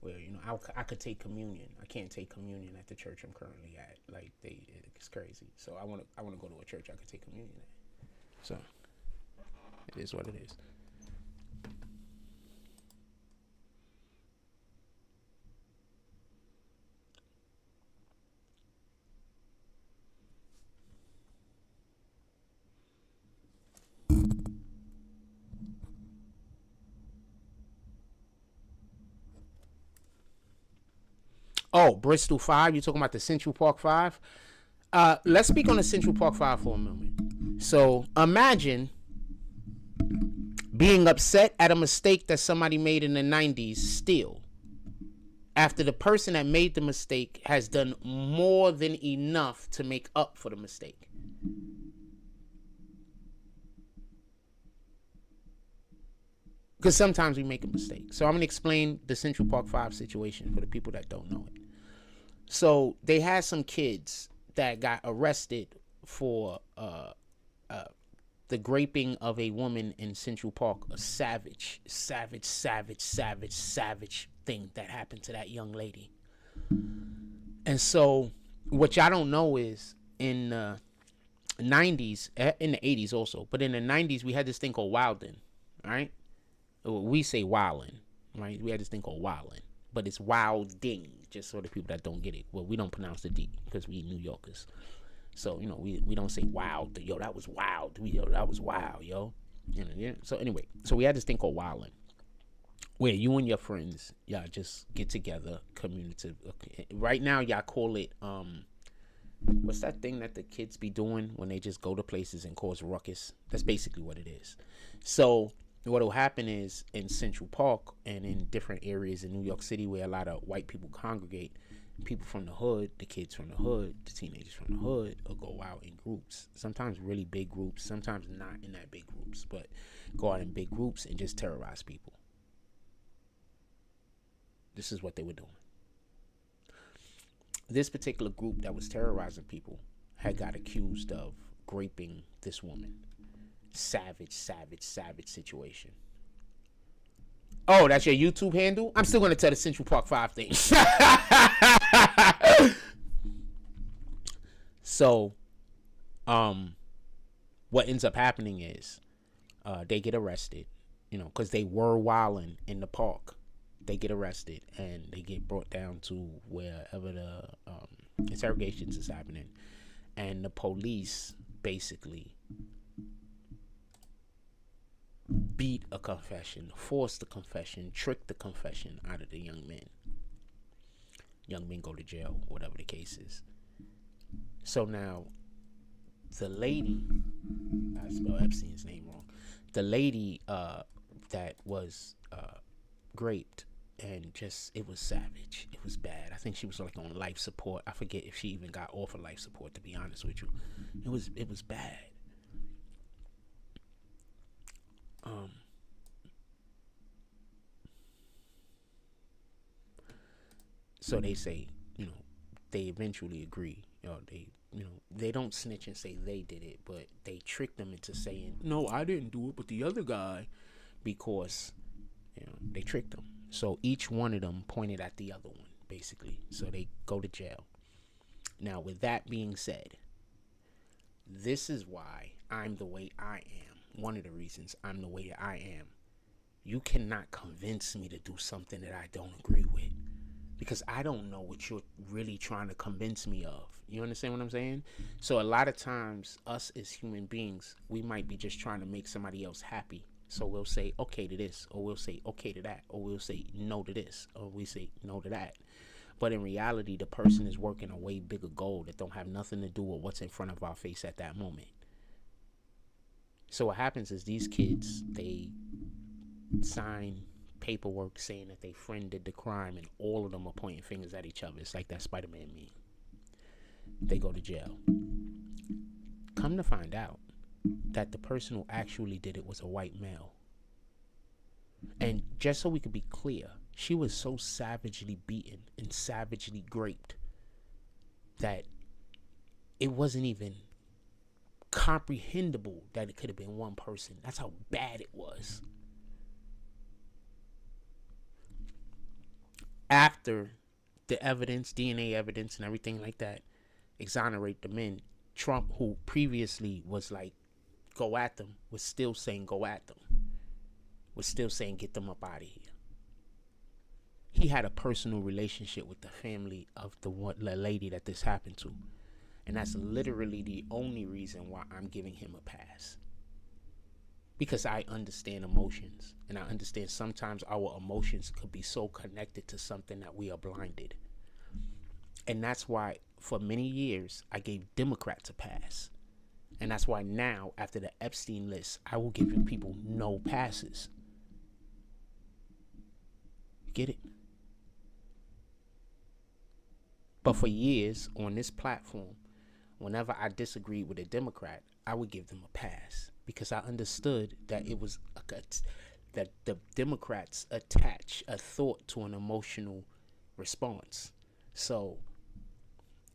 where, you know, I could take communion. I can't take communion at the church I'm currently at. Like, it's crazy. So I want to go to a church I could take communion at. So it is what it is. Oh, Bristol 5. You're talking about the Central Park 5? Let's speak on the Central Park 5 for a moment. So imagine being upset at a mistake that somebody made in the 90s still, after the person that made the mistake has done more than enough to make up for the mistake. Because sometimes we make a mistake. So I'm going to explain the Central Park 5 situation for the people that don't know it. So they had some kids that got arrested for the graping of a woman in Central Park. A savage thing that happened to that young lady. And so what y'all don't know is in the 90s, in the 80s also, but in the 90s we had this thing called wilding, right? We say wilding, right? We had this thing called wilding, but it's wilding, just so the people that don't get it. Well, we don't pronounce the D because we New Yorkers. So, you know, we don't say wild. Yo, that was wild. That was wild, yo. You know, yeah. So anyway, so we had this thing called wilding, where you and your friends, y'all just get together, community. Right now, y'all call it, what's that thing that the kids be doing when they just go to places and cause ruckus? That's basically what it is. So what will happen is in Central Park and in different areas in New York City where a lot of white people congregate, people from the hood, the kids from the hood, the teenagers from the hood will go out in groups. Sometimes really big groups, sometimes not in that big groups, but go out in big groups and just terrorize people. This is what they were doing. This particular group that was terrorizing people had got accused of graping this woman. Savage situation. Oh, that's your YouTube handle? I'm still going to tell the Central Park 5 thing. So, what ends up happening is they get arrested, you know, because they were wilding in the park. They get arrested and they get brought down to wherever the interrogations is happening. And the police basically beat a confession, forced the confession, tricked the confession out of the young men. Young men go to jail, whatever the case is. So now, the lady, I spelled Epstein's name wrong. The lady that was raped, and just, it was savage. It was bad. I think she was like on life support. I forget if she even got off of life support, to be honest with you. It was bad. So they say, you know, they eventually agree. They don't snitch and say they did it, but they trick them into saying, no, I didn't do it, but the other guy, because, you know, they tricked them. So each one of them pointed at the other one, basically. So they go to jail. Now, with that being said, this is why I'm the way I am. One of the reasons I'm the way that I am. You cannot convince me to do something that I don't agree with, because I don't know what you're really trying to convince me of. You understand what I'm saying? So a lot of times, us as human beings, we might be just trying to make somebody else happy. So we'll say okay to this, or we'll say okay to that, or we'll say no to this, or we say no to that. But in reality, the person is working a way bigger goal that don't have nothing to do with what's in front of our face at that moment. So what happens is these kids, they sign paperwork saying that they friend did the crime, and all of them are pointing fingers at each other. It's like that Spider-Man meme. They go to jail. Come to find out, that the person who actually did it was a white male. And just so we could be clear, she was so savagely beaten and savagely raped that it wasn't even comprehensible that it could have been one person. That's how bad it was. After the evidence, DNA evidence and everything like that, exonerate the men, Trump, who previously was like, go at them, was still saying go at them. Was still saying get them up out of here. He had a personal relationship with the family of the lady that this happened to. And that's literally the only reason why I'm giving him a pass. Because I understand emotions. And I understand sometimes our emotions could be so connected to something that we are blinded. And that's why for many years I gave Democrats a pass. And that's why now, after the Epstein list, I will give you people no passes. Get it? But for years on this platform, whenever I disagreed with a Democrat, I would give them a pass because I understood that it was that the Democrats attach a thought to an emotional response. So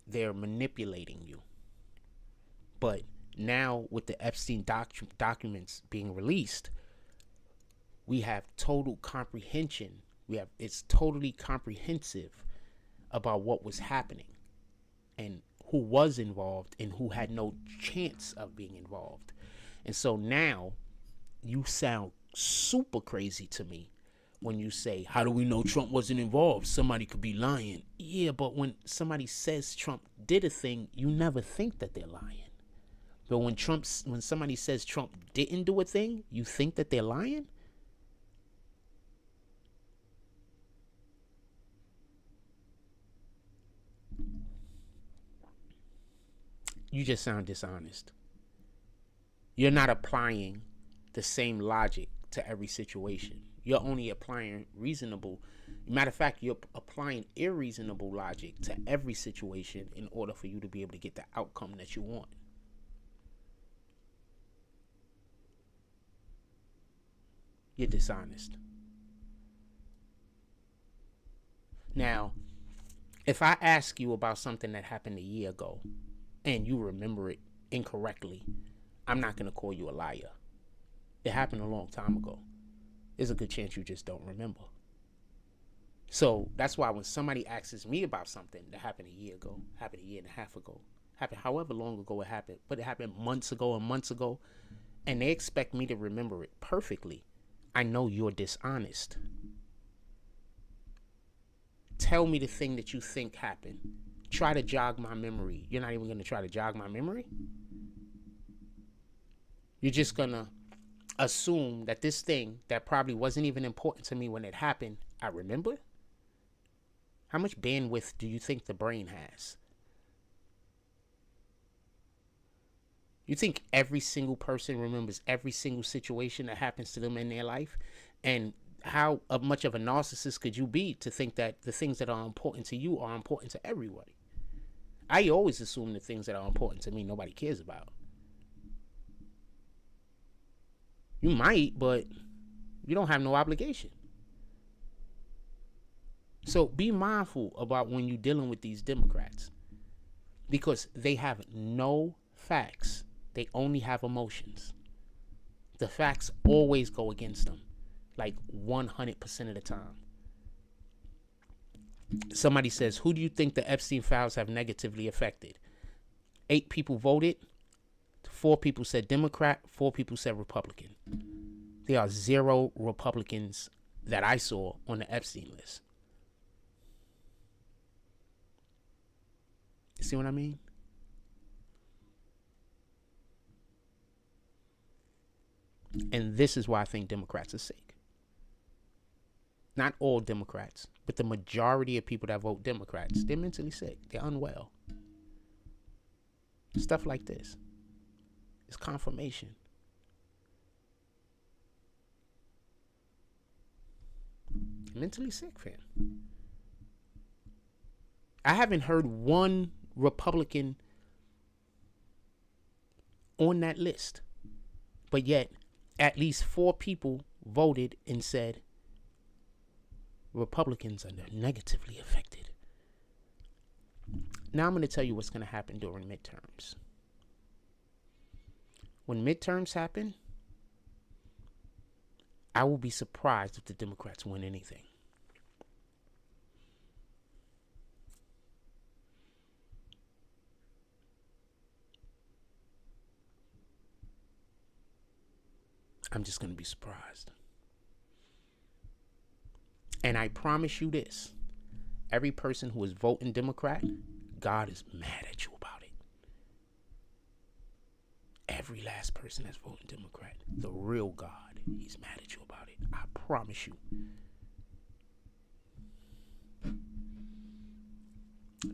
they're manipulating you. But now with the Epstein documents being released, we have total comprehension. It's totally comprehensive about what was happening and who was involved and who had no chance of being involved. And so now you sound super crazy to me when you say, how do we know Trump wasn't involved? Somebody could be lying. Yeah, but when somebody says Trump did a thing, you never think that they're lying. But when somebody says Trump didn't do a thing, you think that they're lying? You just sound dishonest. You're not applying the same logic to every situation. You're only applying reasonable. Matter of fact, you're applying irreasonable logic to every situation in order for you to be able to get the outcome that you want. You're dishonest. Now, if I ask you about something that happened a year ago and you remember it incorrectly, I'm not going to call you a liar. It happened a long time ago. There's a good chance you just don't remember. So that's why when somebody asks me about something that happened a year ago, happened a year and a half ago, happened however long ago it happened, but it happened months ago and months ago, and they expect me to remember it perfectly, I know you're dishonest. Tell me the thing that you think happened. Try to jog my memory. You're not even going to try to jog my memory? You're just going to assume that this thing that probably wasn't even important to me when it happened, I remember? How much bandwidth do you think the brain has? You think every single person remembers every single situation that happens to them in their life? And how much of a narcissist could you be to think that the things that are important to you are important to everybody? I always assume the things that are important to me nobody cares about. You might, but you don't have no obligation. So be mindful about when you're dealing with these Democrats, because they have no facts. They only have emotions. The facts always go against them, like 100% of the time. Somebody says, who do you think the Epstein files have negatively affected? 8 people voted. 4 people said Democrat. 4 people said Republican. There are 0 Republicans that I saw on the Epstein list. You see what I mean? And this is why I think Democrats are sick. Not all Democrats, but the majority of people that vote Democrats, they're mentally sick. They're unwell. Stuff like this. It's confirmation. Mentally sick, fam. I haven't heard one Republican on that list. But yet, at least 4 people voted and said Republicans are negatively affected. Now I'm going to tell you what's going to happen during midterms. When midterms happen, I will be surprised if the Democrats win anything. I'm just going to be surprised. And I promise you this. Every person who is voting Democrat, God is mad at you about it. Every last person that's voting Democrat, the real God, he's mad at you about it. I promise you.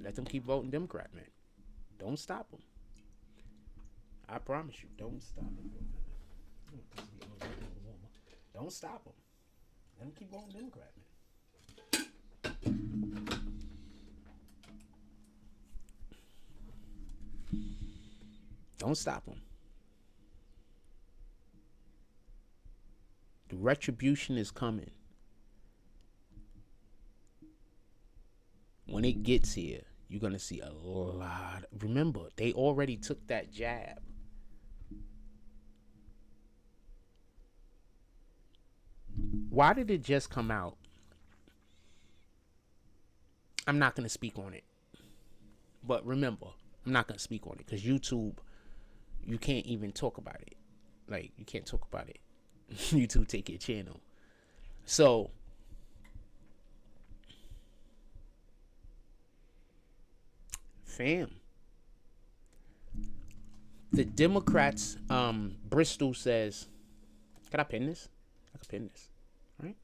Let them keep voting Democrat, man. Don't stop them. I promise you, don't stop them. Don't stop them. Let them keep voting Democrat, man. Don't stop them. The retribution is coming. When it gets here, you're going to see a lot. Remember, they already took that jab. Why did it just come out? I'm not going to speak on it. But remember, I'm not going to speak on it because YouTube, you can't even talk about it. Like, you can't talk about it. YouTube take your channel. So, fam, the Democrats, Bristol says, can I pin this? I can pin this, right?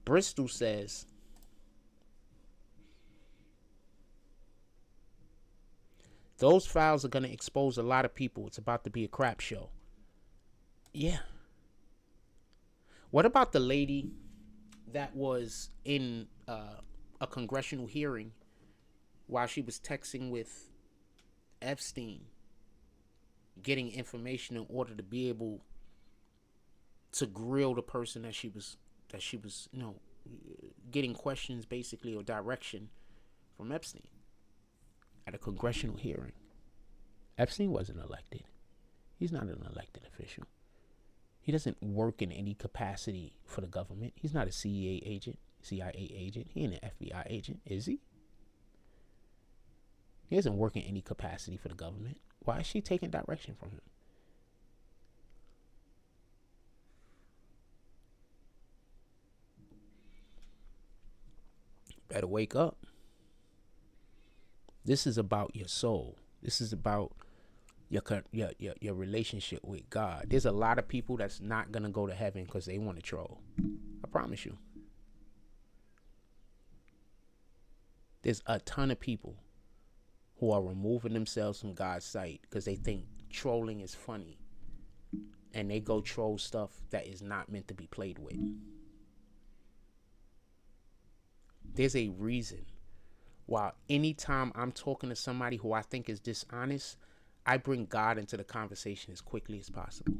Bristol says, those files are going to expose a lot of people. It's about to be a crap show. Yeah. What about the lady that was in a congressional hearing while she was texting with Epstein, getting information in order to be able to grill the person that she was, getting questions basically or direction from Epstein at a congressional hearing? Epstein wasn't elected. He's not an elected official. He doesn't work in any capacity for the government. He's not a CIA agent. He ain't an FBI agent, is he? He doesn't work in any capacity for the government. Why is she taking direction from him? Better wake up. This is about your soul. This is about your relationship with God. There's a lot of people that's not gonna go to heaven because they want to troll. I promise you. There's a ton of people who are removing themselves from God's sight because they think trolling is funny, and they go troll stuff that is not meant to be played with. There's a reason why anytime I'm talking to somebody who I think is dishonest, I bring God into the conversation as quickly as possible.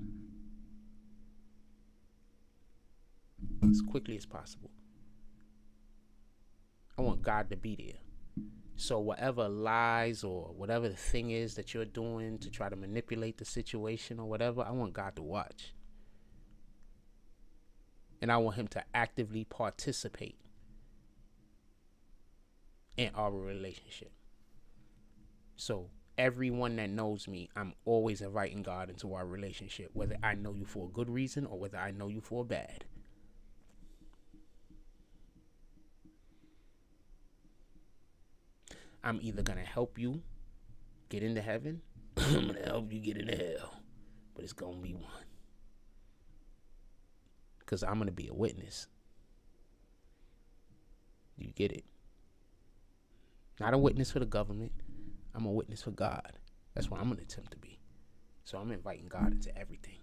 As quickly as possible. I want God to be there. So whatever lies or whatever the thing is that you're doing to try to manipulate the situation or whatever, I want God to watch. And I want him to actively participate in our relationship. So everyone that knows me, I'm always inviting God into our relationship, whether I know you for a good reason or whether I know you for a bad. I'm either going to help you get into heaven, I'm going to help you get into hell, but it's going to be one. Because I'm going to be a witness. You get it? Not a witness for the government. I'm a witness for God. That's what I'm going to attempt to be. So I'm inviting God into everything.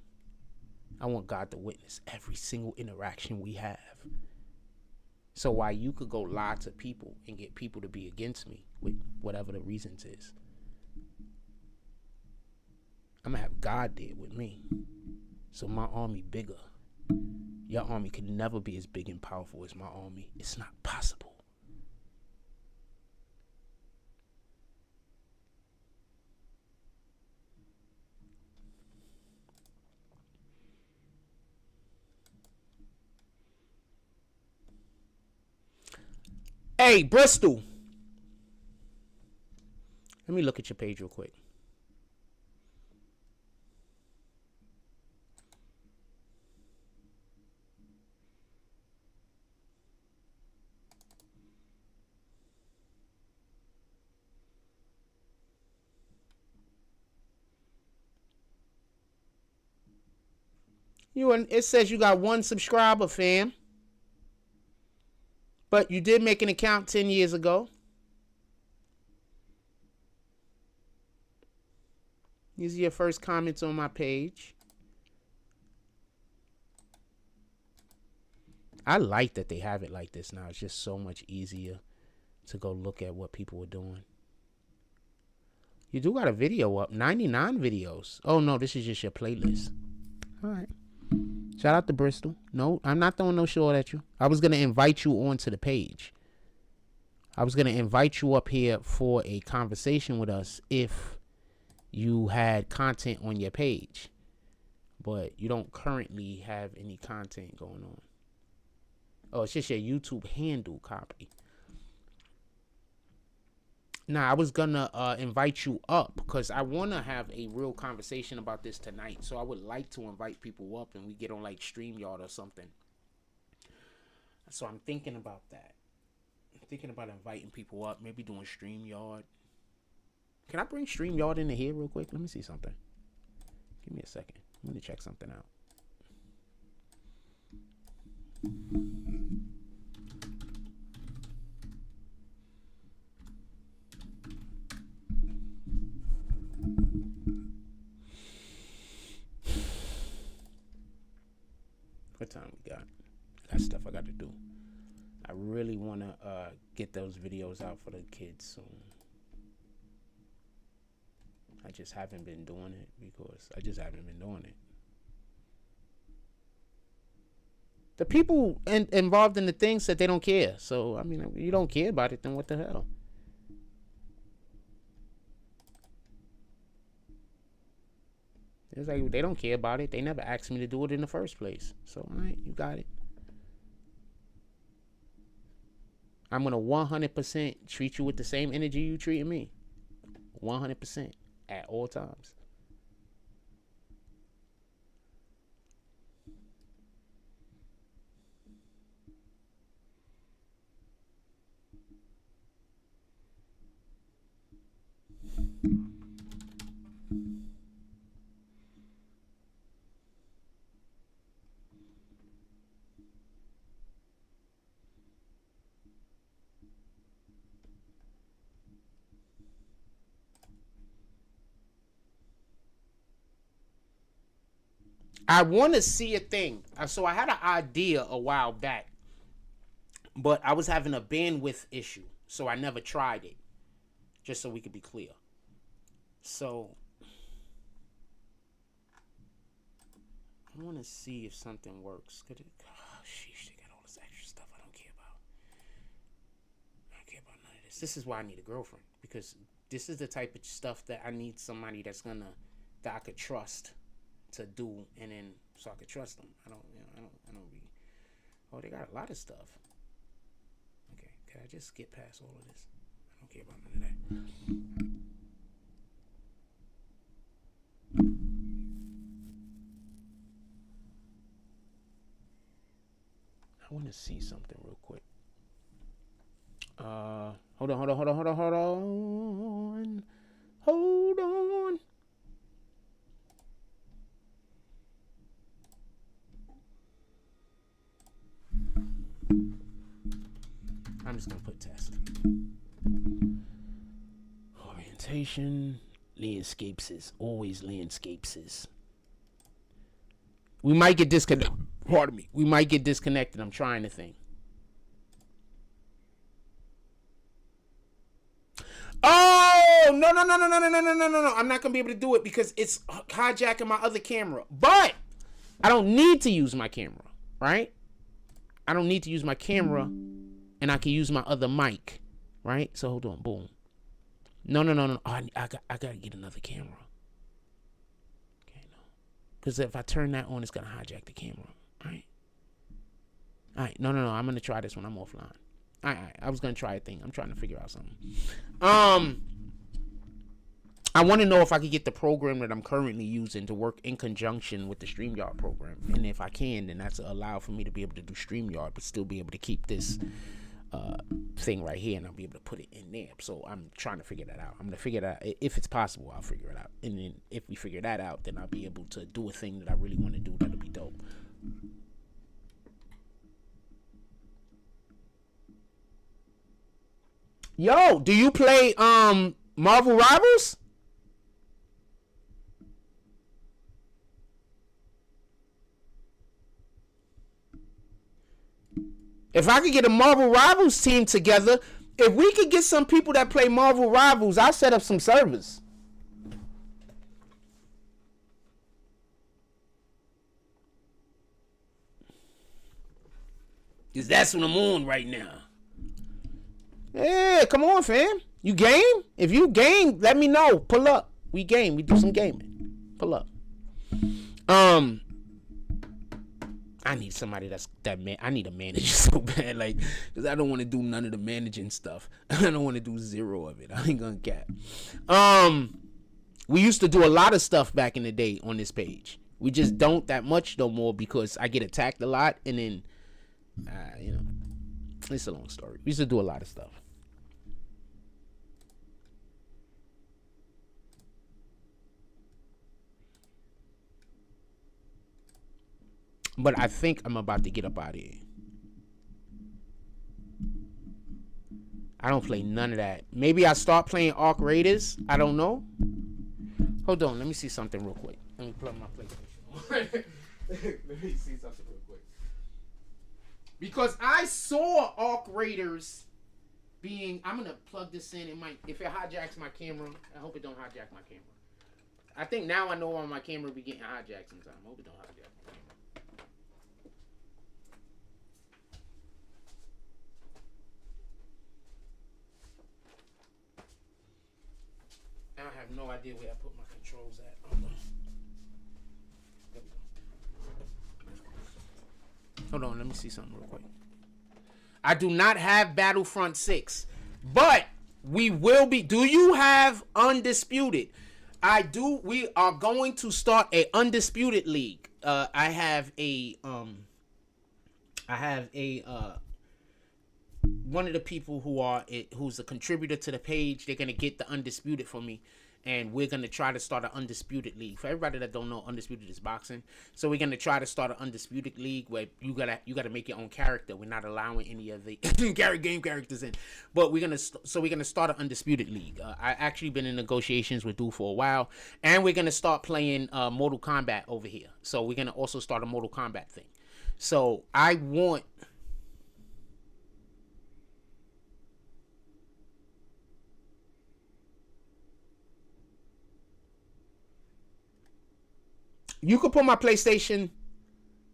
I want God to witness every single interaction we have. So while you could go lie to people and get people to be against me with whatever the reasons is, I'm going to have God there with me. So my army bigger. Your army could never be as big and powerful as my army. It's not possible. Hey, Bristol. Let me look at your page real quick. It says you got 1 subscriber, fam. But you did make an account 10 years ago. These are your first comments on my page. I like that they have it like this now. It's just so much easier to go look at what people are doing. You do got a video up. 99 videos. Oh, no, this is just your playlist. All right. Shout out to Bristol. No, I'm not throwing no short at you. I was going to invite you onto the page. I was going to invite you up here for a conversation with us if you had content on your page. But you don't currently have any content going on. Oh, it's just your YouTube handle copy. Now, I was going to invite you up because I want to have a real conversation about this tonight. So I would like to invite people up and we get on like StreamYard or something. So I'm thinking about that. I'm thinking about inviting people up, maybe doing StreamYard. Can I bring StreamYard into here real quick? Let me see something. Give me a second. I'm going to check something out. What time we got? I got stuff I got to do. I really want to get those videos out for the kids soon. I just haven't been doing it because I just haven't been doing it. The people involved in the thing said they don't care. So, I mean, if you don't care about it, then what the hell? It's like they don't care about it. They never asked me to do it in the first place. So, all right, you got it. I'm going to 100% treat you with the same energy you treating me. 100% at all times. I want to see a thing. So I had an idea a while back, but I was having a bandwidth issue, so I never tried it. Just so we could be clear. So I want to see if something works. Could it? Oh, sheesh, they got all this extra stuff I don't care about. I don't care about none of this. This is why I need a girlfriend, because this is the type of stuff that I need somebody that I could trust to do, and then so I could trust them. I don't be. Oh, they got a lot of stuff. Okay, can I just skip past all of this? I don't care about none of that. I want to see something real quick. Hold on. I'm just gonna put test. Orientation, landscapes, always landscapes. We might get disconnected. Pardon me. We might get disconnected. I'm trying to think. Oh, no. I'm not gonna be able to do it because it's hijacking my other camera. But I don't need to use my camera, right? I don't need to use my camera, and I can use my other mic, right? So hold on, boom. No. Oh, I gotta get another camera. Okay, no, because if I turn that on, it's gonna hijack the camera. All right. No. I'm gonna try this when I'm offline. All right. I was gonna try a thing. I'm trying to figure out something. I want to know if I could get the program that I'm currently using to work in conjunction with the StreamYard program. And if I can, then that's allow for me to be able to do StreamYard, but still be able to keep this thing right here, and I'll be able to put it in there. So I'm trying to figure that out. I'm going to figure that out. If it's possible, I'll figure it out. And then if we figure that out, then I'll be able to do a thing that I really want to do. That'll be dope. Yo, do you play Marvel Rivals? If I could get a Marvel Rivals team together, if we could get some people that play Marvel Rivals, I'll set up some servers. Because that's what I'm on right now. Yeah, come on, fam. You game? If you game, let me know. Pull up. We game. We do some gaming. Pull up. I need somebody I need a manager so bad, like, because I don't want to do none of the managing stuff. I don't want to do zero of it. I ain't gonna cap. We used to do a lot of stuff back in the day on this page. We just don't that much no more because I get attacked a lot, and then, it's a long story. We used to do a lot of stuff. But I think I'm about to get up out of here. I don't play none of that. Maybe I start playing Arc Raiders. I don't know. Hold on. Let me see something real quick. Let me plug my PlayStation. Let me see something real quick. Because I saw Arc Raiders being... I'm going to plug this in. It might... If it hijacks my camera, I hope it don't hijack my camera. I think now I know why my camera be getting hijacked sometimes. I hope it don't hijack my camera. I have no idea where I put my controls at. Hold on. There we go. Hold on, let me see something real quick. I do not have Battlefront 6, but we will be. Do you have Undisputed? I do. We are going to start a Undisputed League. I have a one of the people who's a contributor to the page. They're gonna get the Undisputed for me, and we're gonna try to start an Undisputed League. For everybody that don't know, Undisputed is boxing, so we're gonna try to start an Undisputed League where you gotta make your own character. We're not allowing any of the game characters in, but we're gonna start an Undisputed League. I actually been in negotiations with Dude for a while, and we're gonna start playing Mortal Kombat over here. So we're gonna also start a Mortal Kombat thing. So I want. You could put my PlayStation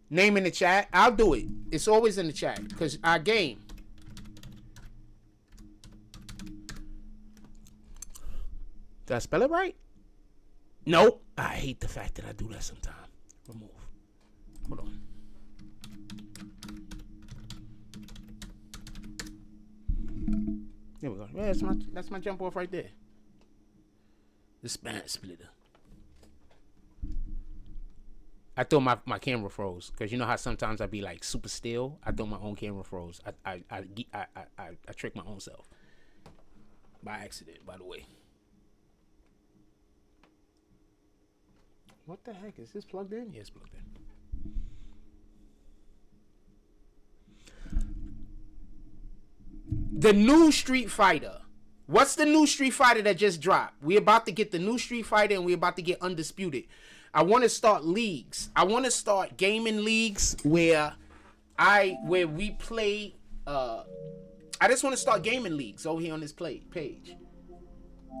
name in the chat. I'll do it. It's always in the chat because I game. Did I spell it right? Nope. I hate the fact that I do that sometimes. Remove. Hold on. There we go. Yeah, that's my jump off right there. The span splitter. I thought my camera froze because you know how sometimes I be like super still. I thought my own camera froze. I tricked my own self by accident. By the way, what the heck is this plugged in? Yes, plugged in. The new Street Fighter. What's the new Street Fighter that just dropped? We about to get the new Street Fighter and we about to get Undisputed. I want to start leagues. I want to start gaming leagues where we play. I just want to start gaming leagues over here on this page,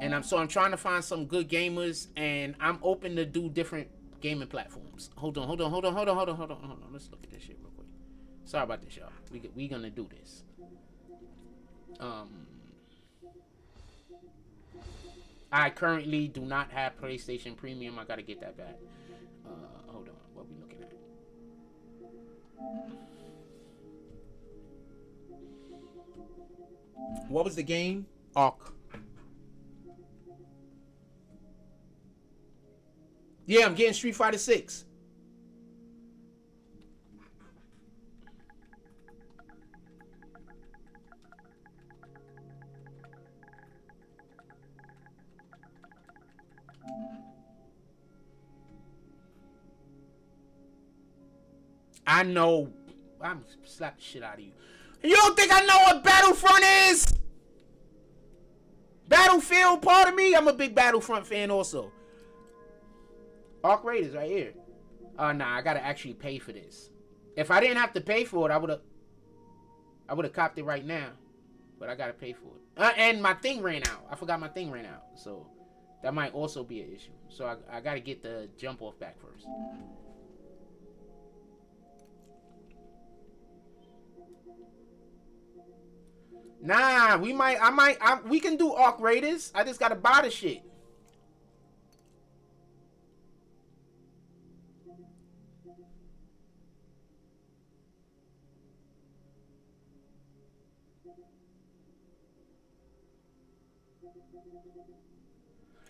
and I'm trying to find some good gamers, and I'm open to do different gaming platforms. Hold on. Let's look at this shit real quick. Sorry about this, y'all. We gonna do this. I currently do not have PlayStation Premium. I gotta get that back. Hold on. What we looking at? What was the game? Ark. Yeah, I'm getting Street Fighter 6. I know. I'm slap the shit out of you. You don't think I know what Battlefront is? Battlefield, pardon me. I'm a big Battlefront fan also. Arc Raiders right here. Nah, I gotta actually pay for this. If I didn't have to pay for it, I would've copped it right now. But I gotta pay for it. And my thing ran out. I forgot my thing ran out. So that might also be an issue. So I gotta get the jump off back first. Nah, we can do Arc Raiders. I just gotta buy the shit.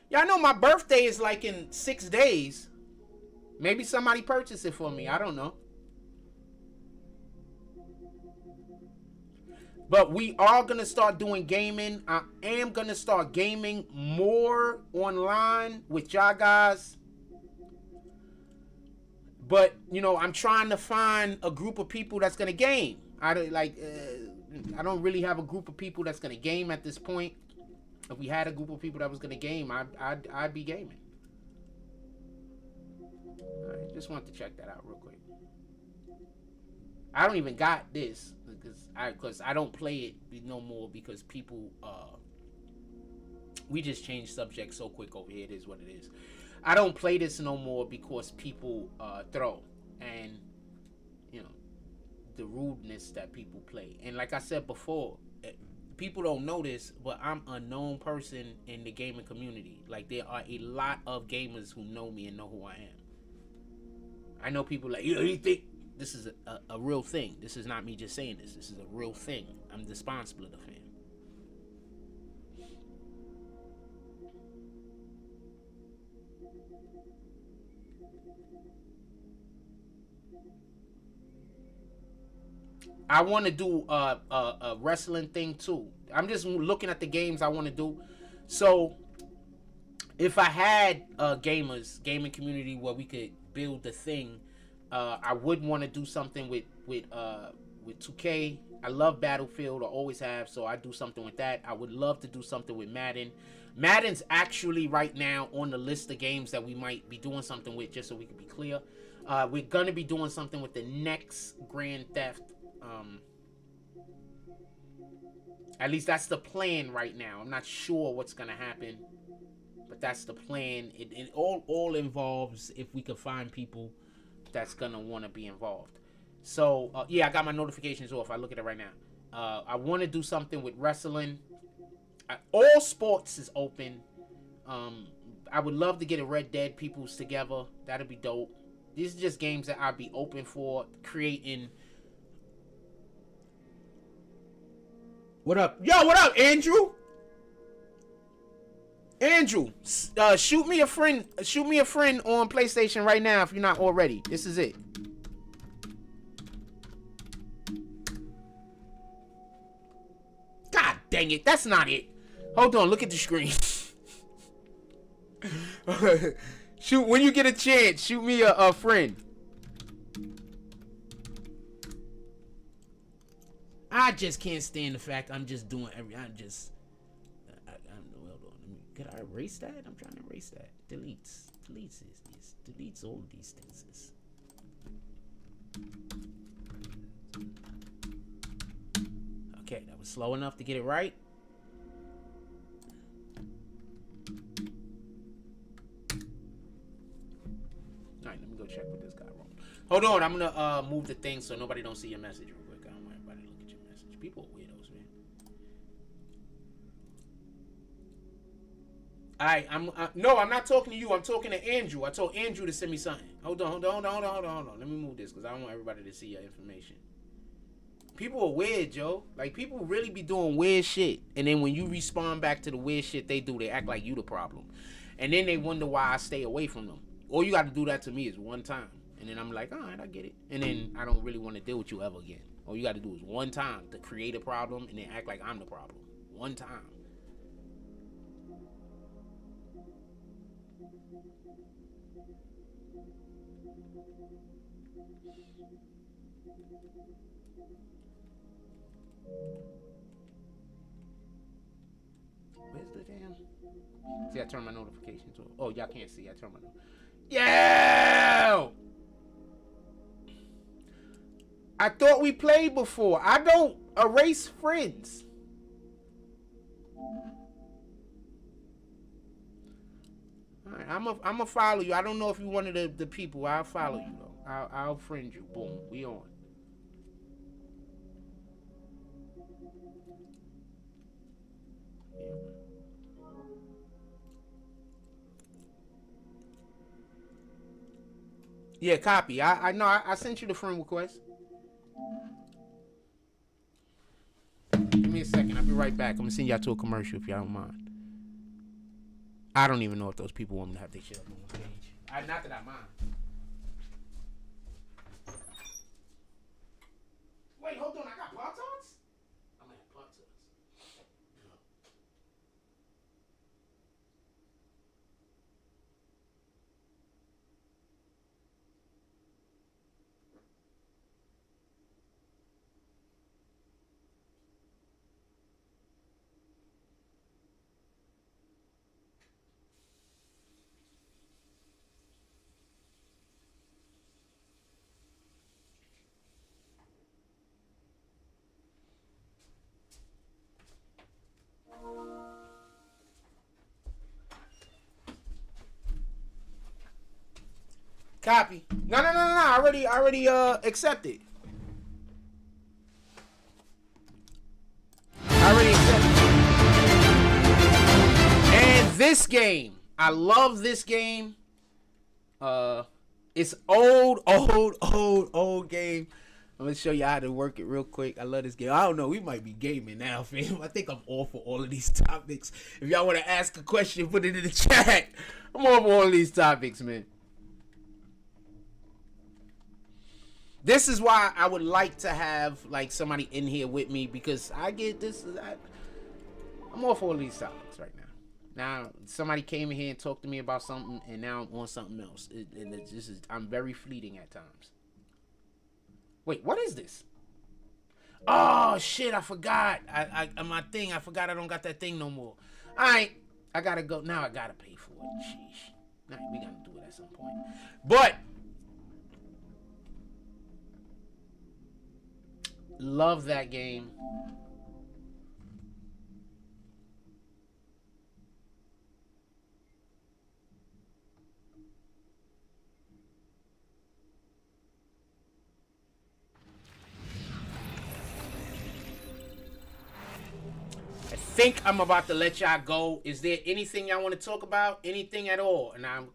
Y'all know my birthday is like in 6 days. Maybe somebody purchased it for me. I don't know. But we are going to start doing gaming. I am going to start gaming more online with y'all guys. But, you know, I'm trying to find a group of people that's going to game. I don't really have a group of people that's going to game at this point. If we had a group of people that was going to game, I'd be gaming. All right, just wanted to check that out real quick. I don't even got this because I don't play it no more because people we just changed subject so quick over here. It is what it is. I don't play this no more because people throw, and you know, the rudeness that people play. And like I said before, people don't know this, but I'm a known person in the gaming community. Like, there are a lot of gamers who know me and know who I am. I know people like, you think this is a real thing. This is not me just saying this. This is a real thing. I'm the sponsor of the fan. I want to do a wrestling thing too. I'm just looking at the games I want to do. So if I had gaming community where we could build the thing, I would want to do something with 2K. I love Battlefield, I always have, so I do something with that. I would love to do something with Madden. Madden's actually right now on the list of games that we might be doing something with, just so we can be clear. We're gonna be doing something with the next Grand Theft. At least that's the plan right now. I'm not sure what's gonna happen, but that's the plan. It all involves if we can find people that's gonna want to be involved. So yeah, I got my notifications off. I look at it right now. I want to do something with wrestling. All sports is open. I would love to get a Red Dead peoples together. That'd be dope. These are just games that I'd be open for creating. What up? Yo, what up, Andrew? Andrew, shoot me a friend. Shoot me a friend on PlayStation right now if you're not already. This is it. God dang it, that's not it. Hold on, look at the screen. Shoot, when you get a chance, shoot me a friend. I just can't stand the fact I'm just doing I'm just. Hold on. Could I erase that? I'm trying to erase that. Deletes all of these things. Okay, that was slow enough to get it right. All check what this guy wrote. Hold on, I'm gonna move the thing so nobody don't see your message real quick. I don't want everybody to look at your message. People are weirdos, man. Alright, I'm not talking to you. I'm talking to Andrew. I told Andrew to send me something. Hold on. Let me move this because I don't want everybody to see your information. People are weird, Joe. Like, people really be doing weird shit. And then when you respond back to the weird shit they do, they act like you the problem. And then they wonder why I stay away from them. All you got to do that to me is one time. And then I'm like, all right, I get it. And then I don't really want to deal with you ever again. All you got to do is one time to create a problem and then act like I'm the problem. One time. Where's the damn? See, I turned my notifications off. Oh, y'all can't see. I turned my Yeah! I thought we played before. I don't erase friends. Alright, I'm a follow you. I don't know if you're one of the people. I'll follow you though. I'll friend you. Boom. We on. Yeah, copy. I know. I sent you the friend request. Give me a second. I'll be right back. I'm gonna send y'all to a commercial if y'all don't mind. I don't even know if those people want me to have their shit up on the stage. Not that I mind. Wait, hold on. I got Pop-Tarts? I'm gonna have Pop-Tarts. Copy. No. I already accepted. I already accepted. And this game, I love this game. It's old game. I'm gonna show you how to work it real quick. I love this game. I don't know. We might be gaming now, fam. I think I'm all for all of these topics. If y'all want to ask a question, put it in the chat. I'm all for all of these topics, man. This is why I would like to have like somebody in here with me because I get this. I'm all for all of these topics right now. Now somebody came in here and talked to me about something, and now I'm on something else. I'm very fleeting at times. Wait, what is this? Oh shit! I forgot. I forgot I don't got that thing no more. All right, I gotta go now. I gotta pay for it. Sheesh. All right, we gotta do it at some point. But love that game. I think I'm about to let y'all go. Is there anything y'all want to talk about? Anything at all? And I'm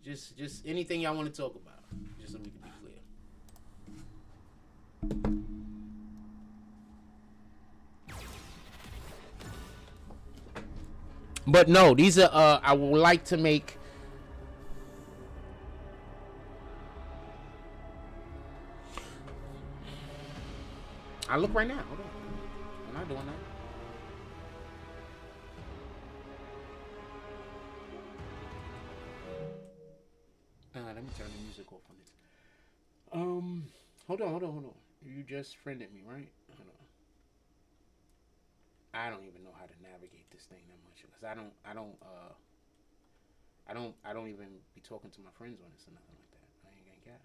just anything y'all want to talk about. Just so we can be clear. But no, these are I would like to make. I look right now. Hold on. I'm not doing that. Let me turn the music off on this. Hold on. You just friended me, right? Hold on. I don't even know how to navigate this thing that much because I don't even be talking to my friends on this or nothing like that. I ain't gonna get.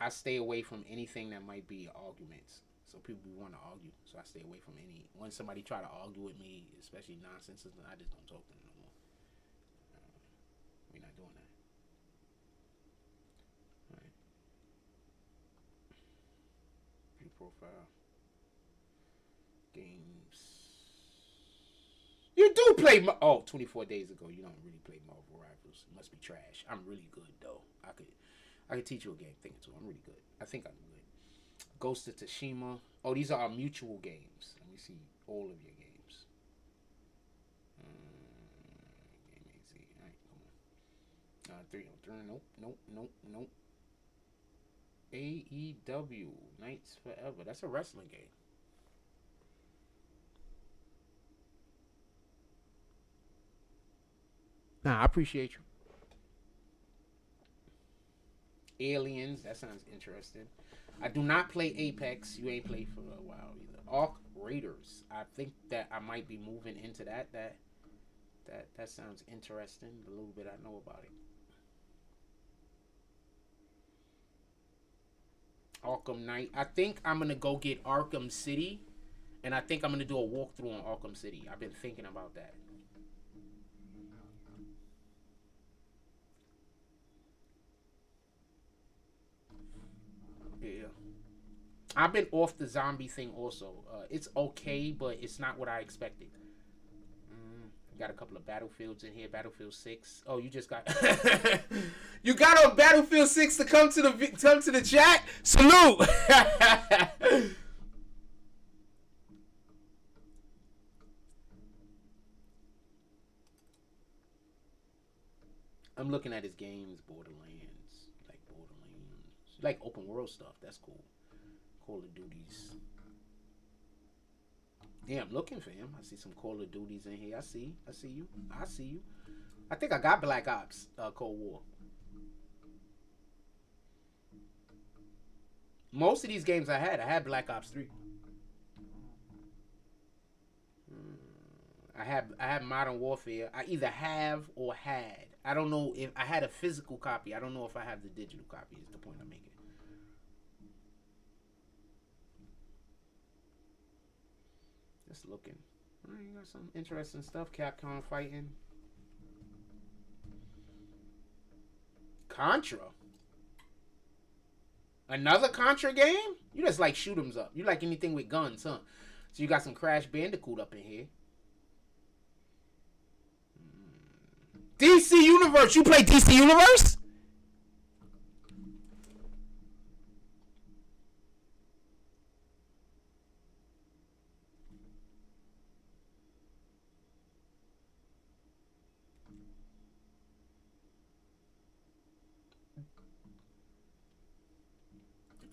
I stay away from anything that might be arguments. So people want to argue, so I stay away from any. When somebody try to argue with me, especially nonsense, I just don't talk to them no more. We're not doing that. profile. Games. You do play. 24 days ago. You don't really play Marvel Rivals. It must be trash. I'm really good though. I could teach you a game thing or two. I'm really good. I think I'm good. Ghost of Tsushima. Oh, these are our mutual games. Let me see all of your games. Game AZ. All right, come on. 3 on 3. Nope. AEW Knights Forever. That's a wrestling game. Nah, I appreciate you. Aliens, that sounds interesting. I do not play Apex. You ain't played for a while either. Arc Raiders. I think that I might be moving into that. That sounds interesting. The little bit I know about it. Arkham Knight. I think I'm gonna go get Arkham City, and I think I'm gonna do a walkthrough on Arkham City. I've been thinking about that. Yeah, I've been off the zombie thing also. It's okay, but it's not what I expected. Got a couple of Battlefields in here. Battlefield 6. Oh, you just got you got on Battlefield 6 to come to the chat. Salute. I'm looking at his games. Borderlands, like open world stuff. That's cool. Call of Duties. Yeah, I'm looking for him. I see some Call of Duties in here. I see you. I think I got Black Ops Cold War. Most of these games I had Black Ops 3. I have Modern Warfare. I either have or had. I don't know if I had a physical copy. I don't know if I have the digital copy. Is the point I'm making. Just looking. You got some interesting stuff. Capcom fighting. Contra. Another Contra game? You just like shoot 'ems up. You like anything with guns, huh? So you got some Crash Bandicoot up in here. DC Universe. You play DC Universe?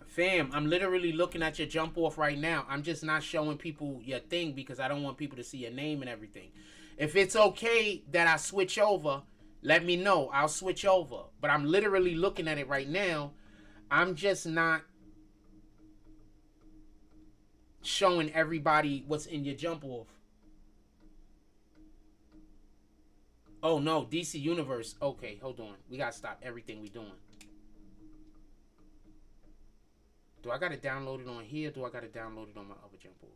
Fam, I'm literally looking at your jump off right now. I'm just not showing people your thing because I don't want people to see your name and everything. If it's okay that I switch over, let me know. I'll switch over. But I'm literally looking at it right now. I'm just not showing everybody what's in your jump off. Oh no, DC Universe. Okay, hold on. We gotta stop everything we doing. Do I got it downloaded on here? Do I got it downloaded on my other jump off?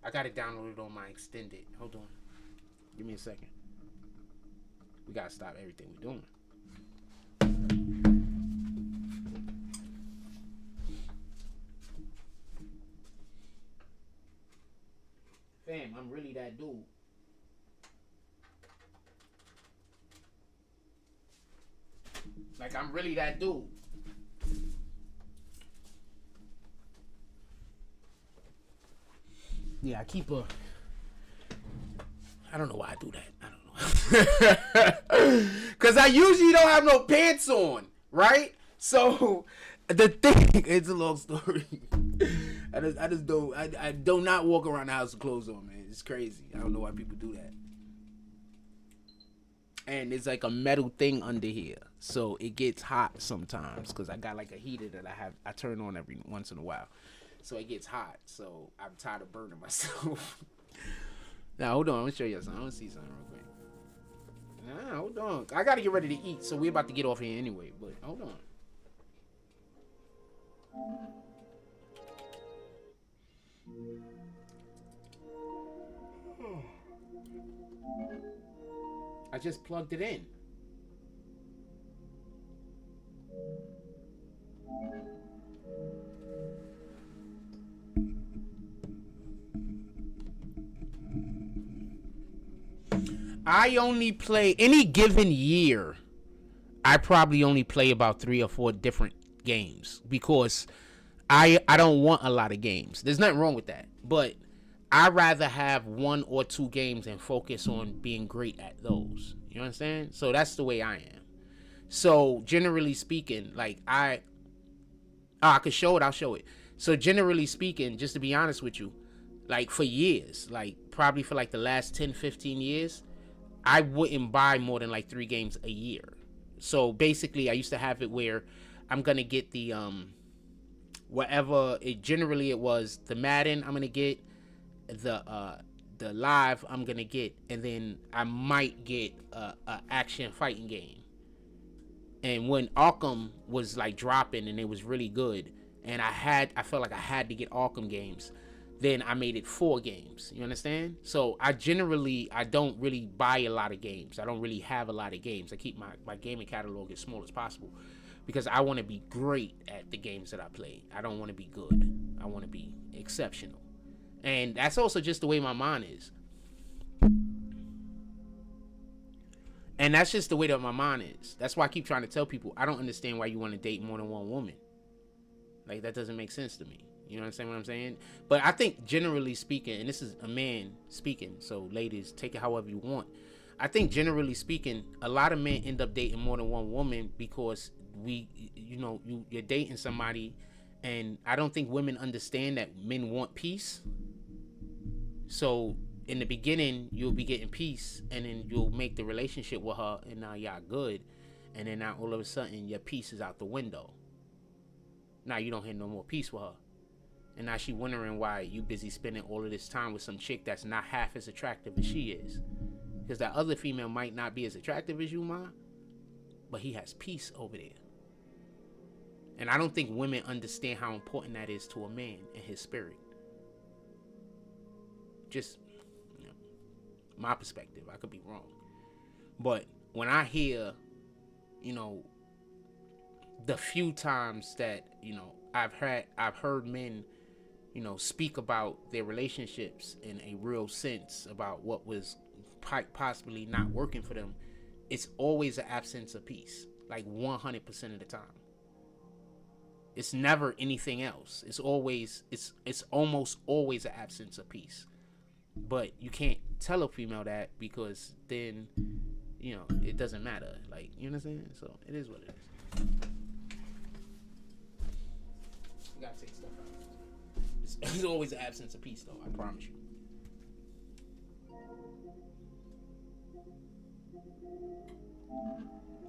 I got it downloaded on my extended. Hold on. Give me a second. We gotta stop everything we're doing. Fam, I'm really that dude. Like, I'm really that dude. Yeah, I keep a... I don't know why I do that. I don't know. Because I usually don't have no pants on, right? So, the thing... It's a long story. I just don't... I do not walk around the house with clothes on, man. It's crazy. I don't know why people do that. And it's like a metal thing under here. So, it gets hot sometimes. Because I got like a heater that I turn on every once in a while. So it gets hot. So I'm tired of burning myself. Now, hold on. Let me show you something. I want to see something real quick. Nah, hold on. I got to get ready to eat. So we're about to get off here anyway. But hold on. I just plugged it in. I only play any given year. I probably only play about 3 or 4 different games because I don't want a lot of games. There's nothing wrong with that, but I rather have 1 or 2 games and focus on being great at those. You understand? So that's the way I am. So generally speaking, like I could show it. I'll show it. So generally speaking, just to be honest with you, like for years, like probably for like the last 10, 15 years, I wouldn't buy more than like 3 games a year. So basically I used to have it where I'm going to get the, whatever it generally it was, the Madden I'm going to get, the live I'm going to get, and then I might get a action fighting game. And when Arkham was like dropping and it was really good, and I felt like I had to get Arkham games, then I made it 4 games. You understand? So I don't really buy a lot of games. I don't really have a lot of games. I keep my gaming catalog as small as possible because I want to be great at the games that I play. I don't want to be good. I want to be exceptional. And that's also just the way my mind is. And that's just the way that my mind is. That's why I keep trying to tell people, I don't understand why you want to date more than one woman. Like, that doesn't make sense to me. You understand what I'm saying? But I think generally speaking, and this is a man speaking, so ladies, take it however you want. I think generally speaking, a lot of men end up dating more than one woman because you're dating somebody, and I don't think women understand that men want peace. So in the beginning, you'll be getting peace, and then you'll make the relationship with her, and now y'all good, and then now all of a sudden your peace is out the window. Now you don't have no more peace with her. And now she wondering why you busy spending all of this time with some chick that's not half as attractive as she is. Because that other female might not be as attractive as you, ma, but he has peace over there. And I don't think women understand how important that is to a man and his spirit. Just, my perspective. I could be wrong. But when I hear, the few times that, I've heard men, speak about their relationships in a real sense about what was possibly not working for them, it's always an absence of peace, like 100% of the time. It's never anything else. It's almost always an absence of peace. But you can't tell a female that because then, it doesn't matter. Like, you know what I'm saying? So it is what it is. You gotta take stuff out. There's always an absence of peace, though. I promise you.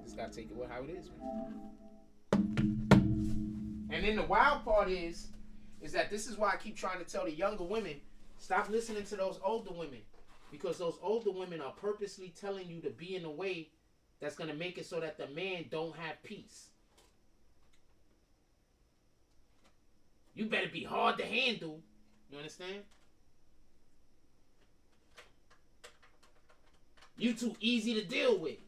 Just gotta take it how it is, man. And then the wild part is that this is why I keep trying to tell the younger women, stop listening to those older women, because those older women are purposely telling you to be in a way that's gonna make it so that the man don't have peace. You better be hard to handle. You understand? You too easy to deal with.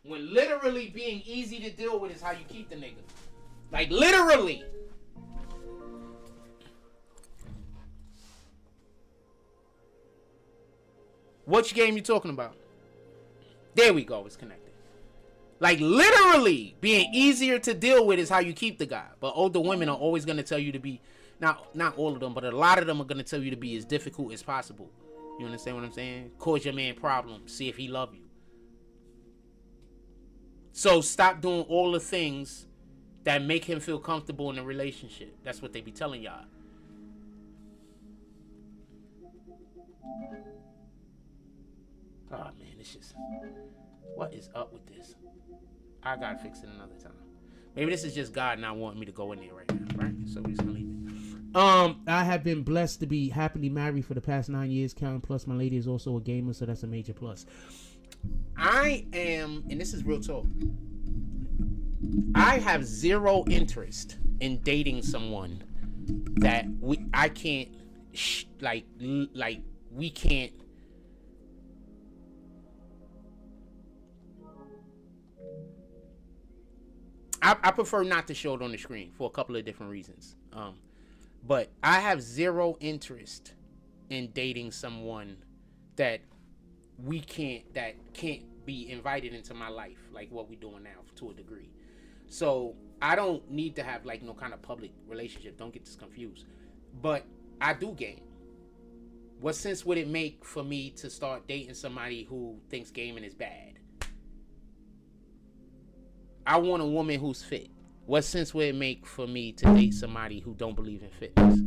When literally being easy to deal with is how you keep the nigga. Like literally. Which game you talking about? There we go. It's connected. Like literally being easier to deal with is how you keep the guy. But older women are always going to tell you to be, not all of them, but a lot of them are going to tell you to be as difficult as possible. You understand what I'm saying? Cause your man problems. See if he love you. So stop doing all the things that make him feel comfortable in a relationship. That's what they be telling y'all. Oh man, it's just, what is up with this? I gotta fix it another time. Maybe this is just God not wanting me to go in there right now, right? So we're just gonna leave it. I have been blessed to be happily married for the past 9 years, counting. Plus, my lady is also a gamer, so that's a major plus. I am, and this is real talk, I have zero interest in dating someone that I can't, we can't. I prefer not to show it on the screen for a couple of different reasons. But I have zero interest in dating someone that can't be invited into my life like what we doing now to a degree. So I don't need to have like no kind of public relationship. Don't get this confused. But I do game. What sense would it make for me to start dating somebody who thinks gaming is bad? I want a woman who's fit. What sense would it make for me to date somebody who don't believe in fitness?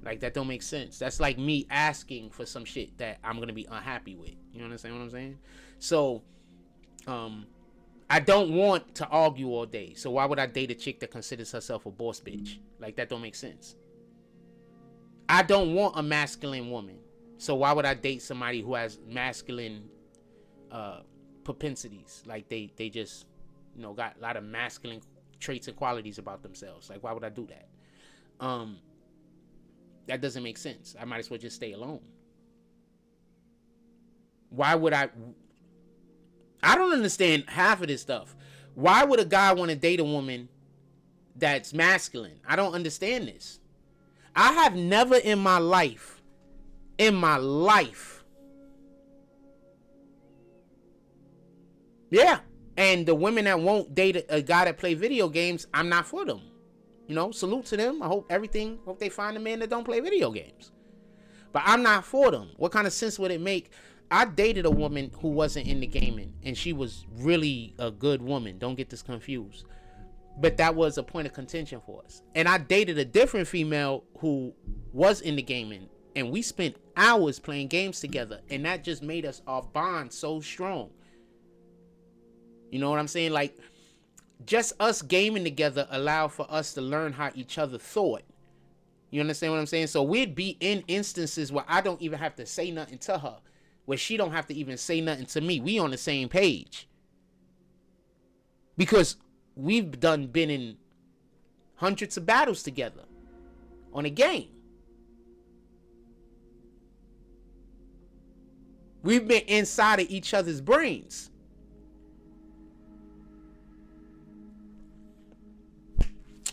Like, that don't make sense. That's like me asking for some shit that I'm gonna be unhappy with. You understand what I'm saying? So, I don't want to argue all day. So why would I date a chick that considers herself a boss bitch? Like, that don't make sense. I don't want a masculine woman. So why would I date somebody who has masculine propensities? Like, they just, you know, got a lot of masculine traits and qualities about themselves. Like, why would I do that? That doesn't make sense. I might as well just stay alone. Why would I don't understand half of this stuff. Why would a guy want to date a woman that's masculine? I don't understand this. I have never in my life, yeah. And the women that won't date a guy that play video games, I'm not for them. You know, salute to them. I hope they find a man that don't play video games. But I'm not for them. What kind of sense would it make? I dated a woman who wasn't into gaming, and she was really a good woman. Don't get this confused. But that was a point of contention for us. And I dated a different female who was into gaming, and we spent hours playing games together, and that just made our bond so strong. You know what I'm saying? Like, just us gaming together allowed for us to learn how each other thought. You understand what I'm saying? So we'd be in instances where I don't even have to say nothing to her, where she don't have to even say nothing to me. We on the same page. Because we've been in hundreds of battles together on a game. We've been inside of each other's brains.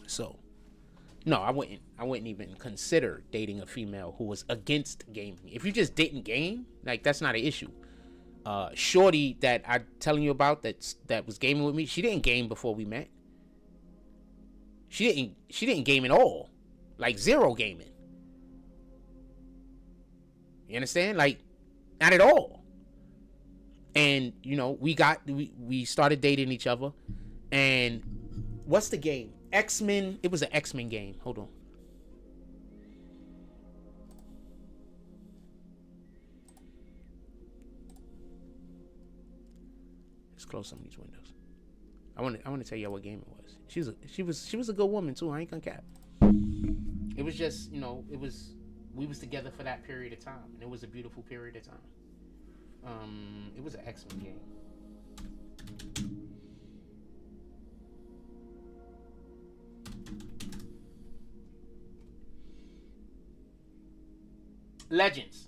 So, no, I wouldn't even consider dating a female who was against gaming. If you just didn't game, like, that's not an issue. Shorty that I'm telling you about that was gaming with me, she didn't game before we met. She didn't game at all. Like, zero gaming. You understand? Like, not at all. And, you know, we started dating each other. And what's the game? X-Men. It was an X-Men game. Hold on. Let's close some of these windows. I want to tell you what game it was. She was a good woman too. I ain't gonna cap. It was just, you know, we was together for that period of time, and it was a beautiful period of time. It was an X-Men game. Legends.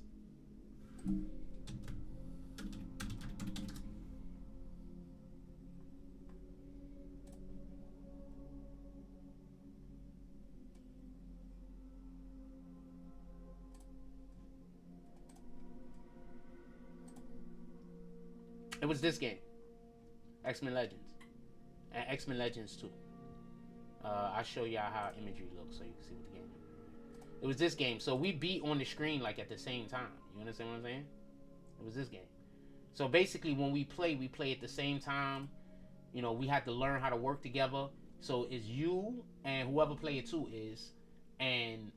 It was this game, X-Men Legends, and X-Men Legends 2. I'll show y'all how imagery looks so you can see what the game is. It was this game. So we beat on the screen like at the same time. You understand what I'm saying? It was this game. So basically when we play at the same time. You know, we had to learn how to work together. So it's you and whoever player 2 is. And,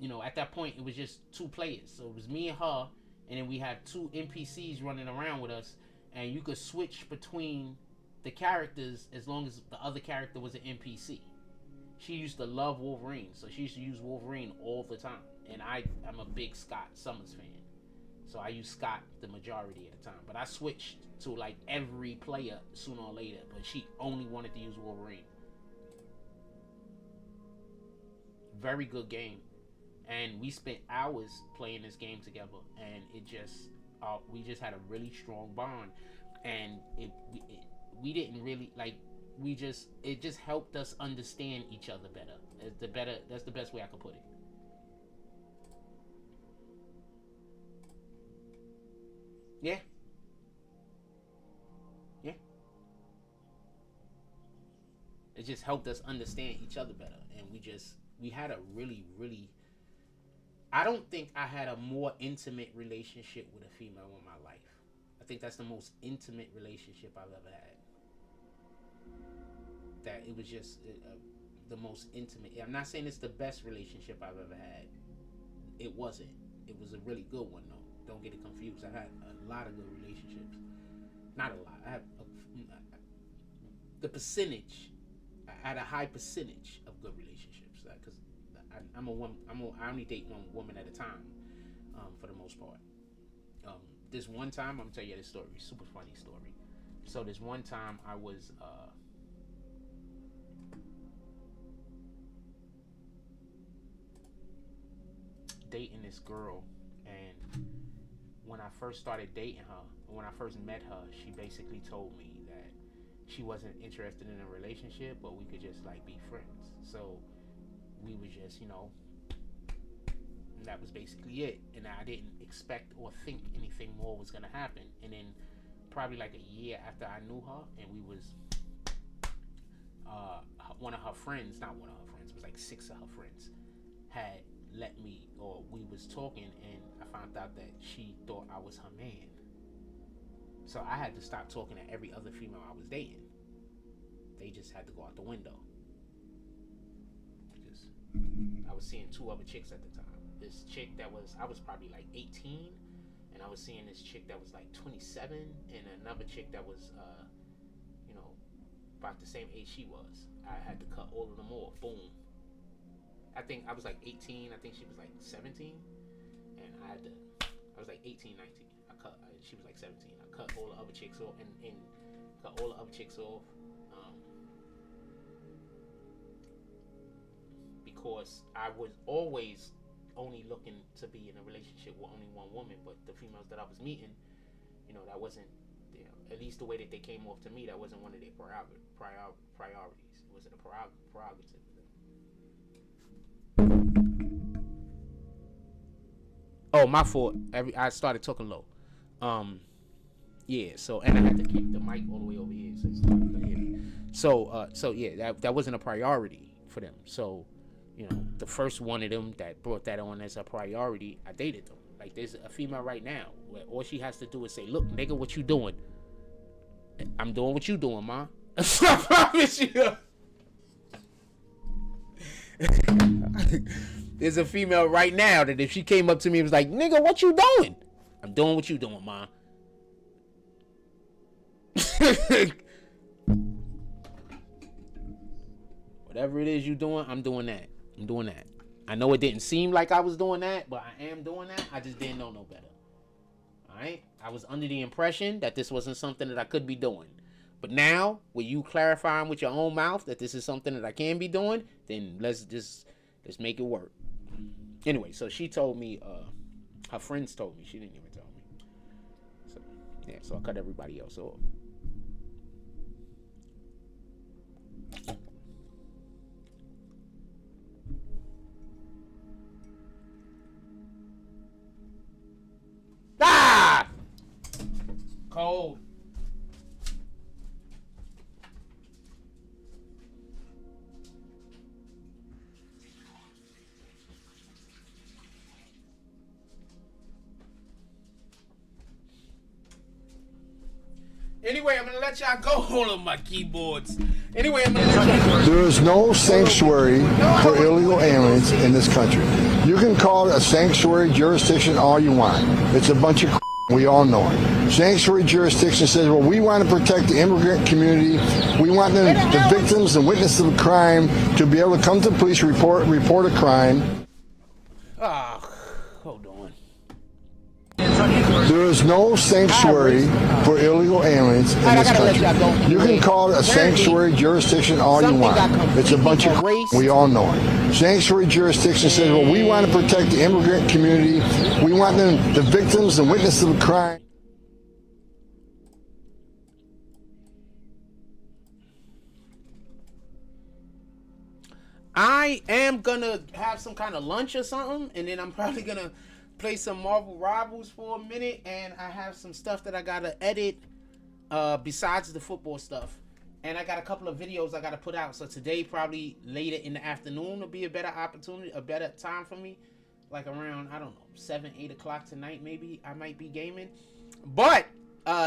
you know, at that point it was just 2 players. So it was me and her. And then we had 2 NPCs running around with us. And you could switch between the characters as long as the other character was an NPC. She used to love Wolverine, so she used to use Wolverine all the time. And I'm a big Scott Summers fan, so I use Scott the majority of the time. But I switched to like every player sooner or later, but she only wanted to use Wolverine. Very good game. And we spent hours playing this game together, and it just we just had a really strong bond. And we didn't really like. It just helped us understand each other better. That's the best way I could put it. Yeah. Yeah. It just helped us understand each other better. And we had a really, really, I don't think I had a more intimate relationship with a female in my life. I think that's the most intimate relationship I've ever had. That it was just the most intimate. I'm not saying it's the best relationship I've ever had. It wasn't. It was a really good one, though. Don't get it confused. I've had a lot of good relationships. Not a lot. I have the percentage. I had a high percentage of good relationships because I only date one woman at a time, for the most part. This one time, I'm gonna tell you this story. Super funny story. So this one time I was dating this girl, and when I first started dating her, when I first met her, she basically told me that she wasn't interested in a relationship, but we could just like be friends. So we were just, and that was basically it. And I didn't expect or think anything more was gonna happen. And then probably like a year after I knew her, and we was one of her friends, not one of her friends, it was like 6 of her friends, had let me, or we was talking, and I found out that she thought I was her man. So I had to stop talking to every other female I was dating. They just had to go out the window. Because I was seeing 2 other chicks at the time. This chick that I was probably like 18, and I was seeing this chick that was like 27, and another chick that was, about the same age she was. I had to cut all of them off. Boom. I think I was like 18. I think she was like 17, and I was like 18, 19. She was like 17. I cut all the other chicks off and cut all the other chicks off, because I was always only looking to be in a relationship with only one woman. But the females that I was meeting, that wasn't, at least the way that they came off to me, that wasn't one of their priorities. It wasn't a prerogative. Oh, my fault. I started talking low. Yeah. So, and I had to kick the mic all the way over here, so it's hard to hear me. So yeah, that wasn't a priority for them. So, the first one of them that brought that on as a priority, I dated them. Like, there's a female right now where all she has to do is say, "Look, nigga, what you doing?" I'm doing what you doing, ma. I promise you. There's a female right now that if she came up to me and was like, "Nigga, what you doing?" I'm doing what you doing, ma. Whatever it is you doing, I'm doing that. I'm doing that. I know it didn't seem like I was doing that, but I am doing that. I just didn't know no better. Alright? I was under the impression that this wasn't something that I could be doing. But now, with you clarifying with your own mouth that this is something that I can be doing, then let's make it work. Anyway, so she told me, her friends told me. She didn't even tell me. So, yeah, so I cut everybody else off. Ah! Cold. Anyway, I'm gonna let y'all go. Hold on my keyboards. Anyway, I'm gonna let y'all go. There is no sanctuary for illegal aliens in this country. You can call it a sanctuary jurisdiction all you want. It's a bunch of we all know it. Sanctuary jurisdiction says, well, we want to protect the immigrant community. We want the victims and witnesses of a crime to be able to come to the police, report a crime. Hold on. There is no sanctuary for illegal aliens in this country. You can call it a sanctuary jurisdiction all you want. It's a bunch of we all know it. Sanctuary jurisdiction says, well, we want to protect the immigrant community. We want the victims and witnesses of a crime. I am gonna have some kind of lunch or something, and then I'm probably gonna play some Marvel Rivals for a minute, and I have some stuff that I gotta edit besides the football stuff. And I got a couple of videos I gotta put out. So today, probably later in the afternoon, will be a better opportunity, a better time for me. Like around, I don't know, 7, 8 o'clock tonight, maybe I might be gaming. But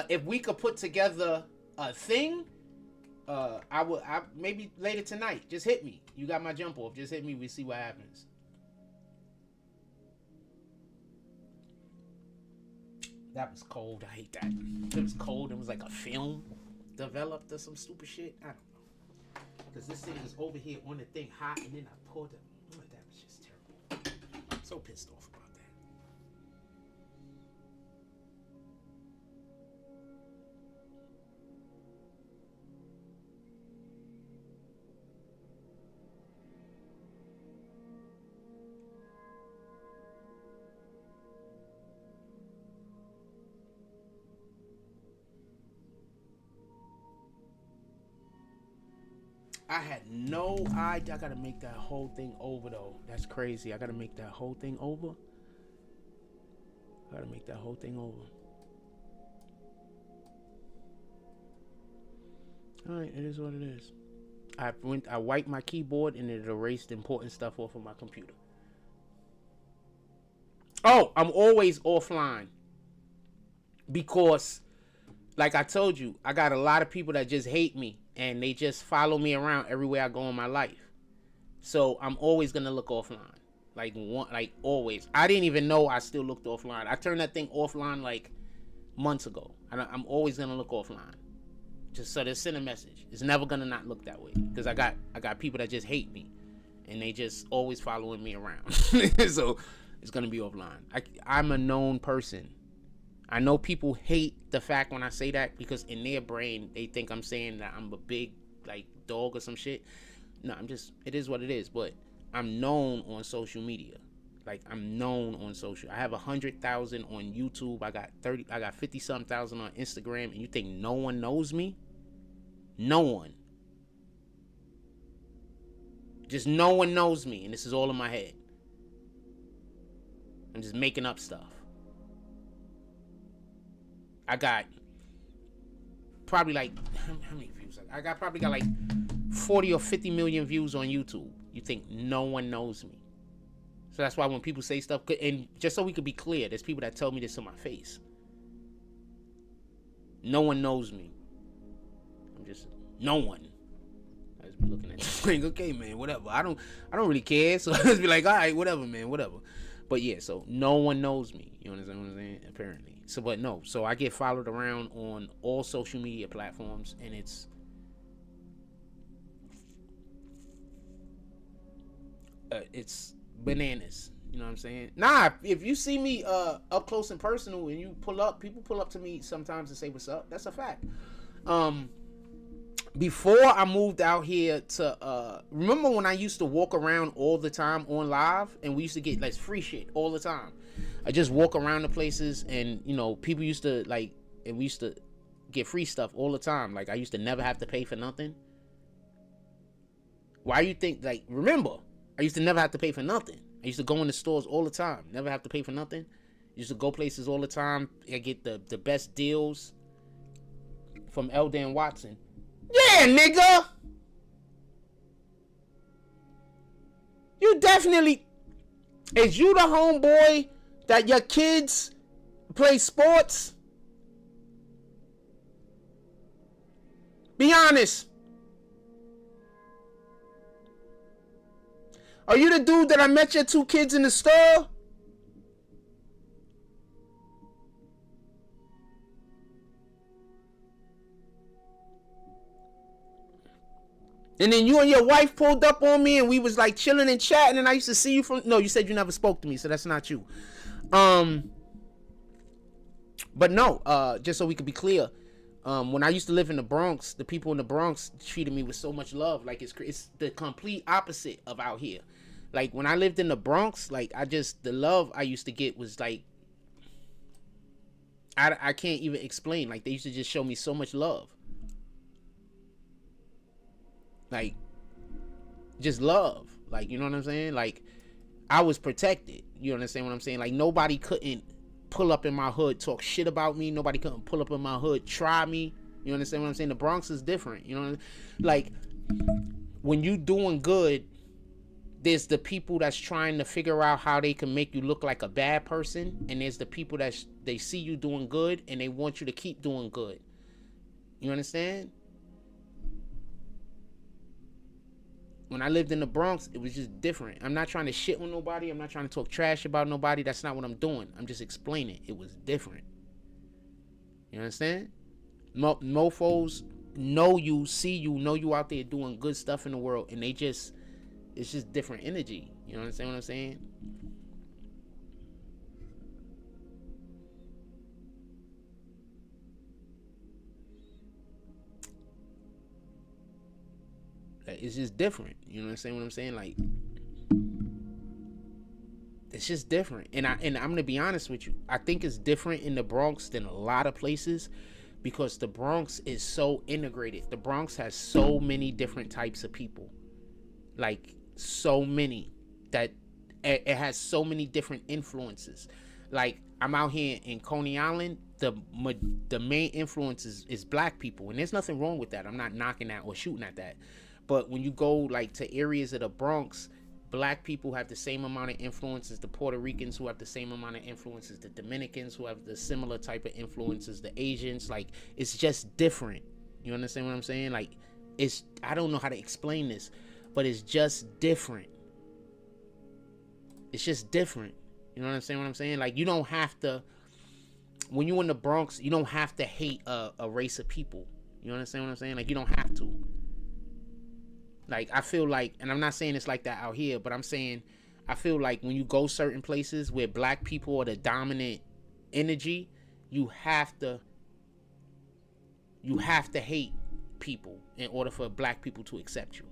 if we could put together a thing, I maybe later tonight. Just hit me. You got my jump off. Just hit me. We see what happens. That was cold. I hate that. It was cold. It was like a film developed or some stupid shit. I don't know. Because this thing was over here on the thing hot, and then I poured it. Oh, that was just terrible. I'm so pissed off about that. I had no idea. I gotta make that whole thing over though. That's crazy. I gotta make that whole thing over. Alright, it is what it is. I wiped my keyboard and it erased important stuff off of my computer. Oh, I'm always offline. Because, like I told you, I got a lot of people that just hate me. And they just follow me around everywhere I go in my life. So I'm always gonna look offline. Like always. I didn't even know I still looked offline. I turned that thing offline like months ago. I'm always gonna look offline. Just so to send a message. It's never gonna not look that way. Because I got people that just hate me. And they just always following me around. So it's gonna be offline. I'm a known person. I know people hate the fact when I say that because in their brain they think I'm saying that I'm a big like dog or some shit. No, it is what it is. But I'm known on social media. Like I'm known on social. I have 100,000 on YouTube. I got 50 something thousand on Instagram. And you think no one knows me? No one. Just no one knows me, and this is all in my head. I'm just making up stuff. I got probably like how many views? I probably got like 40 or 50 million views on YouTube. You think no one knows me? So that's why when people say stuff, and just so we could be clear, there's people that tell me this to my face. No one knows me. I'm just no one. I just be looking at this like, okay, man, whatever. I don't really care. So I just be like, all right, whatever, man, whatever. But yeah, so no one knows me. You understand what I'm saying? Apparently. So, but no. So I get followed around on all social media platforms, and it's bananas. You know what I'm saying? Nah, if you see me up close and personal, and you pull up, people pull up to me sometimes and say what's up. That's a fact. Before I moved out here to remember when I used to walk around all the time on live, and we used to get like free shit all the time. I just walk around the places, and you know, people used to like, and we used to get free stuff all the time. Like I used to never have to pay for nothing. Why you think, like, remember, I used to never have to pay for nothing. I used to go in the stores all the time, never have to pay for nothing. I used to go places all the time. I get the best deals from Elder and Watson. Yeah, nigga. You definitely, is you the homeboy that your kids play sports? Be honest. Are you the dude that I met your 2 kids in the store? And then you and your wife pulled up on me and we was like chilling and chatting, and I used to see you from, no, you said you never spoke to me, so that's not you. But no, just so we could be clear, when I used to live in the Bronx, the people in the Bronx treated me with so much love. Like it's the complete opposite of out here. Like when I lived in the Bronx, like the love I used to get was like, I can't even explain. Like they used to just show me so much love. Like just love. Like, you know what I'm saying? Like I was protected. You understand what I'm saying? Like, nobody couldn't pull up in my hood, talk shit about me. Nobody couldn't pull up in my hood, try me. You understand what I'm saying? The Bronx is different. You know, like, when you doing good, there's the people that's trying to figure out how they can make you look like a bad person, and there's the people that they see you doing good and they want you to keep doing good. You understand? When I lived in the Bronx, it was just different. I'm not trying to shit on nobody. I'm not trying to talk trash about nobody. That's not what I'm doing. I'm just explaining. It was different. You understand? Mofos know you, see you, know you out there doing good stuff in the world, and they just, it's just different energy. You understand what I'm saying? It's just different. You understand what I'm saying? Like, it's just different. And I'm gonna be honest with you. I think it's different in the Bronx than a lot of places, because the Bronx is so integrated. The Bronx has so many different types of people. Like, so many, that it has so many different influences. Like, I'm out here in Coney Island, the main influence is black people, and there's nothing wrong with that. I'm not knocking that or shooting at that. But when you go like to areas of the Bronx, black people have the same amount of influence as the Puerto Ricans, who have the same amount of influence as the Dominicans, who have the similar type of influence as the Asians. Like, it's just different. You understand what I'm saying? Like, it's, I don't know how to explain this, but it's just different. It's just different. You know what I'm saying? What I'm saying? Like, you don't have to, when you're in the Bronx, you don't have to hate a race of people. You understand what I'm saying? Like, you don't have to. Like, I feel like, and I'm not saying it's like that out here, but I'm saying, I feel like when you go certain places where black people are the dominant energy, you have to hate people in order for black people to accept you.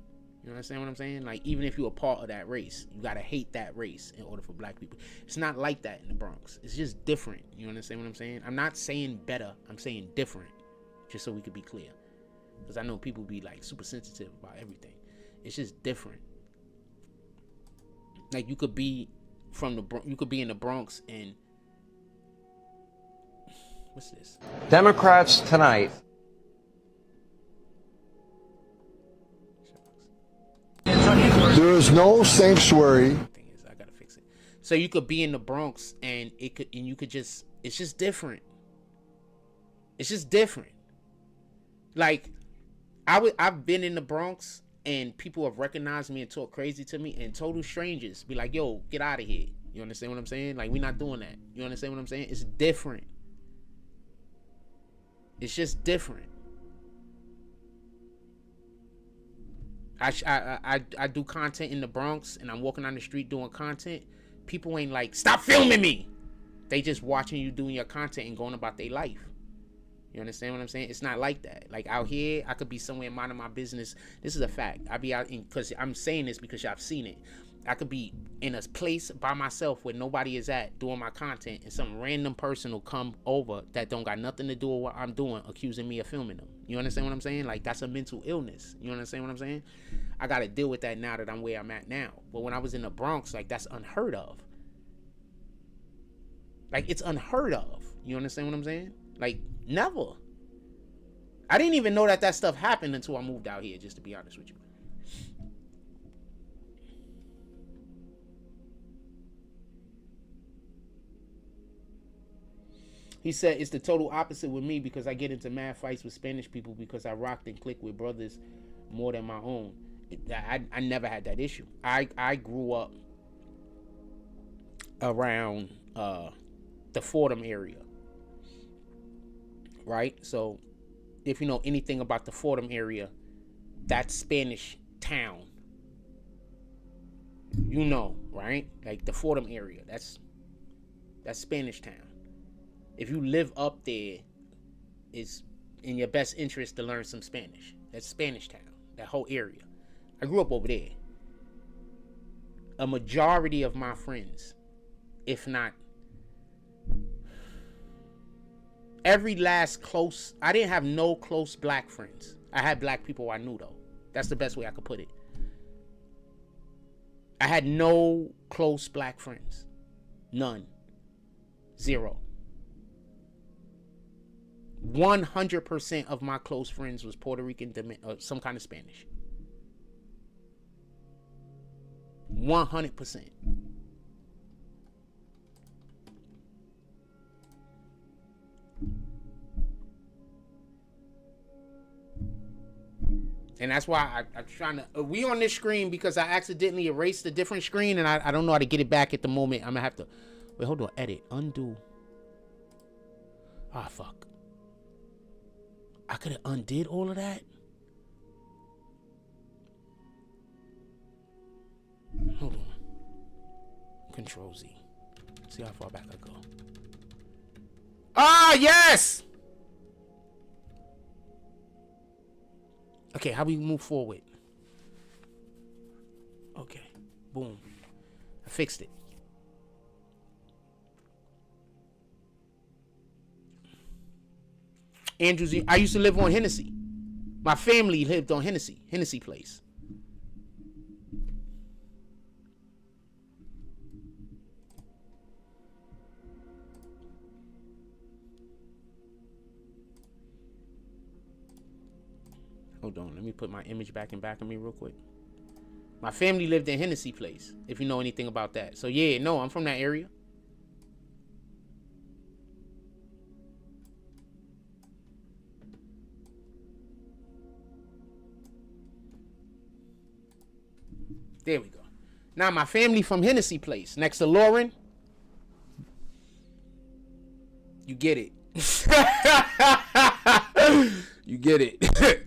You understand what I'm saying? Like, even if you're a part of that race, you gotta hate that race in order for black people. It's not like that in the Bronx. It's just different. You understand what I'm saying? I'm not saying better. I'm saying different, just so we could be clear. Because I know people be like super sensitive about everything. It's just different. Like, you could be you could be in the Bronx and what's this? Democrats tonight. There is no sanctuary. Thing is, I gotta fix it. So you could be in the Bronx and you could just, it's just different. It's just different. Like, I've been in the Bronx and people have recognized me and talk crazy to me, and total strangers be like, yo, get out of here. You understand what I'm saying? Like, we're not doing that. You understand what I'm saying? It's different. It's just different. I do content in the Bronx, and I'm walking down the street doing content. People ain't like, stop filming me. They just watching you doing your content and going about their life. You understand what I'm saying? It's not like that. Like, out here, I could be somewhere minding my business. This is a fact. I be out in, because I'm saying this because y'all have seen it. I could be in a place by myself where nobody is at doing my content, and some random person will come over that don't got nothing to do with what I'm doing, accusing me of filming them. You understand what I'm saying? Like, that's a mental illness. You understand what I'm saying? I got to deal with that now that I'm where I'm at now. But when I was in the Bronx, like, that's unheard of. Like, it's unheard of. You understand what I'm saying? Like, never. I didn't even know that stuff happened until I moved out here, just to be honest with you. He said it's the total opposite with me, because I get into mad fights with Spanish people because I rocked and clicked with brothers more than my own. I never had that issue. I grew up around the Fordham area. Right? So if you know anything about the Fordham area, that's Spanish town. You know, right? Like, the Fordham area, that's Spanish town. If you live up there, it's in your best interest to learn some Spanish. That's Spanish town, that whole area. I grew up over there. A majority of my friends, if not every last close, I didn't have no close black friends. I had black people I knew, though. That's the best way I could put it. I had no close black friends. None. 0. 100% of my close friends was Puerto Rican, some kind of Spanish. 100%. And that's why I'm trying to... we on this screen because I accidentally erased a different screen, and I don't know how to get it back at the moment. I'm going to have to... Wait, hold on. Edit. Undo. Ah, fuck. I could have undid all of that? Hold on. Control Z. See how far back I go. Ah, yes! Okay, how we move forward? Okay, boom. I fixed it. Andrews, I used to live on Hennessy. My family lived on Hennessy Place. Hold on, let me put my image back of me real quick. My family lived in Hennessy Place, if you know anything about that. So yeah, no, I'm from that area. There we go. Now my family from Hennessy Place, next to Lauren. You get it. You get it.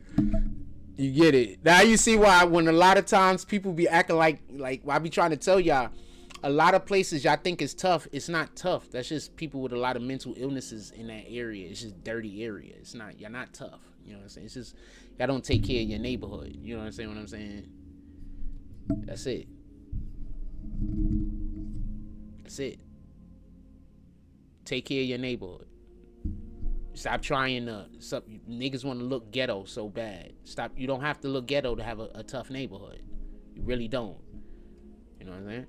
You get it. Now you see why when a lot of times people be acting like I be trying to tell y'all, a lot of places y'all think is tough. It's not tough. That's just people with a lot of mental illnesses in that area. It's just dirty area. It's not, you're not tough. You know what I'm saying? It's just y'all don't take care of your neighborhood. You know what I'm saying? That's it. That's it. Take care of your neighborhood. Stop trying to... niggas want to look ghetto so bad. Stop. You don't have to look ghetto to have a tough neighborhood. You really don't. You know what I'm saying?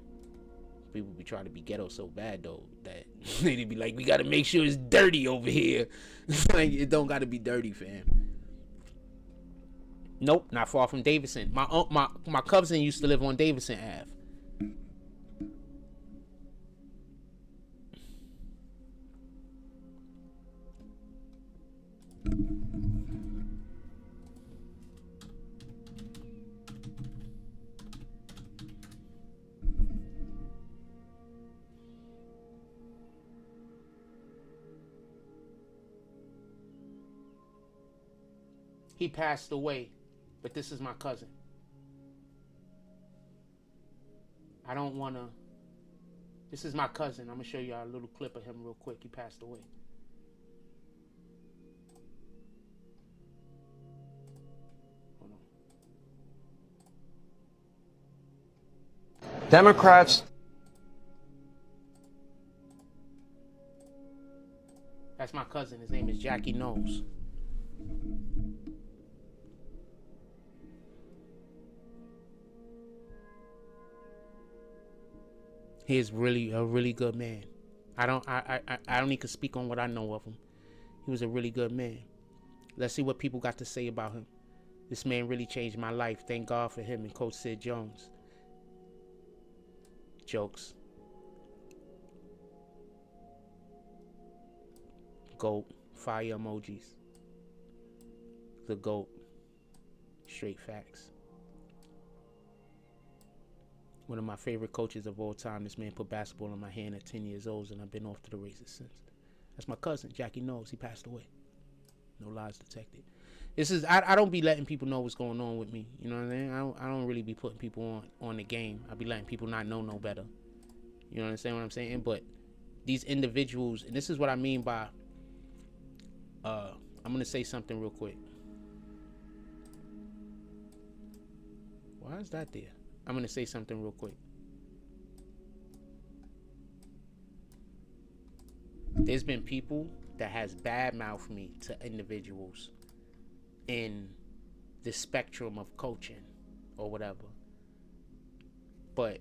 People be trying to be ghetto so bad, though, that they be like, we got to make sure it's dirty over here. Like, it don't got to be dirty, fam. Nope, not far from Davidson. My cousin used to live on Davidson Ave. He passed away, but this is my cousin. I don't want to... This is my cousin. I'm going to show y'all a little clip of him real quick. He passed away. Hold on. Democrats. That's my cousin. His name is Jackie Knowles. He is really a really good man. I don't even speak on what I know of him. He was a really good man. Let's see what people got to say about him. This man really changed my life. Thank God for him and Coach Sid Jones. Jokes. GOAT. Fire emojis. The GOAT. Straight facts. One of my favorite coaches of all time. This man put basketball in my hand at 10 years old, and I've been off to the races since. That's my cousin, Jackie Knowles. He passed away. No lies detected. This is I don't be letting people know what's going on with me. You know what I'm saying? I don't really be putting people on the game. I be letting people not know no better. You know what I'm saying? But these individuals, and this is what I mean by I'm gonna say something real quick. Why is that there? I'm going to say something real quick. There's been people that has badmouthed me to individuals in the spectrum of coaching or whatever. But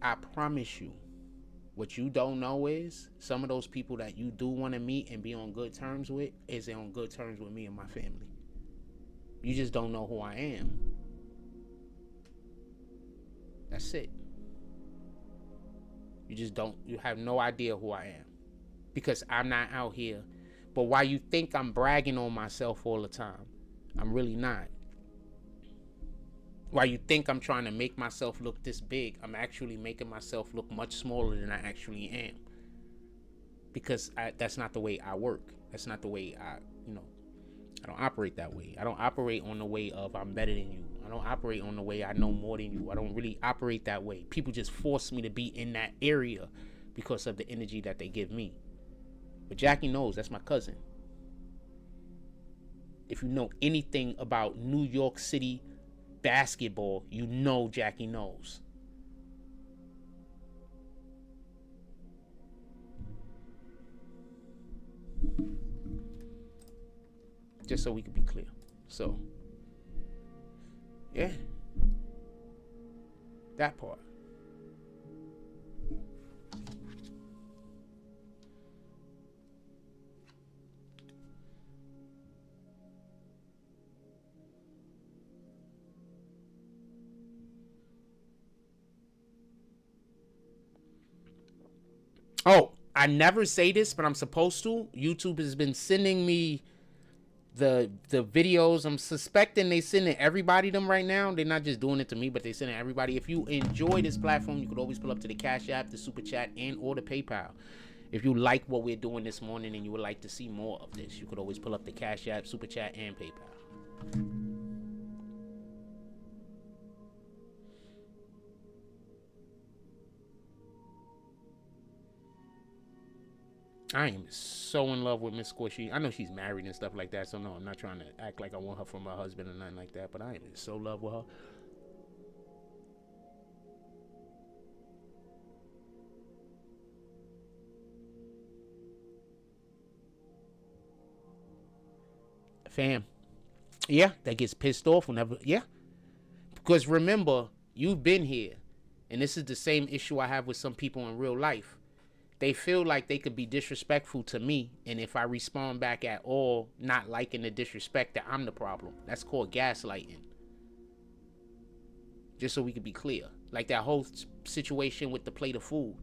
I promise you, what you don't know is some of those people that you do want to meet and be on good terms with is on good terms with me and my family. You just don't know who I am. That's it. You have no idea who I am. Because I'm not out here. But while you think I'm bragging on myself all the time, I'm really not. While you think I'm trying to make myself look this big, I'm actually making myself look much smaller than I actually am. Because that's not the way I work. That's not the way I don't operate that way. I don't operate on the way of I'm better than you. I don't operate on the way I know more than you. I don't really operate that way. People just force me to be in that area because of the energy that they give me. But Jackie knows, that's my cousin. If you know anything about New York City basketball, you know Jackie knows. Just so we can be clear. So, yeah. That part. Oh, I never say this, but I'm supposed to. YouTube has been sending me the videos. I'm suspecting they sending everybody them right now. They're not just doing it to me, but they sending everybody. If you enjoy this platform, you could always pull up to the Cash App, the Super Chat, and or the PayPal. If you like what we're doing this morning and you would like to see more of this, you could always pull up the Cash App, Super Chat, and PayPal. I am so in love with Miss Squishy. I know she's married and stuff like that, so no, I'm not trying to act like I want her for my husband or nothing like that, but I am so in love with her. Fam. Yeah, that gets pissed off whenever, yeah. Because remember, you've been here, and this is the same issue I have with some people in real life. They feel like they could be disrespectful to me, and if I respond back at all, not liking the disrespect, that I'm the problem. That's called gaslighting. Just so we can be clear. Like that whole situation with the plate of food.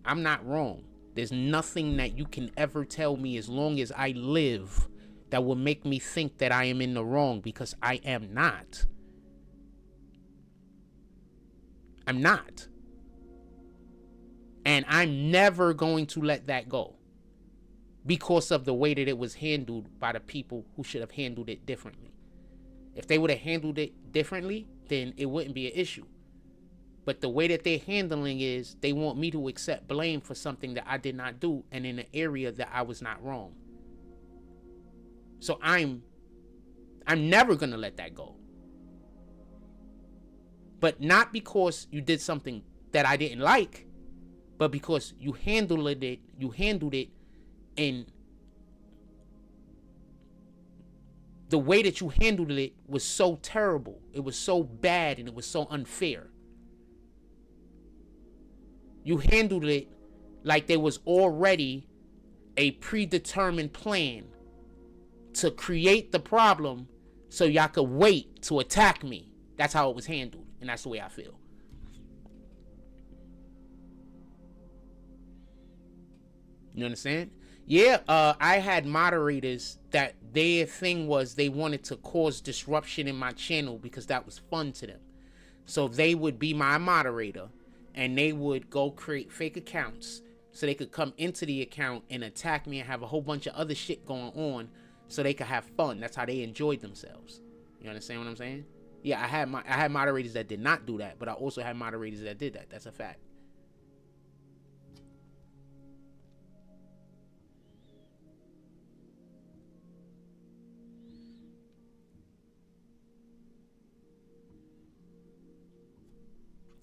I'm not wrong. There's nothing that you can ever tell me as long as I live that will make me think that I am in the wrong, because I am not. I'm not. And I'm never going to let that go because of the way that it was handled by the people who should have handled it differently. If they would have handled it differently, then it wouldn't be an issue. But the way that they're handling is they want me to accept blame for something that I did not do and in an area that I was not wrong. So I'm never going to let that go. But not because you did something that I didn't like, but because you handled it in the way that you handled it was so terrible. It was so bad and it was so unfair. You handled it like there was already a predetermined plan to create the problem so y'all could wait to attack me. That's how it was handled, and that's the way I feel. You understand? Yeah, I had moderators that their thing was they wanted to cause disruption in my channel because that was fun to them. So they would be my moderator and they would go create fake accounts so they could come into the account and attack me and have a whole bunch of other shit going on so they could have fun. That's how they enjoyed themselves. You understand what I'm saying? Yeah, I had moderators that did not do that, but I also had moderators that did that. That's a fact.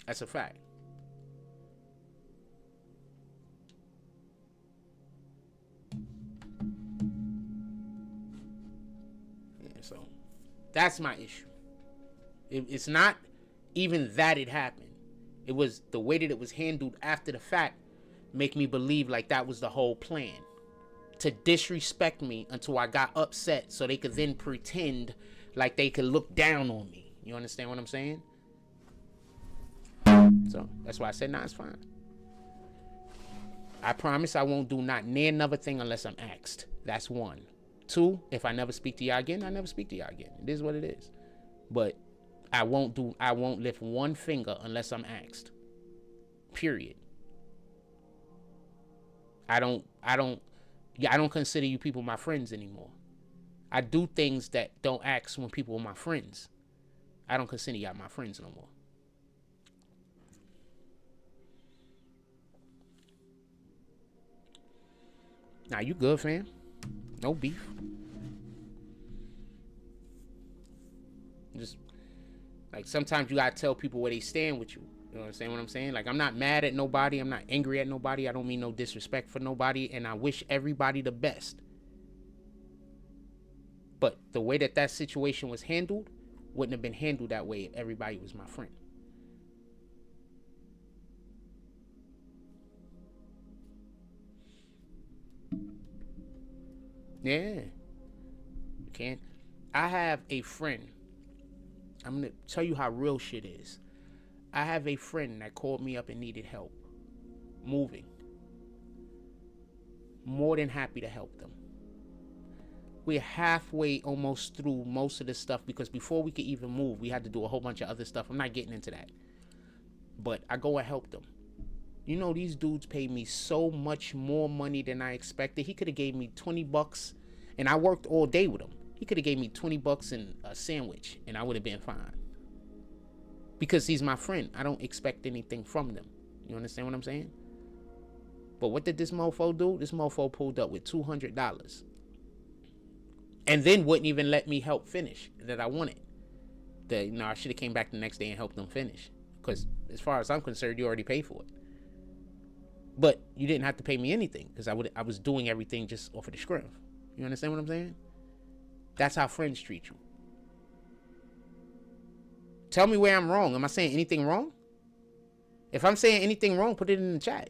That's a fact. Yeah, so that's my issue. It's not even that it happened. It was the way that it was handled after the fact make me believe like that was the whole plan. To disrespect me until I got upset so they could then pretend like they could look down on me. You understand what I'm saying? So that's why I said, nah, it's fine. I promise I won't do not near another thing unless I'm asked. That's one. Two, if I never speak to y'all again, I never speak to y'all again. It is what it is. But I won't lift one finger unless I'm asked. Period. I don't consider you people my friends anymore. I do things that don't ask when people are my friends. I don't consider y'all my friends no more. Nah, you good, fam? No beef. Just like sometimes you gotta tell people where they stand with you. You understand what I'm saying? Like, I'm not mad at nobody. I'm not angry at nobody. I don't mean no disrespect for nobody. And I wish everybody the best. But the way that situation was handled wouldn't have been handled that way if everybody was my friend. Yeah. You can't. I have a friend. I'm going to tell you how real shit is. I have a friend that called me up and needed help moving. More than happy to help them. We're halfway almost through most of the stuff because before we could even move, we had to do a whole bunch of other stuff. I'm not getting into that. But I go and help them. You know, these dudes pay me so much more money than I expected. He could have gave me $20 and I worked all day with him. He could have gave me $20 and a sandwich and I would have been fine. Because he's my friend. I don't expect anything from them. You understand what I'm saying? But what did this mofo do? This mofo pulled up with $200. And then wouldn't even let me help finish that I wanted. I should have came back the next day and helped them finish. Because as far as I'm concerned, you already paid for it. But you didn't have to pay me anything because I was doing everything just off of the script. You understand what I'm saying? That's how friends treat you. Tell me where I'm wrong. Am I saying anything wrong? If I'm saying anything wrong, put it in the chat.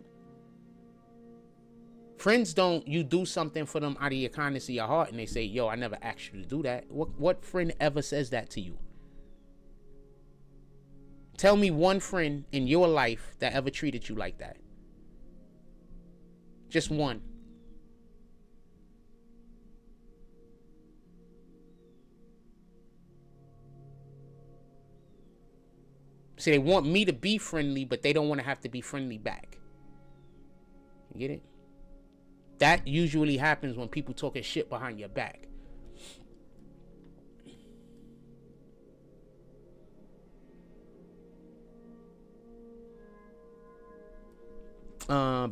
Friends don't, you do something for them out of your kindness of your heart and they say, yo, I never asked you to do that. What friend ever says that to you? Tell me one friend in your life that ever treated you like that. Just one. See, they want me to be friendly, but they don't want to have to be friendly back. You get it? That usually happens when people talking shit behind your back.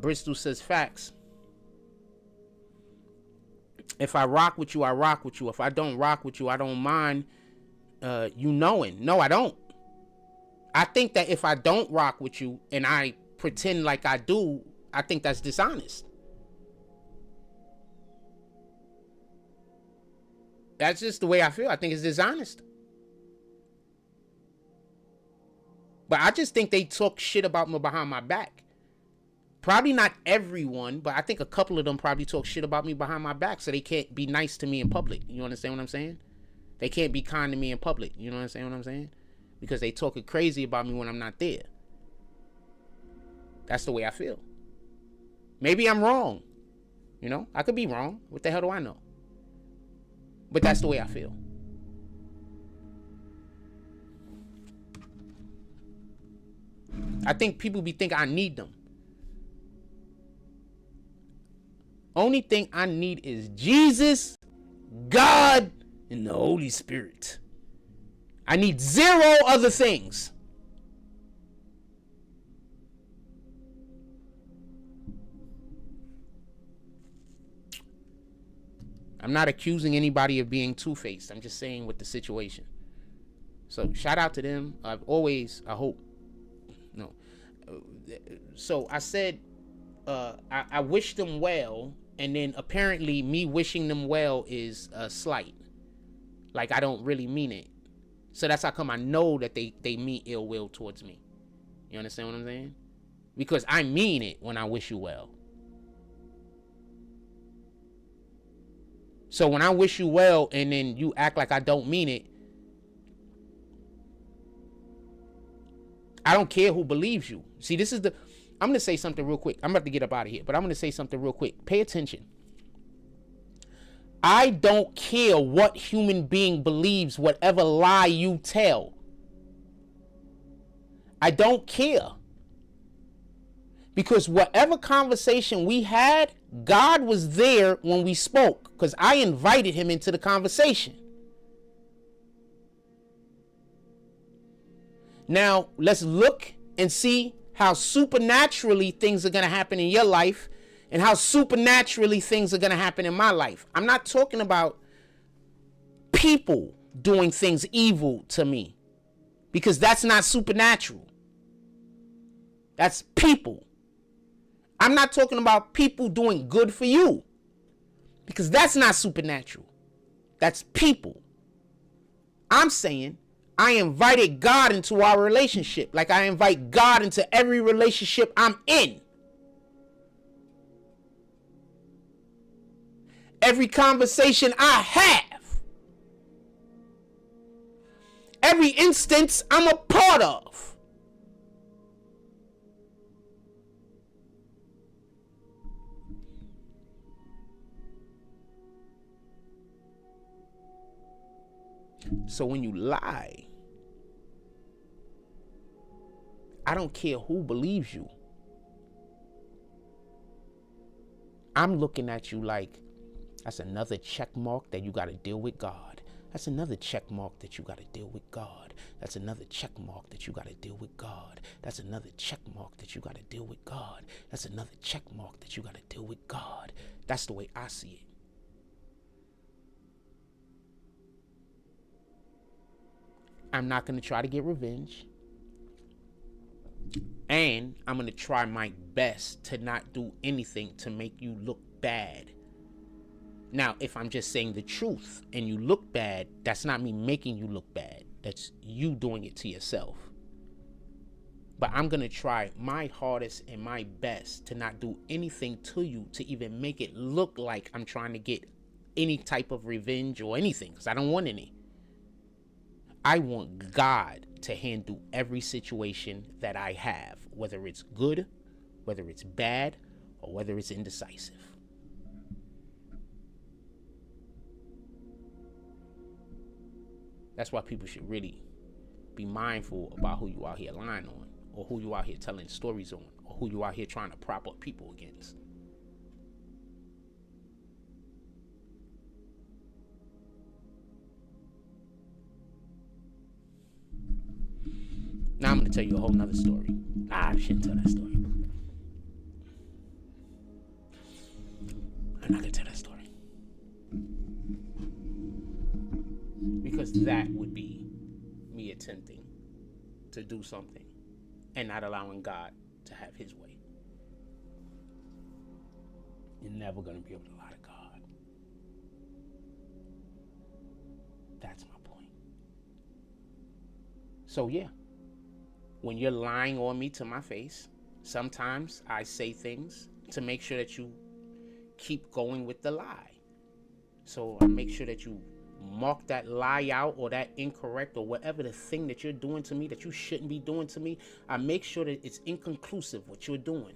Bristol says facts. If I rock with you, I rock with you. If I don't rock with you, I don't mind you knowing. No, I don't. I think that if I don't rock with you and I pretend like I do, I think that's dishonest. That's just the way I feel. I think it's dishonest. But I just think they talk shit about me behind my back. Probably not everyone, but I think a couple of them probably talk shit about me behind my back so they can't be nice to me in public. You understand what I'm saying? They can't be kind to me in public. You understand what I'm saying? Because they talking crazy about me when I'm not there. That's the way I feel. Maybe I'm wrong. You know, I could be wrong. What the hell do I know? But that's the way I feel. I think people be thinking I need them. Only thing I need is Jesus, God, and the Holy Spirit. I need zero other things. I'm not accusing anybody of being two-faced. I'm just saying with the situation. So shout out to them. I hope. No. So I said, I wish them well. And then apparently me wishing them well is a slight. Like I don't really mean it. So that's how come I know that they mean ill will towards me. You understand what I'm saying? Because I mean it when I wish you well. So when I wish you well and then you act like I don't mean it, I don't care who believes you. See, I'm going to say something real quick. I'm about to get up out of here, but I'm going to say something real quick. Pay attention. I don't care what human being believes, whatever lie you tell. I don't care. Because whatever conversation we had, God was there when we spoke, because I invited him into the conversation. Now, let's look and see how supernaturally things are going to happen in your life and how supernaturally things are going to happen in my life. I'm not talking about people doing things evil to me, because that's not supernatural. That's people. I'm not talking about people doing good for you, because that's not supernatural. That's people. I'm saying I invited God into our relationship, like I invite God into every relationship I'm in. Every conversation I have. Every instance I'm a part of. So when you lie, I don't care who believes you. I'm looking at you like that's another check mark that you got to deal with God. That's another check mark that you got to deal with God. That's another check mark that you got to deal with God. That's another check mark that you got to deal with God. That's another check mark that you got to deal with God. That's the way I see it. I'm not going to try to get revenge. And I'm going to try my best to not do anything to make you look bad. Now, if I'm just saying the truth and you look bad, that's not me making you look bad. That's you doing it to yourself. But I'm going to try my hardest and my best to not do anything to you to even make it look like I'm trying to get any type of revenge or anything, because I don't want any. I want God to handle every situation that I have, whether it's good, whether it's bad, or whether it's indecisive. That's why people should really be mindful about who you out here lying on, or who you out here telling stories on, or who you out here trying to prop up people against. Now I'm going to tell you a whole nother story. I shouldn't tell that story. I'm not going to tell that story. Because that would be me attempting to do something and not allowing God to have his way. You're never going to be able to lie to God. That's my point. So yeah. When you're lying on me to my face, sometimes I say things to make sure that you keep going with the lie. So I make sure that you mark that lie out, or that incorrect, or whatever the thing that you're doing to me that you shouldn't be doing to me. I make sure that it's inconclusive what you're doing,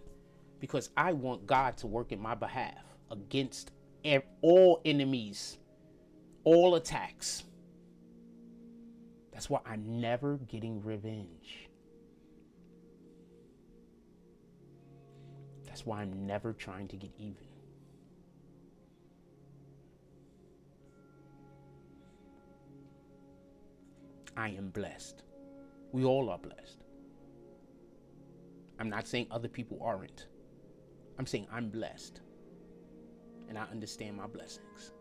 because I want God to work in my behalf against all enemies, all attacks. That's why I'm never getting revenge. That's why I'm never trying to get even. I am blessed. We all are blessed. I'm not saying other people aren't. I'm saying I'm blessed. And I understand my blessings.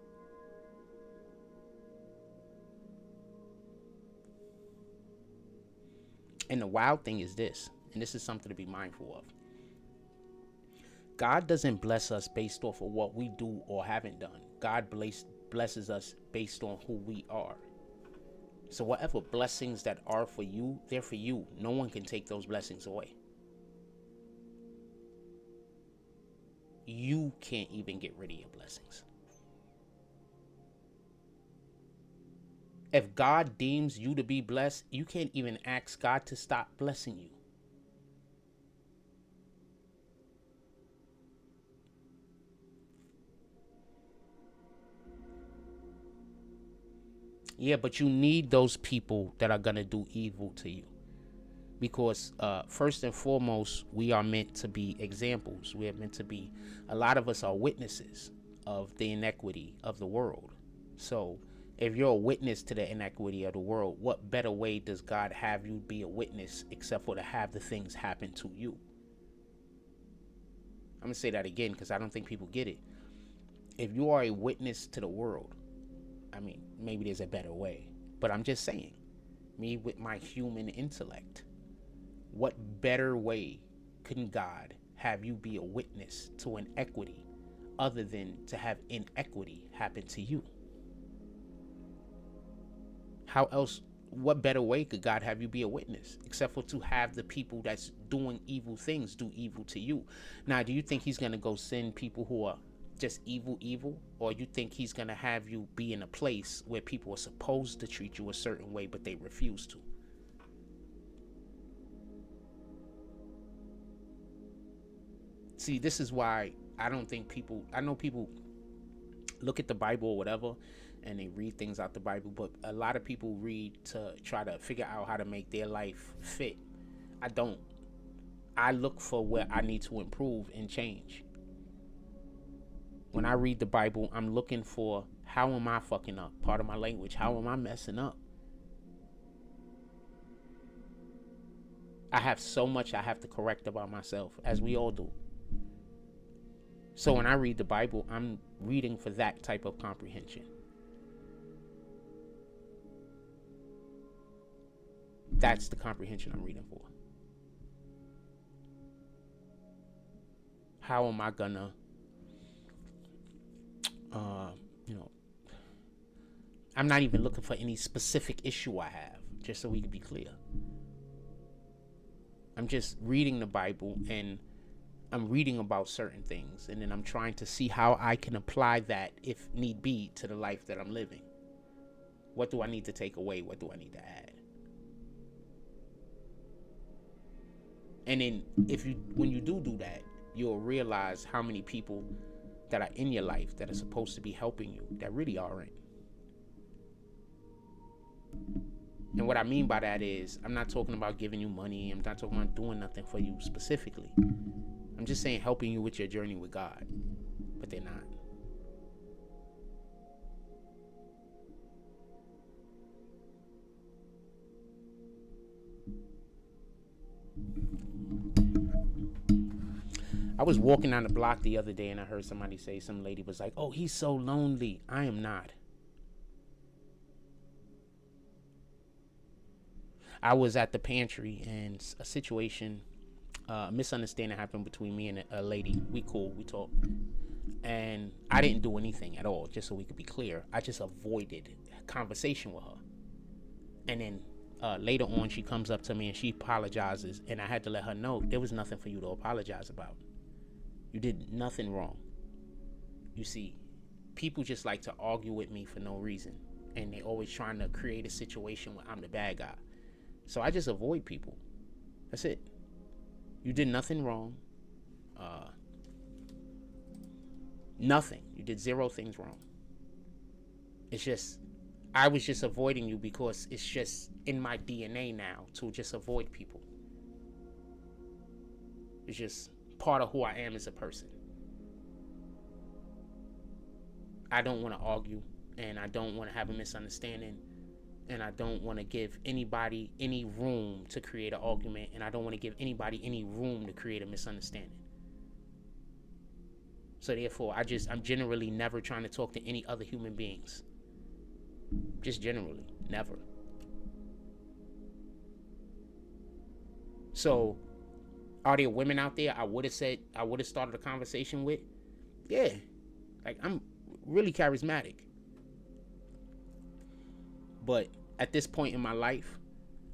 And the wild thing is this, and this is something to be mindful of. God doesn't bless us based off of what we do or haven't done. God blesses us based on who we are. So whatever blessings that are for you, they're for you. No one can take those blessings away. You can't even get rid of your blessings. If God deems you to be blessed, you can't even ask God to stop blessing you. Yeah, but you need those people that are going to do evil to you. Because first and foremost, we are meant to be examples. We are meant to be, a lot of us are witnesses of the inequity of the world. So if you're a witness to the inequity of the world, what better way does God have you be a witness except for to have the things happen to you? I'm going to say that again because I don't think people get it. If you are a witness to the world, I mean, maybe there's a better way, but I'm just saying, me with my human intellect, what better way couldn't God have you be a witness to inequity other than to have inequity happen to you? How else, what better way could God have you be a witness except for to have the people that's doing evil things do evil to you? Now, do you think he's going to go send people who are just evil, or you think he's going to have you be in a place where people are supposed to treat you a certain way but they refuse to? See, this is why I don't think people, I know people look at the Bible or whatever and they read things out the Bible, but a lot of people read to try to figure out how to make their life fit. I don't. I look for where I need to improve and change. When I read the Bible, I'm looking for, how am I fucking up? Part of my language. How am I messing up? I have so much I have to correct about myself, as we all do. So when I read the Bible, I'm reading for that type of comprehension. That's the comprehension I'm reading for. How am I gonna, I'm not even looking for any specific issue I have, just so we can be clear. I'm just reading the Bible and I'm reading about certain things, and then I'm trying to see how I can apply that, if need be, to the life that I'm living. What do I need to take away? What do I need to add? And then when you do that, you'll realize how many people that are in your life that are supposed to be helping you that really aren't. And what I mean by that is, I'm not talking about giving you money. I'm not talking about doing nothing for you specifically. I'm just saying helping you with your journey with God. But they're not. I was walking down the block the other day and I heard somebody say, some lady was like, oh, he's so lonely. I am not. I was at the pantry and a situation, misunderstanding happened between me and a lady. We cool, we talk. And I didn't do anything at all, just so we could be clear. I just avoided conversation with her. And then later on, she comes up to me and she apologizes. And I had to let her know there was nothing for you to apologize about. You did nothing wrong. You see, people just like to argue with me for no reason. And they always trying to create a situation where I'm the bad guy. So I just avoid people. That's it. You did nothing wrong. Nothing. You did zero things wrong. It's just, I was just avoiding you because it's just in my DNA now to just avoid people. It's just part of who I am as a person. I don't want to argue, and I don't want to have a misunderstanding, and I don't want to give anybody any room to create an argument, and I don't want to give anybody any room to create a misunderstanding. So therefore, I'm generally never trying to talk to any other human beings. Just generally, never. So, are there women out there I would have started a conversation with? Yeah. Like, I'm really charismatic. But at this point in my life,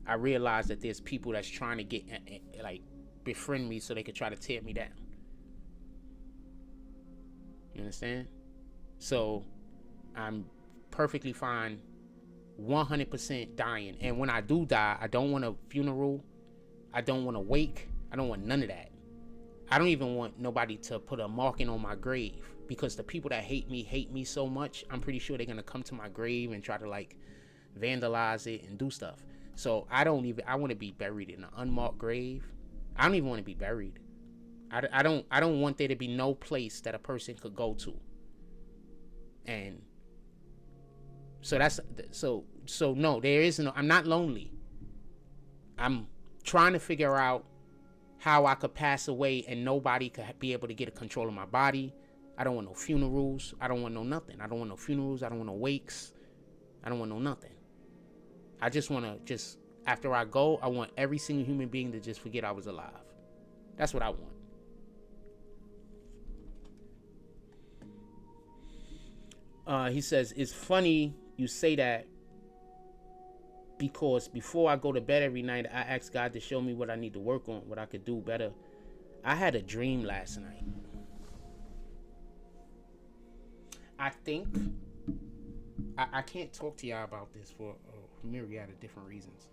I realize that there's people that's trying to get like befriend me so they could try to tear me down. You understand? So I'm perfectly fine 100% dying. And when I do die, I don't want a funeral. I don't want a wake. I don't want none of that. I don't even want nobody to put a marking on my grave, because the people that hate me so much, I'm pretty sure they're going to come to my grave and try to like vandalize it and do stuff. So I want to be buried in an unmarked grave. I don't even want to be buried. I don't want there to be no place that a person could go to. And so no, there is no, I'm not lonely. I'm trying to figure out how I could pass away and nobody could be able to get a control of my body. I don't want no funerals. I don't want no nothing. I don't want no funerals. I don't want no wakes. I don't want no nothing. I just want to after I go, I want every single human being to just forget I was alive. That's what I want. He says, it's funny you say that, because before I go to bed every night, I ask God to show me what I need to work on, what I could do better. I had a dream last night. I think, I can't talk to y'all about this for a myriad of different reasons.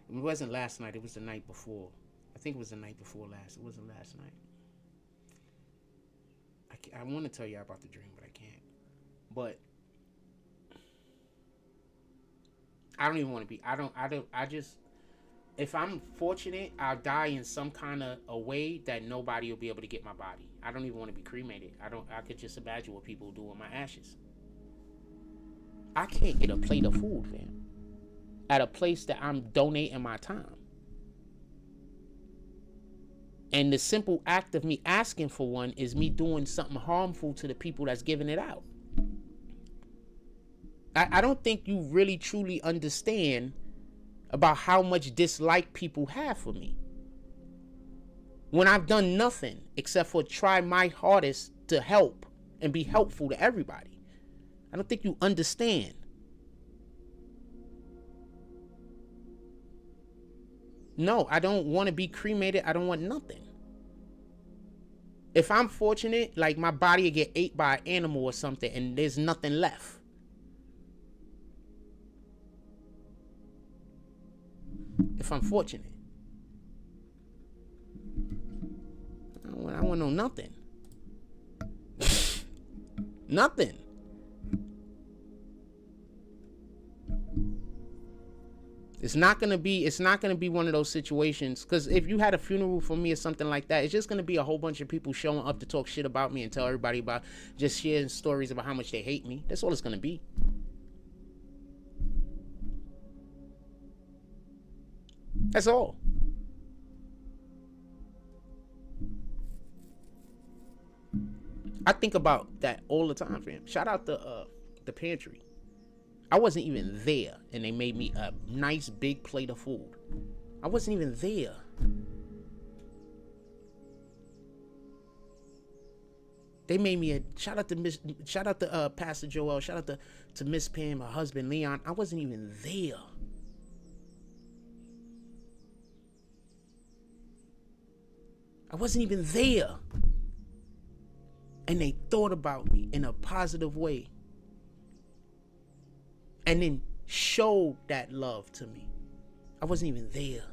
It wasn't last night, it was the night before. I think it was the night before last. It wasn't last night. I want to tell y'all about the dream, but I can't. But I don't even want to be, I just, if I'm fortunate, I'll die in some kind of a way that nobody will be able to get my body. I don't even want to be cremated. I could just imagine what people do with my ashes. I can't get a plate of food, fam, at a place that I'm donating my time. And the simple act of me asking for one is me doing something harmful to the people that's giving it out. I don't think you really truly understand about how much dislike people have for me, when I've done nothing except for try my hardest to help and be helpful to everybody. I don't think you understand. No, I don't want to be cremated. I don't want nothing. If I'm fortunate, like my body will get ate by an animal or something and there's nothing left. If I'm fortunate. I don't want no nothing. Nothing. It's not gonna be one of those situations, because if you had a funeral for me or something like that, it's just gonna be a whole bunch of people showing up to talk shit about me and tell everybody about, just sharing stories about how much they hate me. That's all it's gonna be. That's all. I think about that all the time, fam. Shout out the pantry. I wasn't even there, and they made me a nice big plate of food. I wasn't even there. They made me a shout out to Pastor Joel. Shout out to Miss Pam, her husband Leon. I wasn't even there. I wasn't even there. And they thought about me in a positive way. And then showed that love to me. I wasn't even there.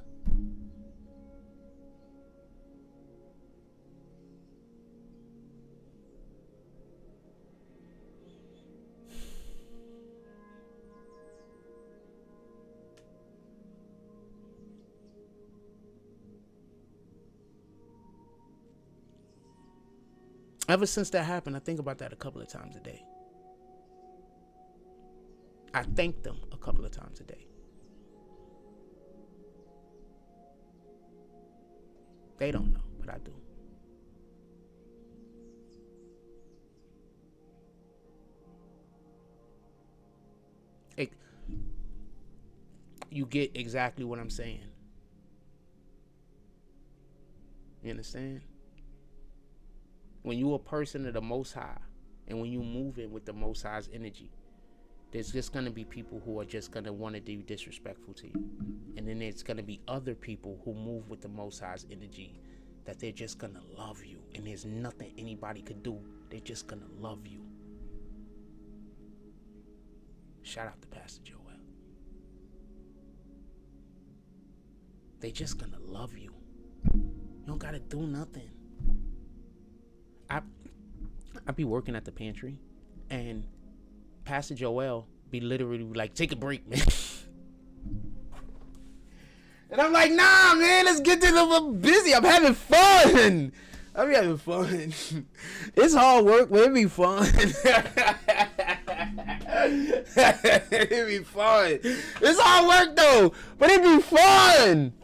Ever since that happened, I think about that a couple of times a day. I thank them a couple of times a day. They don't know, but I do. You get exactly what I'm saying. You understand? When you a person of the Most High, and when you moving with the Most High's energy, There's just gonna be people who are just gonna want to be disrespectful to you, and then there's gonna be other people who move with the Most High's energy, that they're just gonna love you, and there's nothing anybody could do. They're just gonna love you. Shout out to Pastor Joel. They just gonna love you. You don't gotta do nothing. I be working at the pantry, and Pastor Joel be literally like, take a break, man. And I'm like, nah, man, let's get this. I'm busy. I'm having fun. I'm having fun. It's hard work, but it be fun. It be fun. It's hard work though, but it be fun.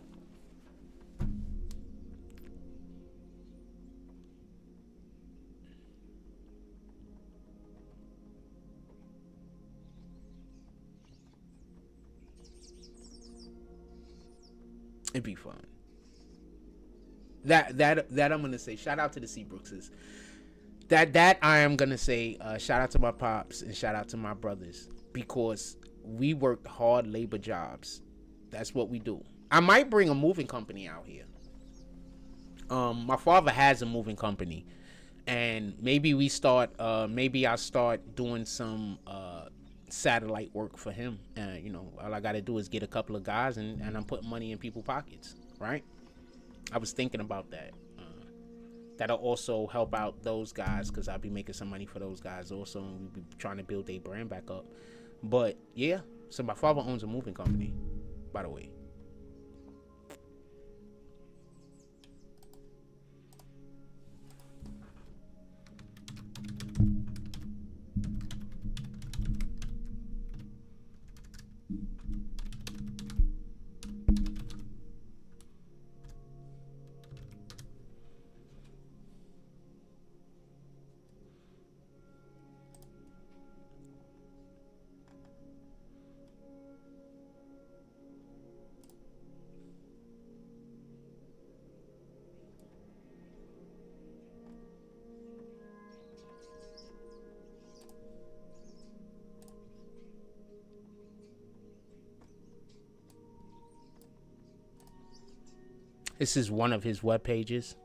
It'd be fun. That I'm gonna say. Shout out to the Seabrookses. That I am gonna say. Shout out to my pops and shout out to my brothers, because we worked hard labor jobs. That's what we do. I might bring a moving company out here. My father has a moving company, and maybe we start. Maybe I'll start doing some satellite work for him. You know, all I gotta do is get a couple of guys, and I'm putting money in people's pockets, right? I was thinking about that. That'll also help out those guys, because I'll be making some money for those guys also, and we'll be trying to build their brand back up. But yeah, so my father owns a moving company, by the way. This is one of his web pages.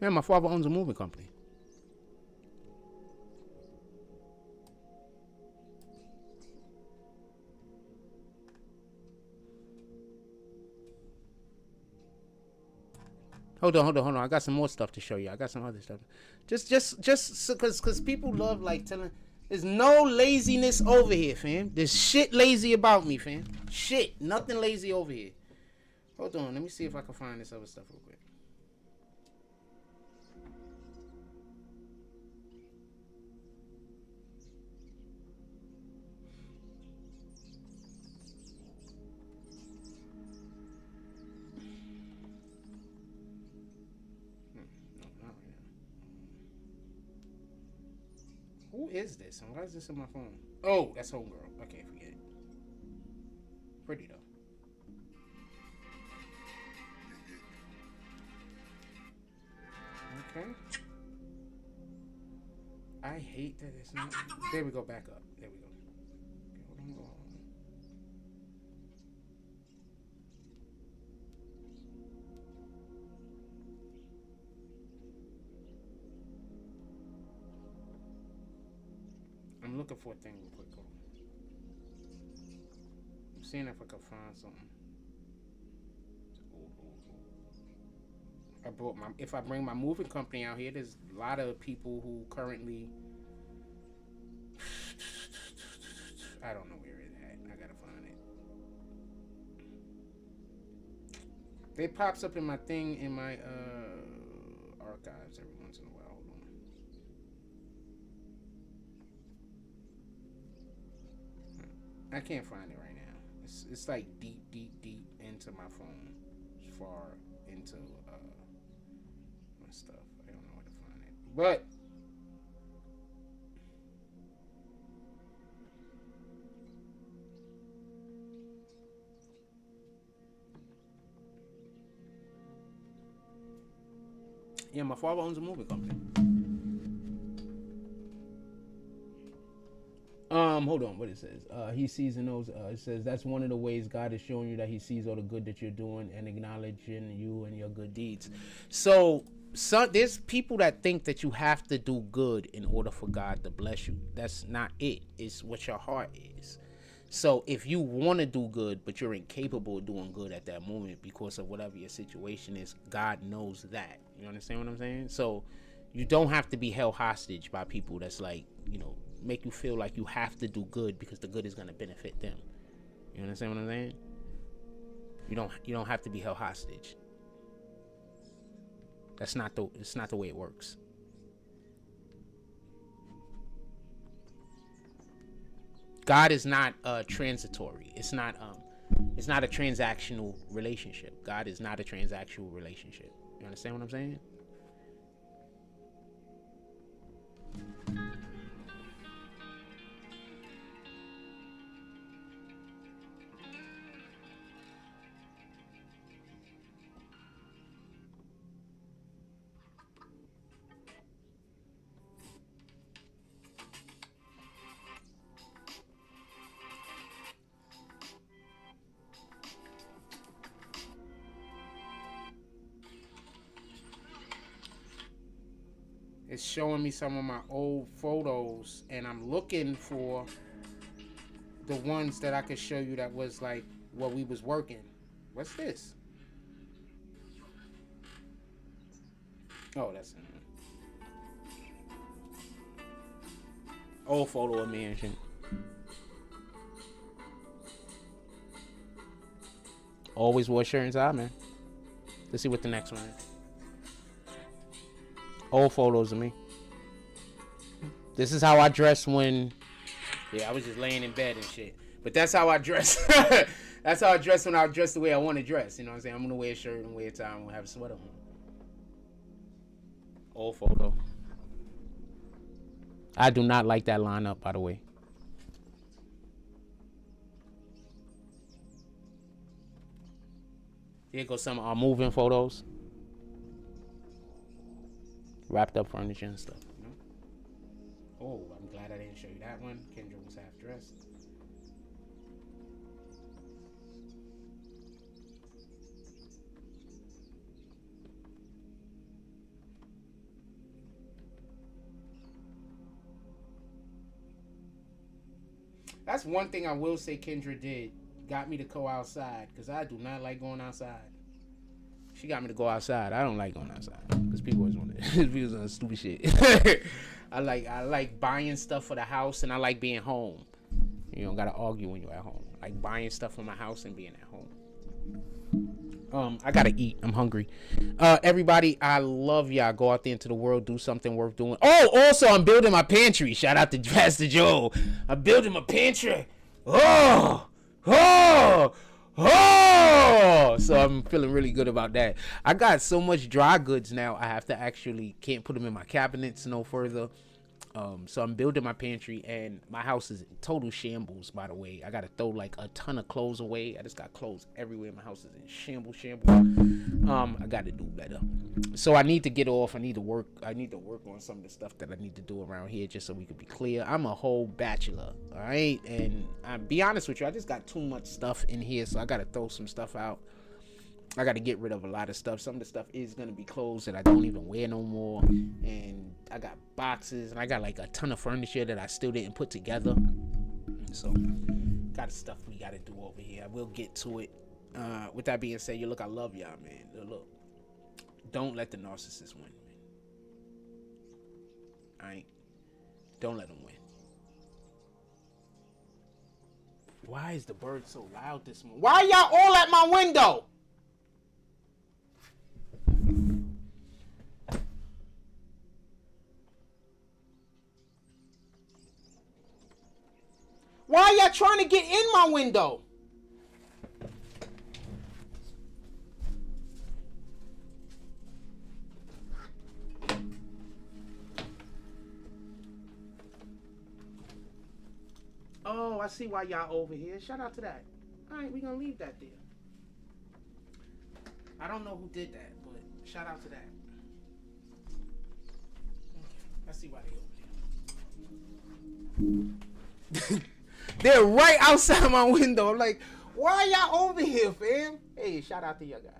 Man, my father owns a moving company. Hold on. I got some more stuff to show you. I got some other stuff. Just because people love like telling. There's no laziness over here, fam. There's shit lazy about me, fam. Shit, nothing lazy over here. Hold on, let me see if I can find this other stuff real quick. Who is this? And why is this on my phone? Oh, that's homegirl. Okay, forget it. Pretty though. Okay. I hate that it's not. There we go. Back up. There we go. Okay, hold on. I'm looking for a thing real quick. I'm seeing if I can find something. If I bring my moving company out here, there's a lot of people who currently, I don't know where it's at. I gotta find it. It pops up in my thing in my archives every once in a while. Hold on. I can't find it right now. It's like deep into my phone, as far into my stuff. I don't know where to find it, but yeah, my father owns a moving company. Hold on, what it says. He sees and knows. It says that's one of the ways God is showing you that he sees all the good that you're doing and acknowledging you and your good deeds. So there's people that think that you have to do good in order for God to bless you. That's not it. It's what your heart is. So if you want to do good, but you're incapable of doing good at that moment because of whatever your situation is, God knows that. You understand what I'm saying? So you don't have to be held hostage by people that's like, make you feel like you have to do good because the good is going to benefit them. You understand what I'm saying? You don't have to be held hostage. It's not the way it works. God is not transitory. It's not a transactional relationship. God is not a transactional relationship. You understand what I'm saying? It's showing me some of my old photos, and I'm looking for the ones that I could show you that was like what we was working. What's this? Oh, that's an old photo of me and shit. Always wore a shirt inside, man. Let's see what the next one is. Old photos of me. This is how I dress when, I was just laying in bed and shit. But that's how I dress. That's how I dress when I dress the way I want to dress. You know what I'm saying? I'm gonna wear a shirt and wear a tie and we'll have a sweater on. Old photo. I do not like that lineup, by the way. Here goes some of our moving photos. Wrapped up furniture and stuff. Oh, I'm glad I didn't show you that one. Kendra was half dressed. That's one thing I will say Kendra did. Got me to go outside, because I do not like going outside. She got me to go outside. I don't like going outside because people always want to. People doing stupid shit. I like buying stuff for the house, and I like being home. You don't gotta argue when you're at home. I like buying stuff for my house and being at home. I gotta eat. I'm hungry. Everybody, I love y'all. Go out there into the world, do something worth doing. Oh, also, I'm building my pantry. Shout out to Pastor Joe. I'm building my pantry. Oh. So I'm feeling really good about that. I got so much dry goods now. I have to can't put them in my cabinets no further. So I'm building my pantry, and my house is in total shambles, by the way. I got to throw like a ton of clothes away. I just got clothes everywhere. My house is in shambles. I got to do better. So I need to get off. I need to work on some of the stuff that I need to do around here, just so we could be clear. I'm a whole bachelor, all right? And I'll be honest with you, I just got too much stuff in here, so I got to throw some stuff out. I got to get rid of a lot of stuff. Some of the stuff is going to be clothes that I don't even wear no more. And I got boxes, and I got like a ton of furniture that I still didn't put together. So, got stuff we got to do over here. I will get to it. With that being said, I love y'all, man. Look, don't let the narcissist win, man. Alright? Don't let them win. Why is the bird so loud this morning? Why y'all all at my window? Why y'all trying to get in my window? Oh, I see why y'all over here. Shout out to that. All right, we're going to leave that there. I don't know who did that, but shout out to that. I see why they over there. They're right outside my window. I'm like, why y'all over here, fam? Hey, shout out to y'all guys.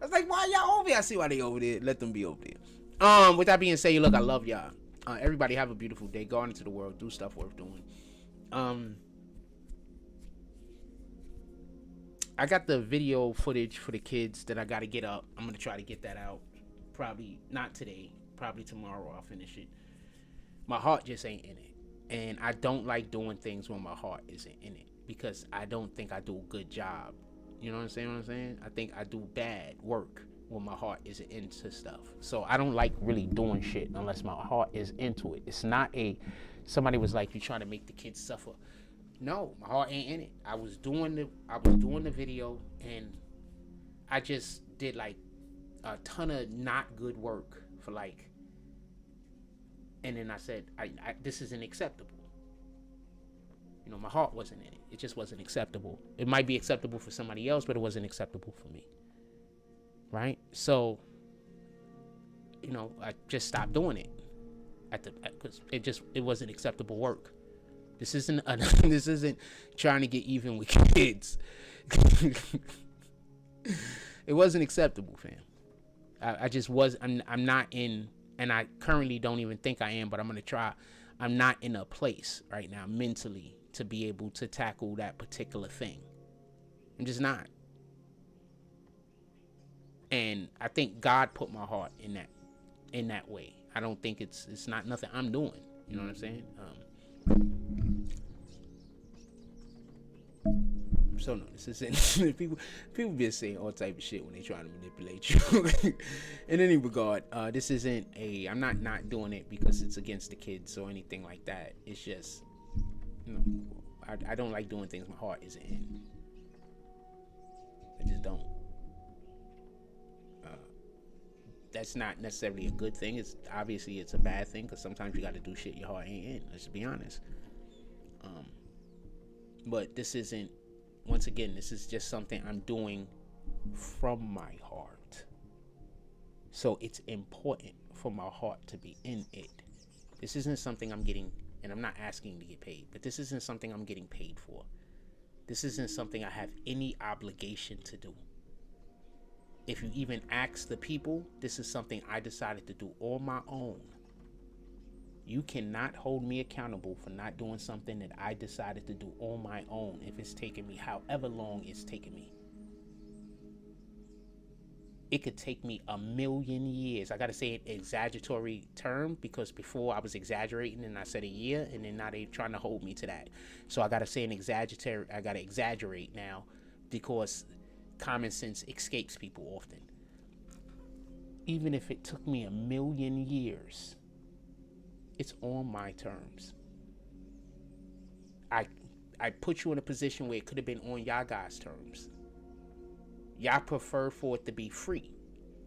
I was like, why y'all over here? I see why they over there. Let them be over there. With that being said, look, I love y'all. Everybody have a beautiful day. Go out into the world. Do stuff worth doing. I got the video footage for the kids that I got to get up. I'm going to try to get that out. Probably not today. Probably tomorrow I'll finish it. My heart just ain't in it. And I don't like doing things when my heart isn't in it. Because I don't think I do a good job. You know what I'm saying? I think I do bad work when my heart isn't into stuff. So I don't like really doing shit unless my heart is into it. It's not somebody was like, you trying to make the kids suffer. No, my heart ain't in it. I was doing the video and I just did like a ton of not good work for like, and then I said, this isn't acceptable. You know, my heart wasn't in it. It just wasn't acceptable. It might be acceptable for somebody else, but it wasn't acceptable for me. Right? So, you know, I just stopped doing it because it wasn't acceptable work. This isn't trying to get even with kids. It wasn't acceptable, fam. I'm not in, and I currently don't even think I am, but I'm going to try. I'm not in a place right now mentally to be able to tackle that particular thing. I'm just not. And I think God put my heart in that way. I don't think it's not nothing I'm doing. You know what I'm saying? So no, this isn't. people be saying all type of shit when they trying to manipulate you. In any regard, this isn't I'm not doing it because it's against the kids or anything like that. It's just, you know, I don't like doing things my heart isn't in. I just don't. That's not necessarily a good thing. It's obviously it's a bad thing because sometimes you got to do shit your heart ain't in. Let's be honest. But this isn't. Once again, this is just something I'm doing from my heart. So it's important for my heart to be in it. This isn't something I'm getting, and I'm not asking to get paid, but this isn't something I'm getting paid for. This isn't something I have any obligation to do. If you even ask the people, this is something I decided to do on my own. You cannot hold me accountable for not doing something that I decided to do on my own if it's taking me however long it's taking me. It could take me 1,000,000 years. I got to say an exaggeratory term because before I was exaggerating and I said a year, and then now they're trying to hold me to that. So I got to say I got to exaggerate now because common sense escapes people often. Even if it took me 1,000,000 years, it's on my terms. I put you in a position where it could have been on y'all guys' terms. Y'all prefer for it to be free.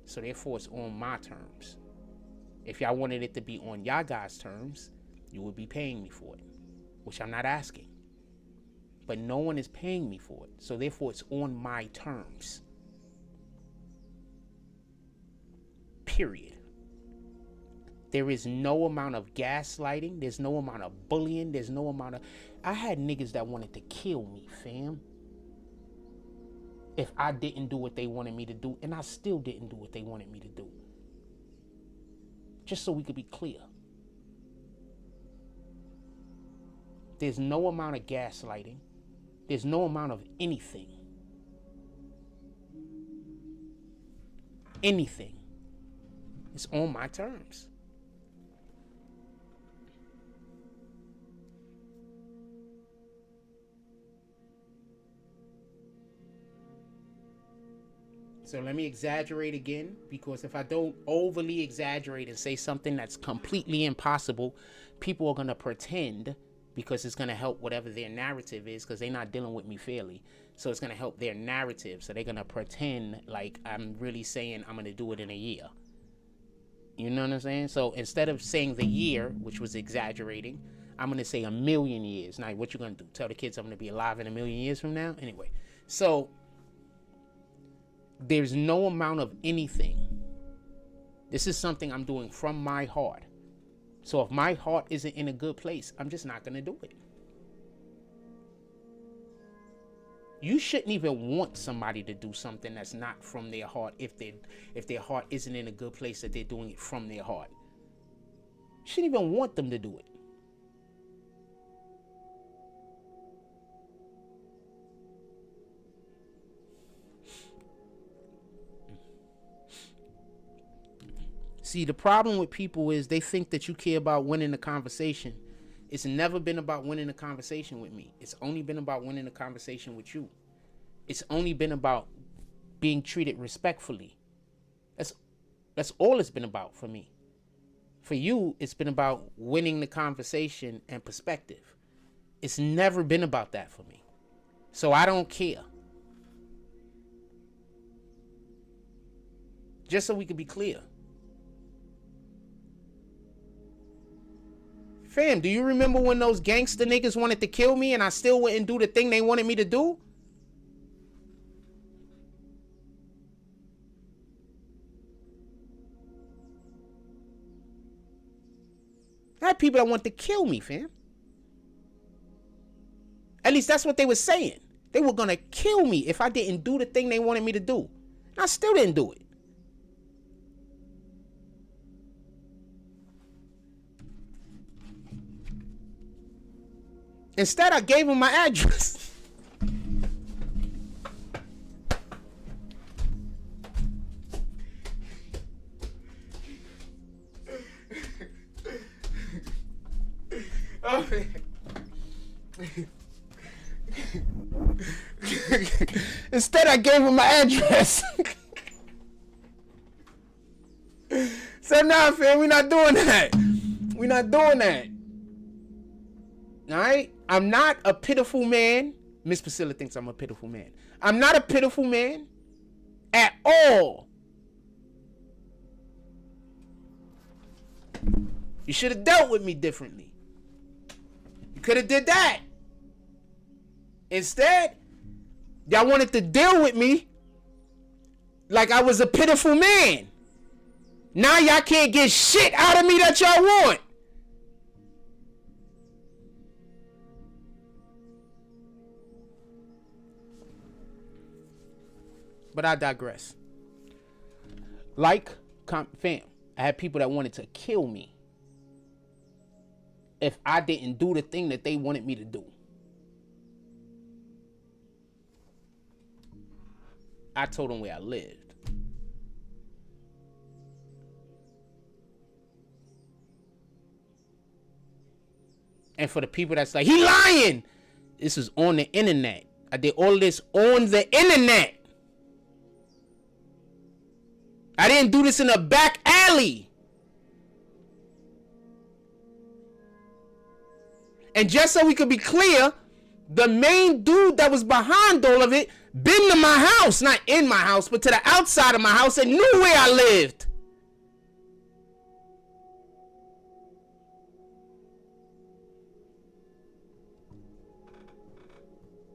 So therefore it's on my terms. If y'all wanted it to be on y'all guys' terms, you would be paying me for it, which I'm not asking. But no one is paying me for it. So therefore it's on my terms. Period. There is no amount of gaslighting. There's no amount of bullying. There's no amount of... I had niggas that wanted to kill me, fam. If I didn't do what they wanted me to do. And I still didn't do what they wanted me to do. Just so we could be clear. There's no amount of gaslighting. There's no amount of anything. Anything. It's on my terms. So let me exaggerate again, because if I don't overly exaggerate and say something that's completely impossible, people are going to pretend because it's going to help whatever their narrative is, because they're not dealing with me fairly. So it's going to help their narrative. So they're going to pretend like I'm really saying I'm going to do it in a year. You know what I'm saying? So instead of saying the year, which was exaggerating, I'm going to say 1,000,000 years. Now, what you going to do? Tell the kids I'm going to be alive in 1,000,000 years from now? Anyway, so there's no amount of anything This is something I'm doing from my heart. So if my heart isn't in a good place, I'm just not going to do it. You shouldn't even want somebody to do something that's not from their heart if their heart isn't in a good place, that they're doing it from their heart. You shouldn't even want them to do it. See, the problem with people is they think that you care about winning the conversation. It's never been about winning a conversation with me. It's only been about winning a conversation with you. It's only been about being treated respectfully. That's all it's been about for me. For you, it's been about winning the conversation and perspective. It's never been about that for me. So I don't care. Just so we can be clear. Fam, do you remember when those gangster niggas wanted to kill me and I still wouldn't do the thing they wanted me to do? I had people that want to kill me, fam. At least that's what they were saying. They were gonna kill me if I didn't do the thing they wanted me to do. And I still didn't do it. Instead, I gave him my address. Oh, instead, I gave him my address. So nah, fam, we're not doing that. We're not doing that. All right? I'm not a pitiful man. Miss Priscilla thinks I'm a pitiful man. I'm not a pitiful man at all. You should have dealt with me differently. You could have did that. Instead, y'all wanted to deal with me like I was a pitiful man. Now y'all can't get shit out of me that y'all want. But I digress. Fam, I had people that wanted to kill me if I didn't do the thing that they wanted me to do. I told them where I lived. And for the people that's like, he lying. This is on the internet. I did all this on the internet. I didn't do this in a back alley. And just so we could be clear, the main dude that was behind all of it been to my house, not in my house, but to the outside of my house and knew where I lived.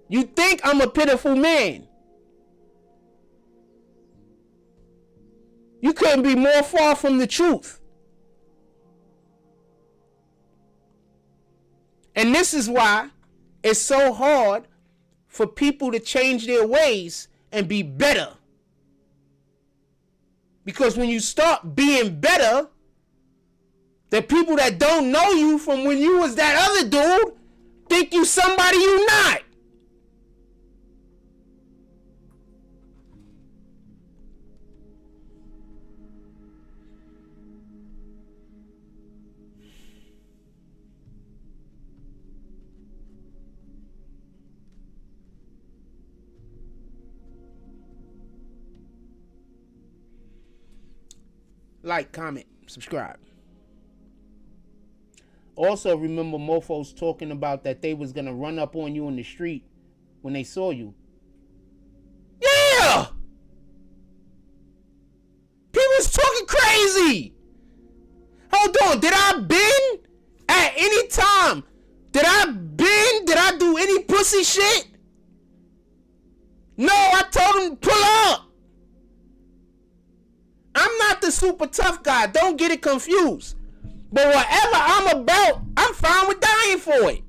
You think I'm a pitiful man? You couldn't be more far from the truth. And this is why it's so hard for people to change their ways and be better. Because when you start being better, the people that don't know you from when you was that other dude think you somebody you not. Like, comment, subscribe. Also, remember mofos talking about that they was gonna run up on you in the street when they saw you. Yeah! People's talking crazy! Hold on, did I bend at any time? Did I do any pussy shit? No, I told them pull up. I'm not the the super tough guy. Don't get it confused. But whatever I'm about, I'm fine with dying for it.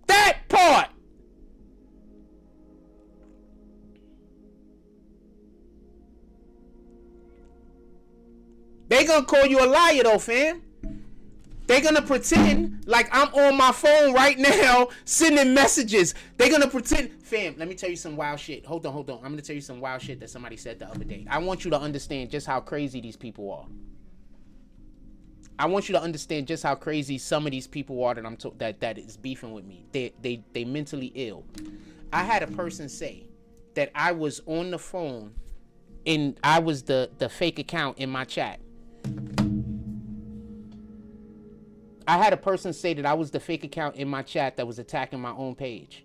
That part. They gonna call you a liar though, fam. They gonna pretend like I'm on my phone right now sending messages. They gonna pretend. Fam, let me tell you some wild shit. Hold on. I'm gonna tell you some wild shit that somebody said the other day. I want you to understand just how crazy these people are. I want you to understand just how crazy some of these people are that is beefing with me. They mentally ill. I had a person say that I was on the phone and I was the fake account in my chat. I had a person say that I was the fake account in my chat that was attacking my own page.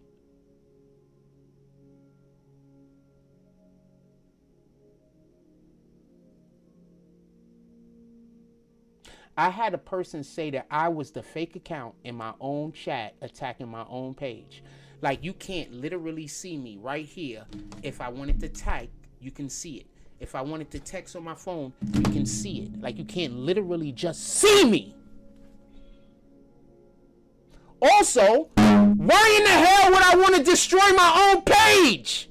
I had a person say that I was the fake account in my own chat attacking my own page. Like, you can't literally see me right here. If I wanted to type, you can see it. If I wanted to text on my phone, you can see it. Like, you can't literally just see me. Also, why in the hell would I want to destroy my own page?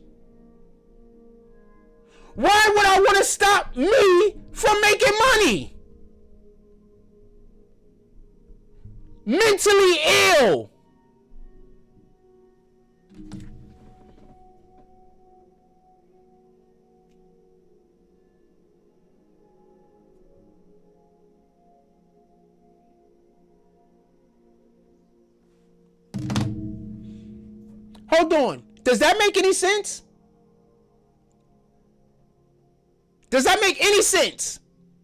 Why would I want to stop me from making money? Mentally ill. Hold on. Does that make any sense? Does that make any sense?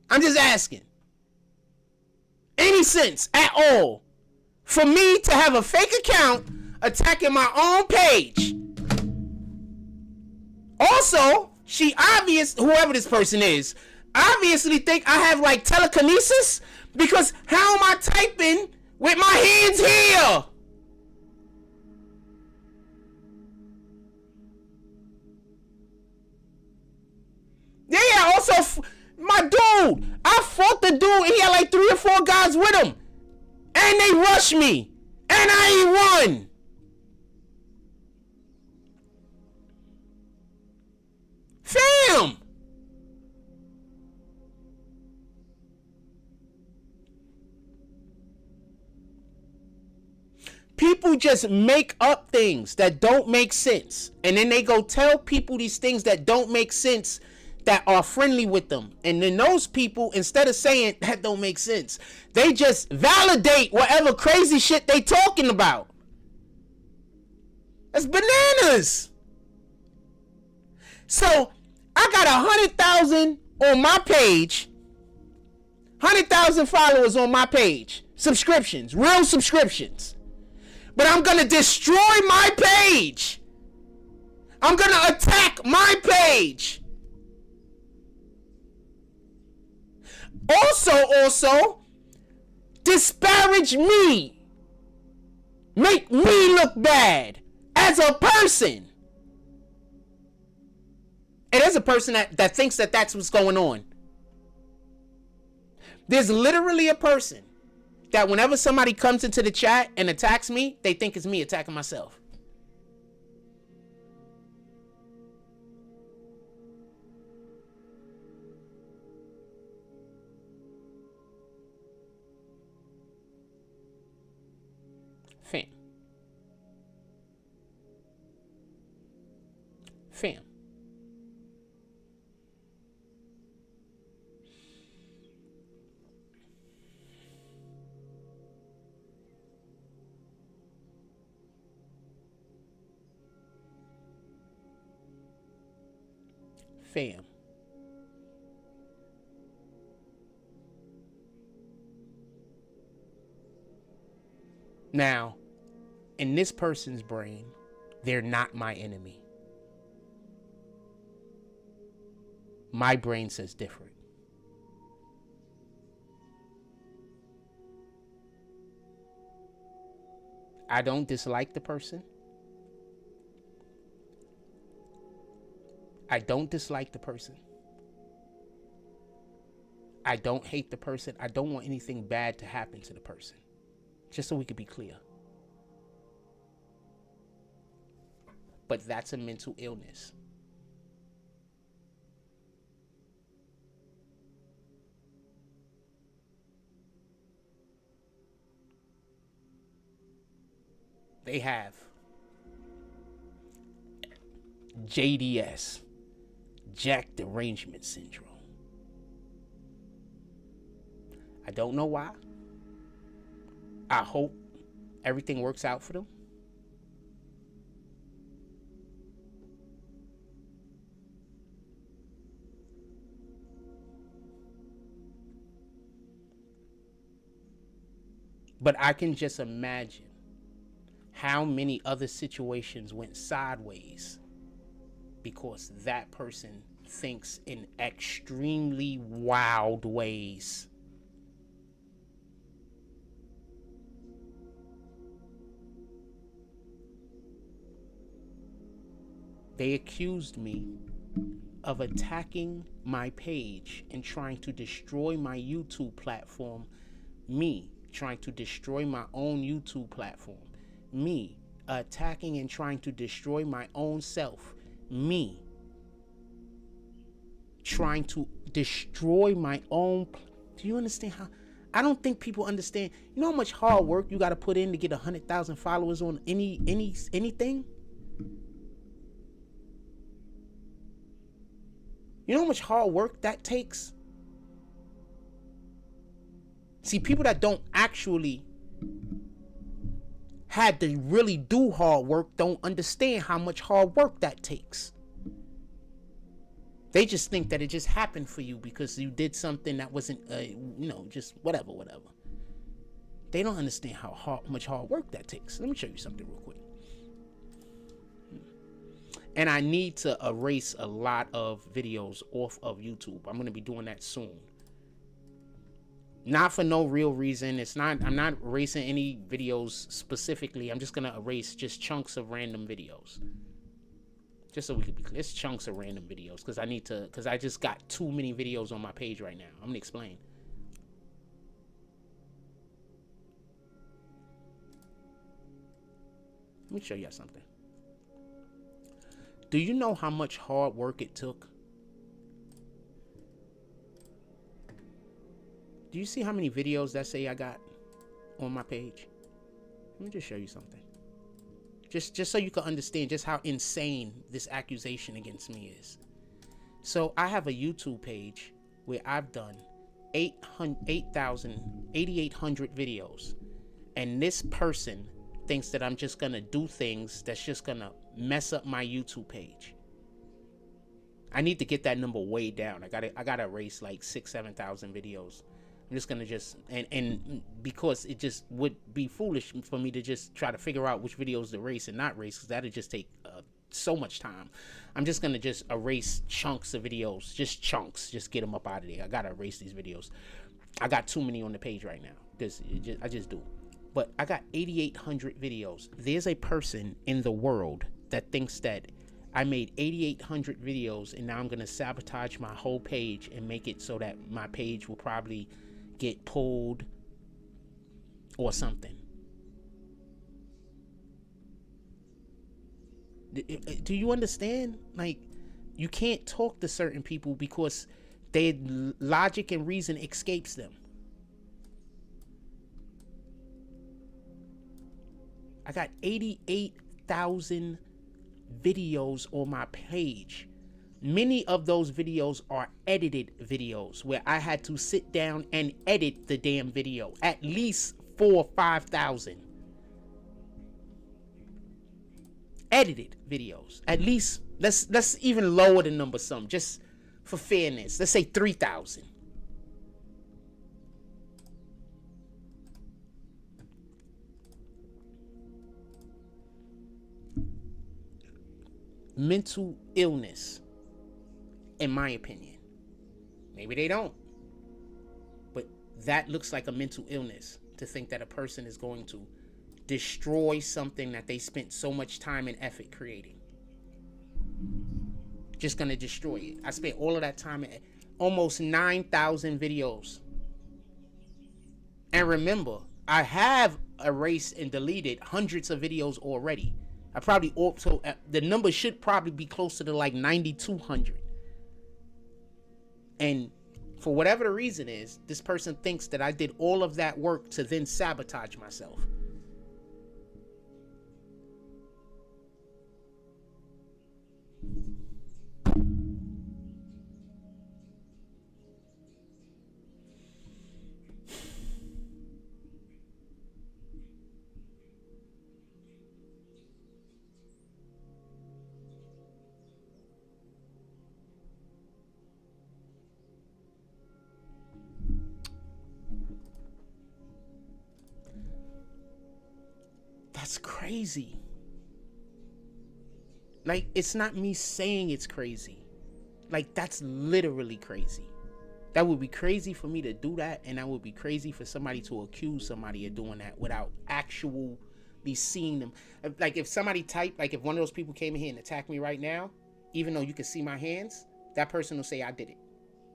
I'm just asking. Any sense at all for me to have a fake account attacking my own page? Also, whoever this person is, obviously think I have like telekinesis, because how am I typing with my hands here? Yeah, also, my dude, I fought the dude and he had like 3 or 4 guys with him. And they rushed me. And I ain't won. Fam. People just make up things that don't make sense. And then they go tell people these things that don't make sense that are friendly with them. And then those people, instead of saying that don't make sense, they just validate whatever crazy shit they talking about. That's bananas. So I got 100,000 on my page, 100,000 followers on my page, subscriptions, real subscriptions. But I'm gonna destroy my page. I'm gonna attack my page. Also, disparage me. Make me look bad as a person. And there's a person that thinks that that's what's going on. There's literally a person that whenever somebody comes into the chat and attacks me, they think it's me attacking myself. Fam. Fam. Now, in this person's brain, they're not my enemy. My brain says different. I don't dislike the person. I don't dislike the person. I don't hate the person. I don't want anything bad to happen to the person. Just so we could be clear. But that's a mental illness. They have JDS, Jack Derangement Syndrome. I don't know why. I hope everything works out for them. But I can just imagine how many other situations went sideways because that person thinks in extremely wild ways. They accused me of attacking my page and trying to destroy my YouTube platform. Me trying to destroy my own YouTube platform. Me attacking and trying to destroy my own self. Me trying to destroy my own. Do you understand how? I don't think people understand. You know how much hard work you got to put in to get 100,000 followers on anything? You know how much hard work that takes? See, people that don't actually had to really do hard work don't understand how much hard work that takes. They just think that it just happened for you because you did something that wasn't, just whatever. They don't understand how much hard work that takes. Let me show you something real quick. And I need to erase a lot of videos off of YouTube. I'm going to be doing that soon. Not for no real reason. I'm not erasing any videos specifically. I'm just going to erase just chunks of random videos. Just so we can be clear. It's chunks of random videos because I just got too many videos on my page right now. I'm going to explain. Let me show you something. Do you know how much hard work it took? Do you see how many videos that say I got on my page? Let me just show you something. Just so you can understand just how insane this accusation against me is. So I have a YouTube page where I've done 8,800 videos. And this person thinks that I'm just gonna do things that's just gonna mess up my YouTube page. I need to get that number way down. I gotta erase like 6,000-7,000 videos. I'm just gonna and because it just would be foolish for me to just try to figure out which videos to erase and not erase, because that'd just take so much time. I'm just gonna just erase chunks of videos, just chunks, just get them up out of there. I gotta erase these videos. I got too many on the page right now because I just do. But I got 8,800 videos. There's a person in the world that thinks that I made 8,800 videos and now I'm gonna sabotage my whole page and make it so that my page will probably get pulled or something. Do you understand? Like, you can't talk to certain people because their logic and reason escapes them. I got 88,000 videos on my page. Many of those videos are edited videos where I had to sit down and edit the damn video. At least 4,000 or 5,000 edited videos. At least let's even lower the number some, just for fairness. Let's say 3,000. Mental illness, in my opinion. Maybe they don't, but that looks like a mental illness, to think that a person is going to destroy something that they spent so much time and effort creating. just gonna destroy it. I spent all of that time, almost 9,000 videos. And remember, I have erased and deleted hundreds of videos already. I probably also, the number should probably be closer to like 9,200. And for whatever the reason is, this person thinks that I did all of that work to then sabotage myself. That's crazy. Like, it's not me saying it's crazy. Like, that's literally crazy. That would be crazy for me to do that, and that would be crazy for somebody to accuse somebody of doing that without actually seeing them. Like, if somebody typed, like if one of those people came in here and attacked me right now, even though you can see my hands, that person will say I did it.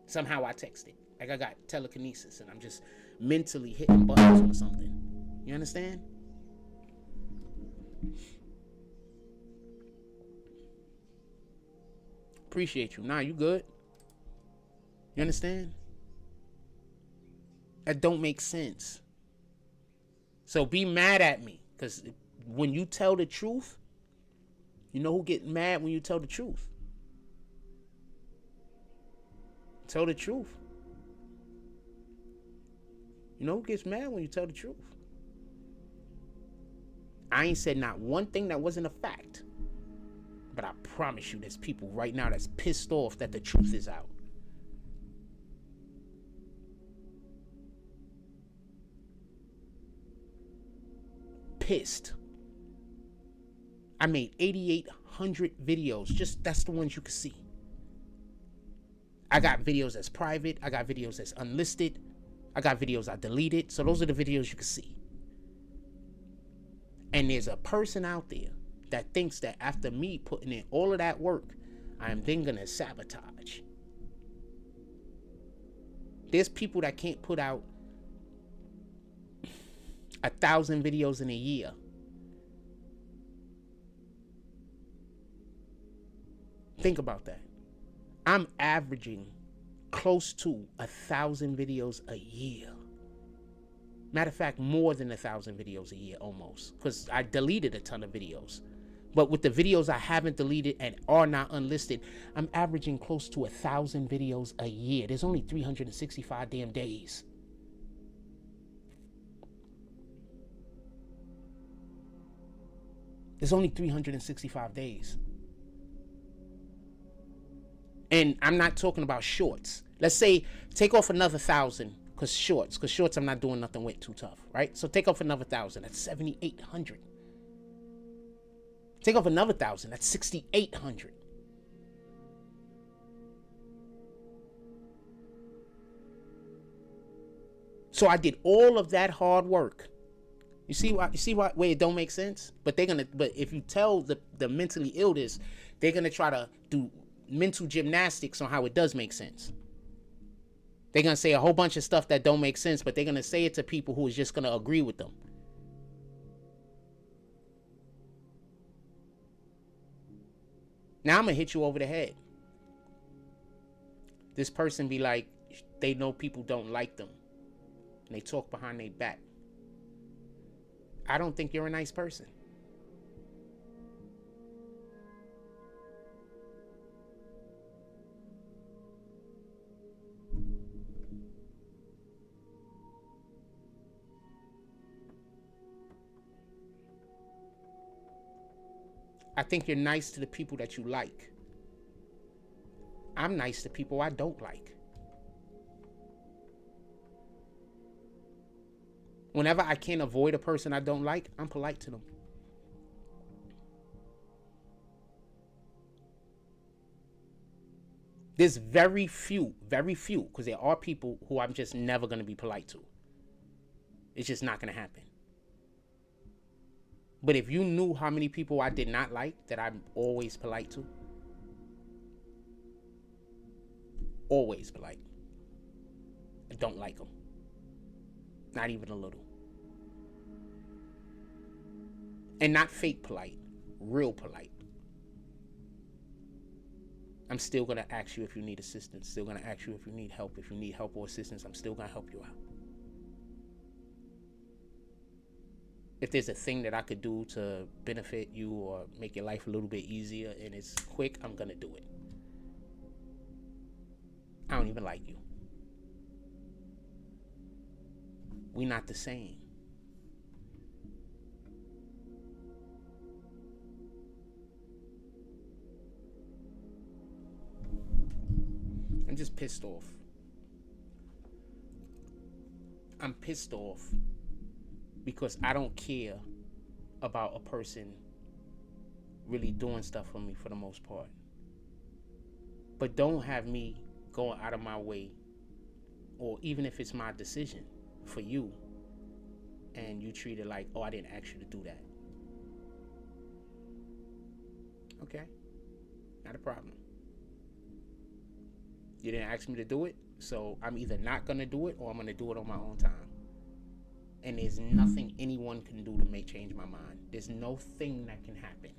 Somehow I texted. Like, I got telekinesis and I'm just mentally hitting buttons or something. You understand? Appreciate you. Nah, you good? You understand? That don't make sense. So be mad at me, because when you tell the truth, you know who get mad when you tell the truth? Tell the truth. You know who gets mad when you tell the truth? I ain't said not one thing that wasn't a fact. But I promise you, there's people right now that's pissed off that the truth is out. Pissed. I made 8,800 videos. Just, that's the ones you can see. I got videos that's private. I got videos that's unlisted. I got videos I deleted. So those are the videos you can see. And there's a person out there that thinks that after me putting in all of that work, I am then gonna sabotage. There's people that can't put out 1,000 videos in a year. Think about that. I'm averaging close to 1,000 videos a year. Matter of fact, more than 1,000 videos a year almost, because I deleted a ton of videos. But with the videos I haven't deleted and are not unlisted, I'm averaging close to 1,000 videos a year. There's only 365 damn days. There's only 365 days. And I'm not talking about shorts. Let's say take off another 1,000 because shorts I'm not doing nothing with too tough, right? So take off another 1,000. That's 7,800. Take off another 1,000. That's 6,800. So I did all of that hard work. You see why where it don't make sense? But if you tell the mentally ill this, they're gonna try to do mental gymnastics on how it does make sense. They're gonna say a whole bunch of stuff that don't make sense, but they're gonna say it to people who is just gonna agree with them. Now I'm gonna hit you over the head. This person be like, they know people don't like them, and they talk behind their back. I don't think you're a nice person. I think you're nice to the people that you like. I'm nice to people I don't like. Whenever I can't avoid a person I don't like, I'm polite to them. There's very few, because there are people who I'm just never going to be polite to. It's just not going to happen. But if you knew how many people I did not like that I'm always polite to, Always polite. I don't like them. Not even a little. And not fake polite. Real polite. I'm still going to ask you if you need assistance. Still going to ask you if you need help. If you need help or assistance, I'm still going to help you out. If there's a thing that I could do to benefit you or make your life a little bit easier and it's quick, I'm going to do it. I don't even like you. We not the same. I'm just pissed off. I'm pissed off because I don't care about a person really doing stuff for me for the most part. But don't have me going out of my way, or even if it's my decision for you, and you treat it like, oh, I didn't ask you to do that. Okay, not a problem. You didn't ask me to do it, so I'm either not gonna do it or I'm gonna do it on my own time. And there's nothing anyone can do to change my mind. There's no thing that can happen.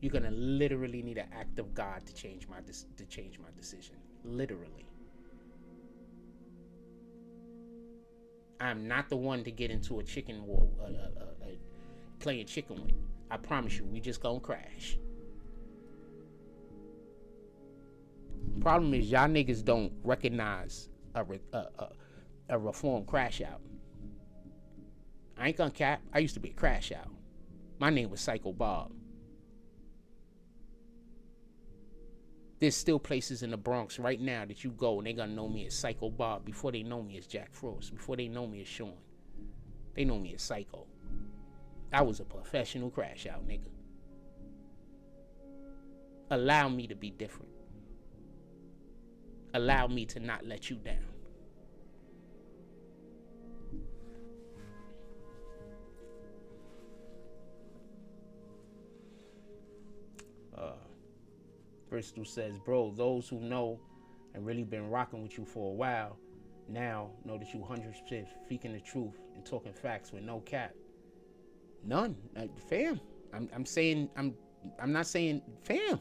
You're gonna literally need an act of God to change my decision. Literally. I'm not the one to get into a chicken war, playing chicken with. I promise you, we just gonna crash. Problem is, y'all niggas don't recognize a reform crash out. I ain't gonna cap. I used to be a crash out. My name was Psycho Bob. There's still places in the Bronx right now that you go and they gonna know me as Psycho Bob before they know me as Jack Frost, before they know me as Sean. They know me as Psycho. I was a professional crash out, nigga. Allow me to be different. Allow me to not let you down. Bristol says, bro, those who know and really been rocking with you for a while now know that you 100% speaking the truth and talking facts with no cap. None. Fam. I'm not saying fam.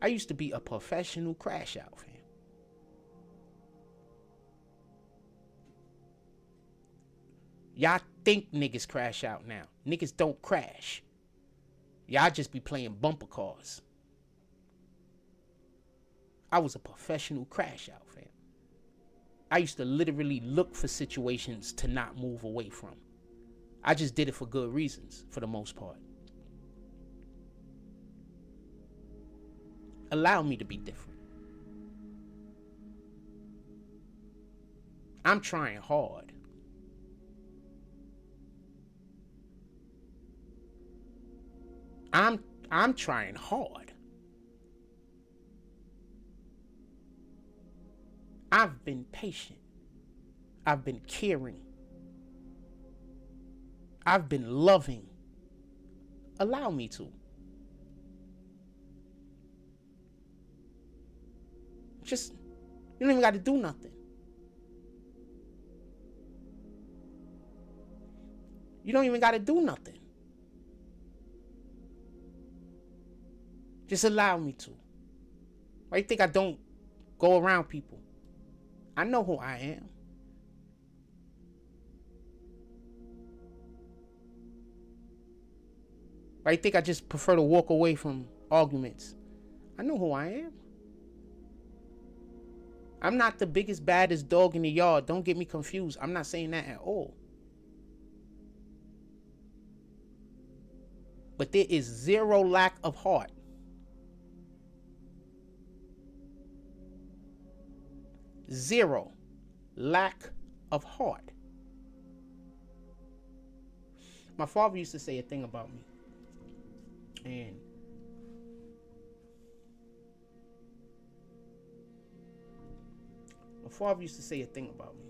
I used to be a professional crash out, fam. Y'all think niggas crash out now. Niggas don't crash. Y'all just be playing bumper cars. I was a professional crash out, fam. I used to literally look for situations to not move away from. I just did it for good reasons, for the most part. Allow me to be different. I'm trying hard. I'm trying hard. I've been patient. I've been caring. I've been loving. Allow me to. Just, you don't even got to do nothing. You don't even got to do nothing. Just allow me to. Why you think I don't go around people? I know who I am. Why you think I just prefer to walk away from arguments? I know who I am. I'm not the biggest, baddest dog in the yard. Don't get me confused. I'm not saying that at all. But there is zero lack of heart. Zero lack of heart. My father used to say a thing about me. And my father used to say a thing about me.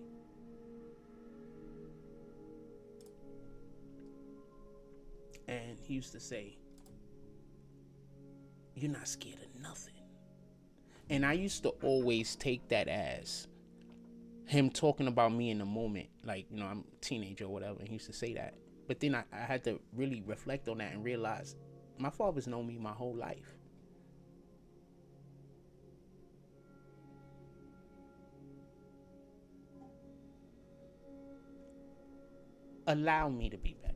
And he used to say, you're not scared of nothing. And I used to always take that as him talking about me in the moment. Like, you know, I'm a teenager or whatever, and he used to say that. But then I had to really reflect on that and realize my father's known me my whole life. Allow me to be better.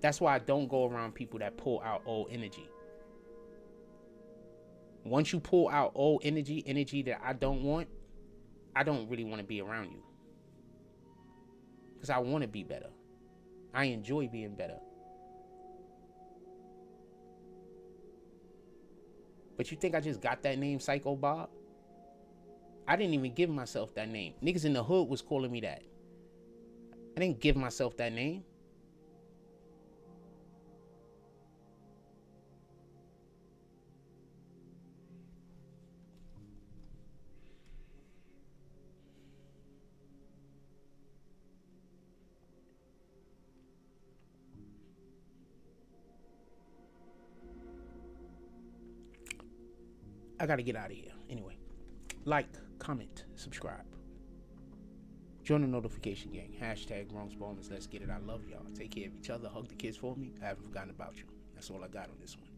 That's why I don't go around people that pull out old energy. Once you pull out old energy that I don't want, I don't really want to be around you. Because I want to be better. I enjoy being better. But you think I just got that name, Psycho Bob? I didn't even give myself that name. Niggas in the hood was calling me that. I didn't give myself that name. I gotta get out of here. Anyway, like, comment, subscribe. Join the notification gang. Hashtag Bronx Bowmans. Let's get it. I love y'all. Take care of each other. Hug the kids for me. I haven't forgotten about you. That's all I got on this one.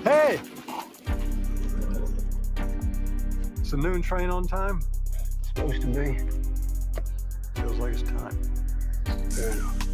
Hey! Is the noon train on time? Supposed to be. Feels like it's time. Fair enough.